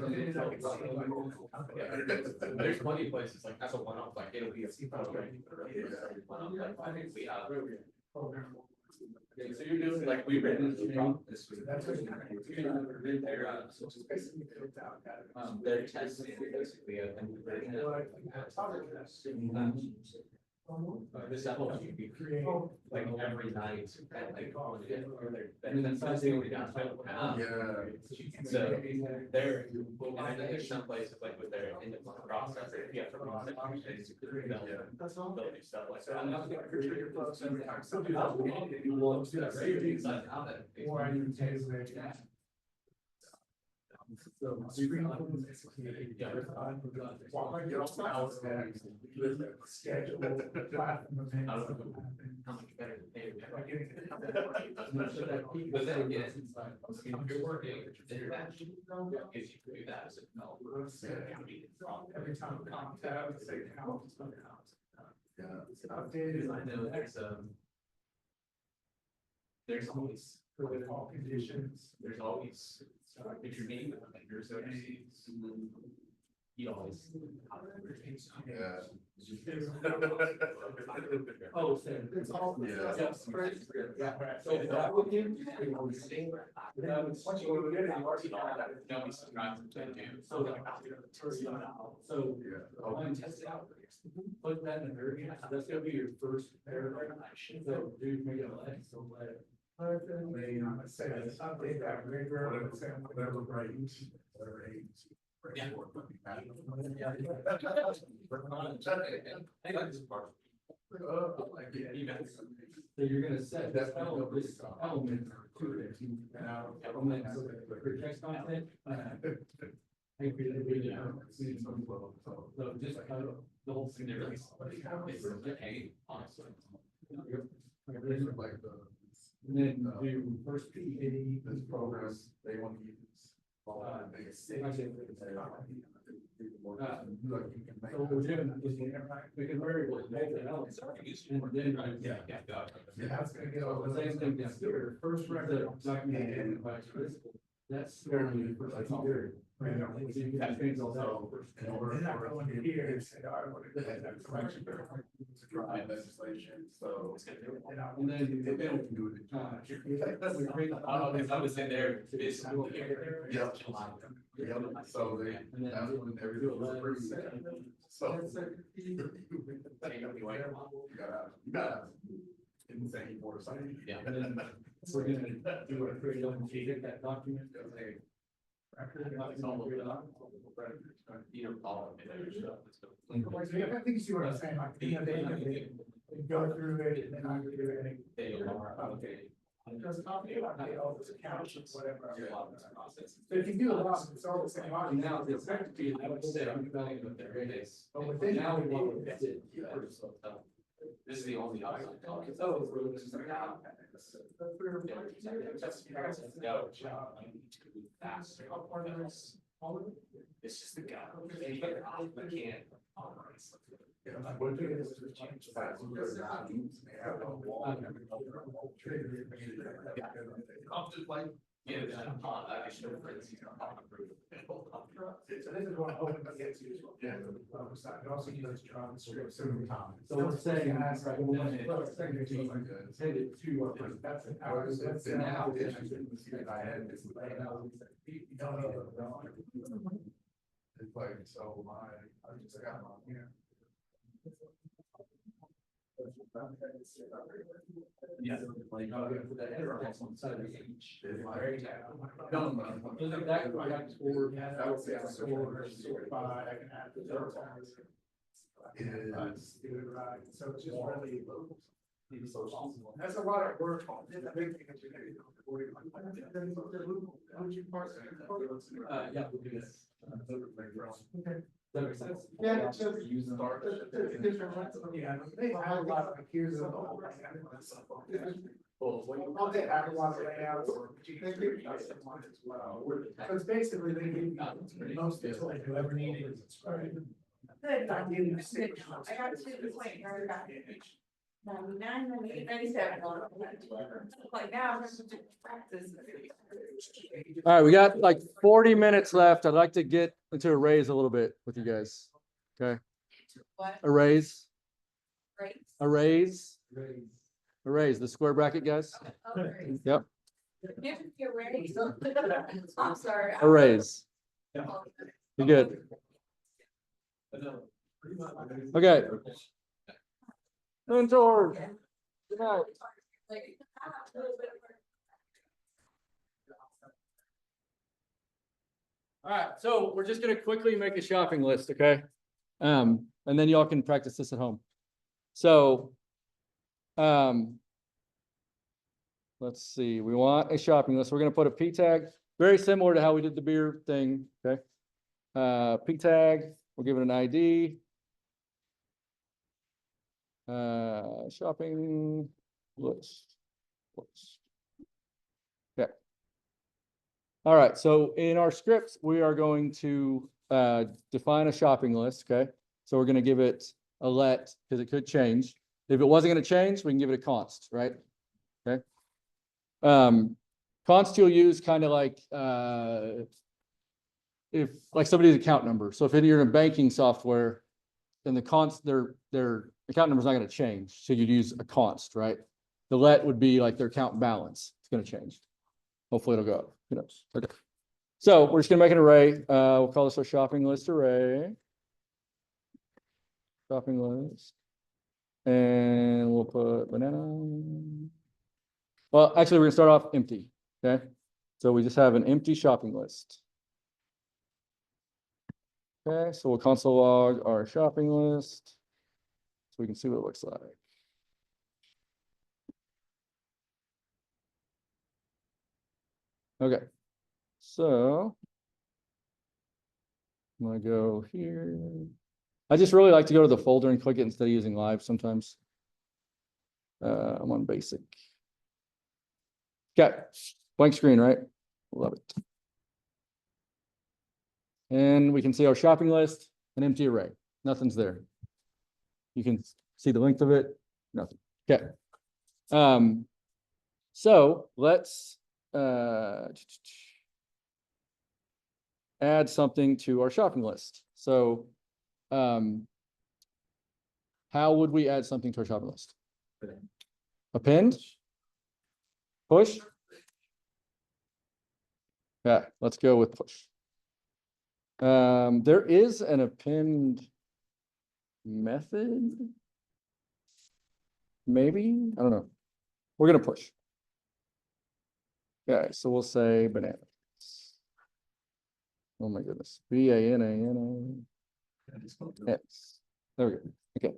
There's plenty of places like that's a one-off, like it'll be a. One-off, like, I think we have. Okay, so you're doing Like we ran into a problem this week. That's what you- They're testing basically, I think. This helps you be creative, like every night, and like, and then something we got. So there, and I think there's some places like with their in the process, if you have to process things, they'll do stuff like that. Or I can tell you where. So. Schedule. Platform events. How much better they But then again, if you're working international, if you do that as a developer. Every time we contact, say, how. Yeah. Updated. I know there's always, For the all conditions. there's always, if you're meeting with vendors overseas, you always. Yeah. Oh, so it's all. Yeah. So that would give. Nobody subscribes to do. So. So. Yeah. I want to test it out. Put that in there, that's gonna be your first paragraph. So do make it less, so let it. Say, update that rigor, say, whatever range, whatever age. Yeah. So you're gonna set this element to it. Element, so for text content. Hey, so just kind of the whole thing there. Hey, honestly. Like the. And then do first P. This program, they want to use. So what we're doing is we can variable both elements. And then. Yeah. That's gonna get all The same thing down here, first record document and vice principal, that's fairly first period. So you can change all that over. They're not going in here and say, I want to. Drive legislation, so. And then. They don't do it. I was in there this. Yep. So they, that's when everything was approved. So. You gotta. Insane foresight. Yeah. And then we're gonna do a create element, you get that document. You know, all of it. I think you see what I'm saying, like, you know, they go through it and then I do it. They are, okay. Because coffee, all those accounts, whatever. So if you do a lot, it's all the same. Now, Now, it's expected to be, I would say, I'm telling you, there it is. But within Now we the- want to fix it. This is the only option. Oh, this is now. It's just the guy. They get off the can. Yeah, I should have. So this is what I'm hoping to get to. It also uses John script several times. So let's say- It has like one, send it to our person. That's an hour. That's an hour. I had this. It's like, so I just got my, here. Yeah. Like, oh, yeah, put that header on the side of the H. Very No, no. That could have scored. I would say I'm sort by, I can add the zero times. Do it right, so it's just really. That's a lot of work. It's a big thing that you do. Yeah, we'll do this. Okay. That makes sense. Yeah, it's just- Use them. Yeah, they have a lot of here's the whole. I'll take have a lot of layouts. So it's basically they give you most of what you ever needed. Good, I got to the point where I got 99, 98, 97. Like now, I'm just practice. All right, we got like 40 minutes left. I'd like to get into arrays a little bit with you guys. Okay, What? arrays, Right? arrays, arrays, the square bracket guys. Okay. Yep, Give me a raise. I'm sorry. arrays. You good? Okay. Mentor. Good night. Like, All right, so we're just gonna quickly make a shopping list, okay? And then y'all can practice this at home. So, let's see, we want a shopping list. We're gonna put a P tag, very similar to how we did the beer thing, okay? P tag, we'll give it an ID. Shopping list. Okay. All right, so in our scripts, we are going to define a shopping list, okay? So we're gonna give it a let, because it could change. If it wasn't gonna change, we can give it a const, right? Okay. Const you'll use kind of like if like somebody's account number. So if you're in a banking software, then the const, their account number is not going to change. So you'd use a const, right? The let would be like their account balance. It's going to change. Hopefully it'll go up. Who knows? Okay. So we're just going to make an array. We'll call this our shopping list array. Shopping list. And we'll put banana. Well, actually, we're going to start off empty. Okay. So we just have an empty shopping list. Okay, so we'll console log our shopping list. So we can see what it looks like. Okay, so I'm gonna go here. I just really like to go to the folder and click it instead of using live sometimes. I'm on basic. Okay, blank screen, right? Love it. And we can see our shopping list, an empty array. Nothing's there. You can see the length of it, nothing. Okay. So let's add something to our shopping list. So how would we add something to our shopping list? Append? Push? Yeah, let's go with push. There is an append method. Maybe, I don't know. We're gonna push. Okay, so we'll say banana. Oh my goodness, BANANA. There we go, okay.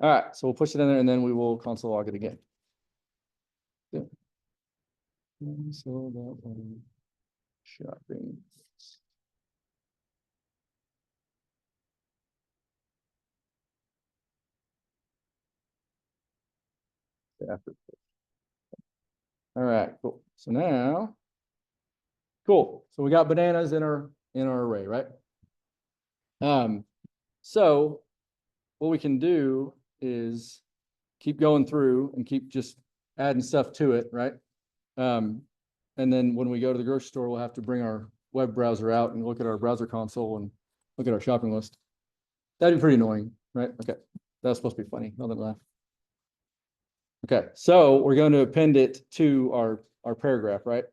All right, so we'll push it in there and then we will console log it again. Yeah. So that one, shopping. After. All right, cool. So now, cool. So we got bananas in our array, right? So what we can do is keep going through and keep just adding stuff to it, right? And then when we go to the grocery store, we'll have to bring our web browser out and look at our browser console and look at our shopping list. That'd be pretty annoying, right? Okay, that's supposed to be funny. Nothing laugh. Okay, so we're going to append it to our paragraph, right?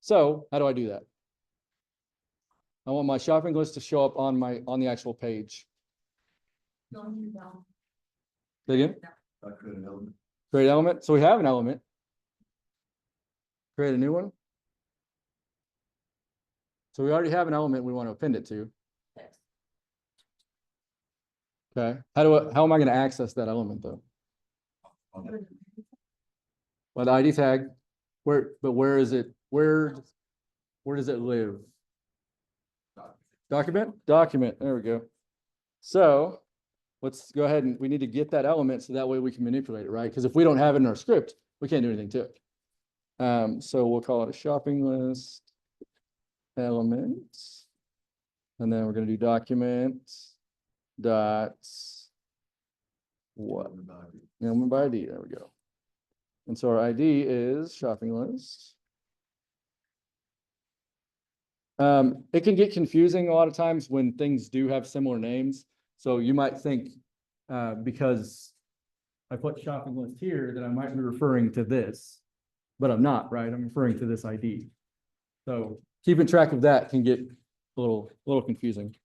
So how do I do that? I want my shopping list to show up on the actual page. Say again? Create element. So we have an element. Create a new one. So we already have an element we want to append it to. Okay. How am I going to access that element though? Well, the ID tag, where is it? Where does it live? Document? Document. There we go. So let's go ahead and we need to get that element so that way we can manipulate it, right? Because if we don't have it in our script, we can't do anything to it. So we'll call it a shopping list element. And then we're going to do document dot what? Element by ID. There we go. And so our ID is shopping list. It can get confusing a lot of times when things do have similar names. So you might think, because I put shopping list here, that I might be referring to this, but I'm not, right? I'm referring to this ID. So keeping track of that can get a little confusing.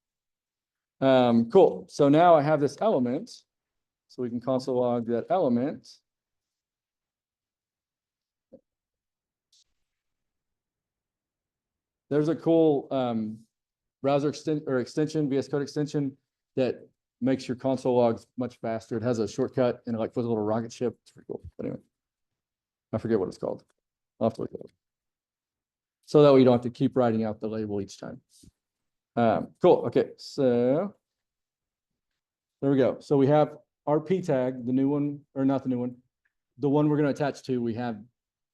Cool. So now I have this element, so we can console log that element. There's a cool browser extension, VS Code extension that makes your console logs much faster. It has a shortcut and it like puts a little rocket ship. It's pretty cool. But anyway, I forget what it's called. I'll have to look it up. So that way you don't have to keep writing out the label each time. Cool. Okay, so there we go. So we have our P tag, the new one, or not the new one, the one we're going to attach to, we have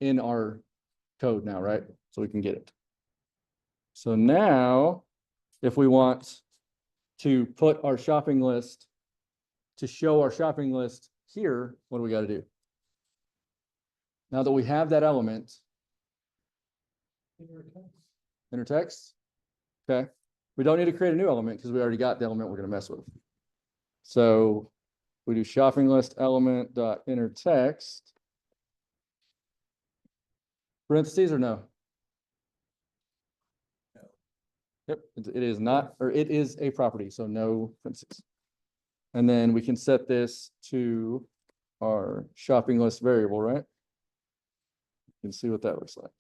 in our code now, right? So we can get it. So now, if we want to put our shopping list, to show our shopping list here, what do we got to do? Now that we have that element, inner text, okay. We don't need to create a new element because we already got the element we're going to mess with. So we do shopping list element dot inner text. Parentheses or no? Yep, it is not, or it is a property, so no parentheses. And then we can set this to our shopping list variable, right? You can see what that looks like.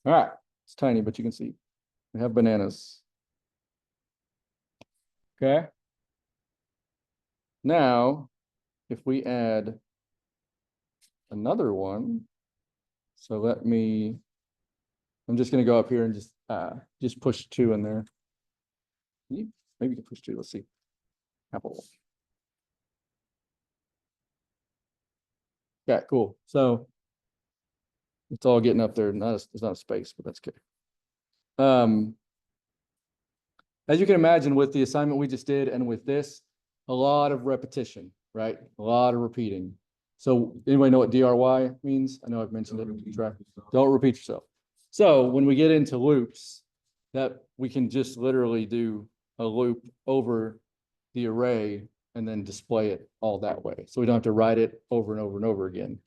All right, it's tiny, but you can see we have bananas. Okay. Now, if we add another one, so I'm just going to go up here and just push 2 in there. Maybe you can push 2. Let's see. Apple. Yeah, cool. So it's all getting up there. There's not a space, but that's okay. As you can imagine, with the assignment we just did and with this, a lot of repetition, right? A lot of repeating. So anybody know what DRY means? I know I've mentioned it. Don't repeat yourself. So when we get into loops, that we can just literally do a loop over the array and then display it all that way. So we don't have to write it over and over and over again.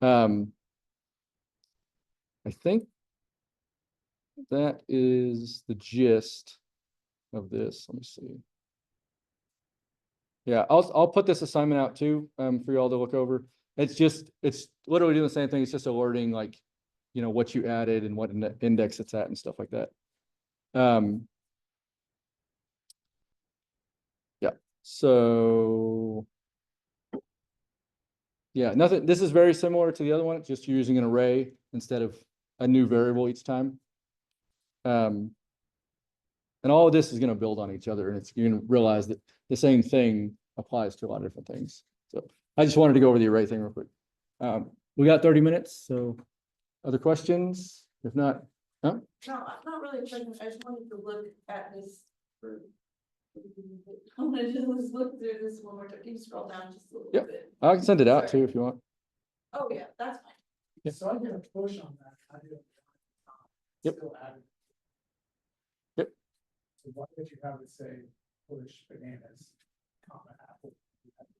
I think that is the gist of this. Let me see. Yeah, I'll put this assignment out too, for y'all to look over. It's literally doing the same thing. It's just alerting like, what you added and what index it's at and stuff like that. Yeah, so Yeah, nothing, this is very similar to the other one, just using an array instead of a new variable each time. And all of this is gonna build on each other, and it's, you're gonna realize that the same thing applies to a lot of different things. So I just wanted to go over the array thing real quick. We got 30 minutes, so other questions? If not, No, not really a question, I just wanted to look at this for. I wanted to just look through this one more time, can you scroll down just a little Yep. bit? I can send it out too if you want. Oh, yeah, that's fine. Yeah. So I'm gonna push on that. I did. Yep. Still add it. Yep. So why would you have it say push bananas, comma, apple?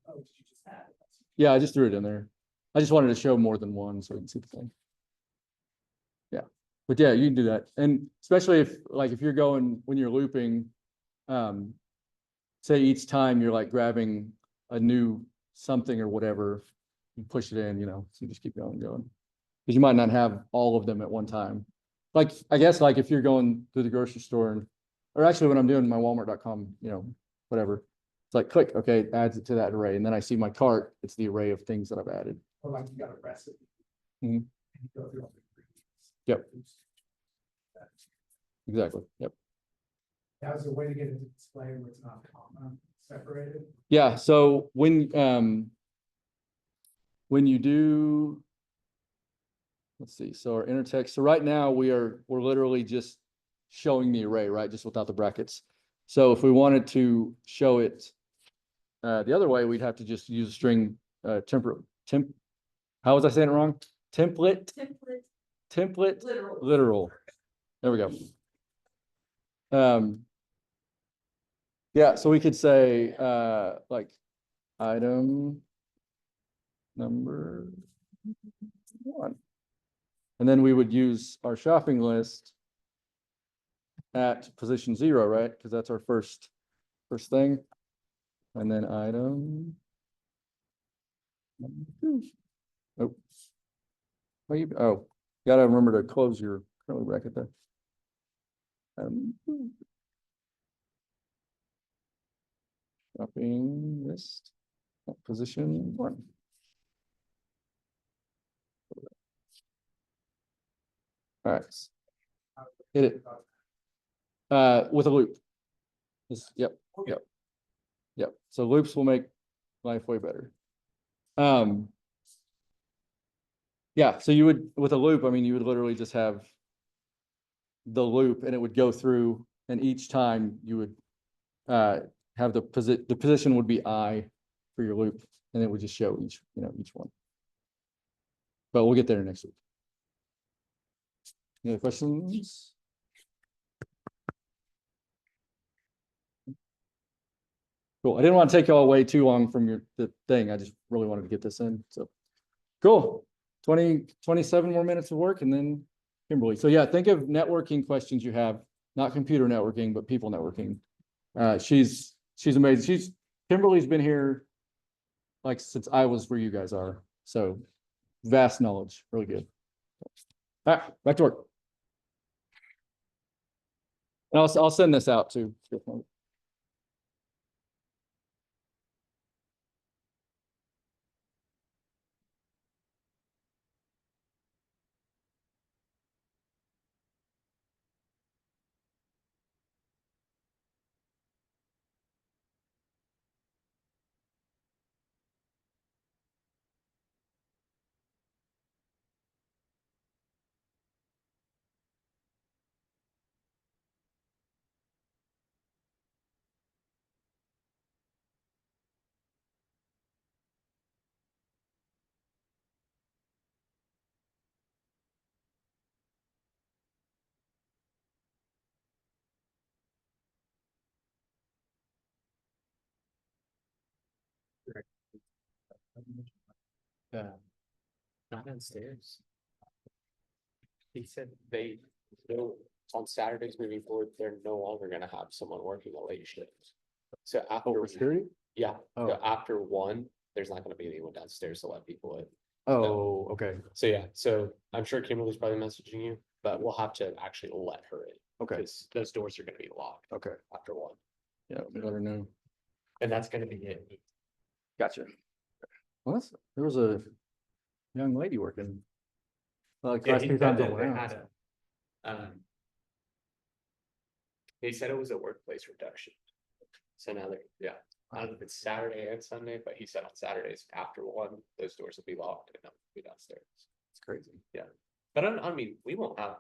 Oh, did you just add it? Yeah, I just threw it in there. I just wanted to show more than one so you can see the thing. Yeah, but yeah, you can do that. And especially if, like, if you're going, when you're looping, say each time you're like grabbing a new something or whatever, you push it in, so you just keep going and going. Because you might not have all of them at one time. Like, I guess like if you're going to the grocery store and, or actually when I'm doing my Walmart.com, whatever. It's like click, okay, it adds it to that array. And then I see my cart, it's the array of things that I've added. Or like you got a recipe. Mhm. And you go through all the Yep. ingredients. Exactly. Yep. That was a way to get it to display where it's not comma separated. Yeah. So when you do, let's see, so our inner text, so right now we're literally just showing the array, right? Just without the brackets. So if we wanted to show it the other way, we'd have to just use a string how was I saying it wrong? Template, literal. There we go. Yeah, so we could say like item number 1. And then we would use our shopping list at position 0, right? Because that's our first thing. And then item number 2. Oh, gotta remember to close your curly bracket there. Shopping list at position 1. All right. Hit it. With a loop. Yep. So loops will make life way better. Yeah, so you would, with a loop, I mean, you would literally just have the loop and it would go through, and each time you would have the position would be I for your loop, and it would just show each one. But we'll get there next week. Any other questions? Cool. I didn't want to take y'all away too long from the thing. I just really wanted to get this in. So cool. 27 more minutes of work and then Kimberly. So yeah, think of networking questions you have, not computer networking, but people networking. She's amazing. Kimberly's been here like since I was where you guys are. So vast knowledge, really good. All right, back to work. And I'll send this out too. Not downstairs. He said on Saturdays moving forward, they're no longer gonna have someone working a late shift. So after, Security? yeah, Oh. so after 1, there's not gonna be anyone downstairs to let people in. Oh, okay. So yeah, so I'm sure Kimberly's probably messaging you, but we'll have to actually let her in. Okay. Because those doors are gonna be locked Okay. after 1, Yeah, let her know. and that's gonna be it. Gotcha. Well, there was a young lady working. Yeah, Class he two said times that on they rounds. had he said it was a workplace reduction. So now they're, yeah, I don't know if it's Saturday and Sunday, but he said on Saturdays after 1, those doors will be locked and they'll be downstairs. It's crazy. But I mean, we won't have,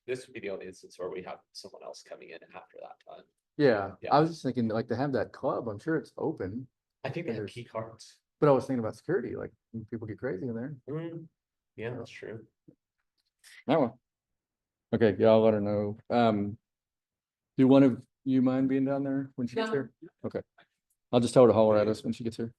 this would be the only instance where we have someone else coming in after that time. Yeah, Yeah. I was just thinking like to have that club, I'm sure it's open, I think they have There's- key cards. but I was thinking about security, like when people get crazy in there. Yeah, that's true. That one. Okay, yeah, I'll let her know. Do one of you mind being down there when she gets No. here? Okay. I'll just tell her to holler at us when she gets here.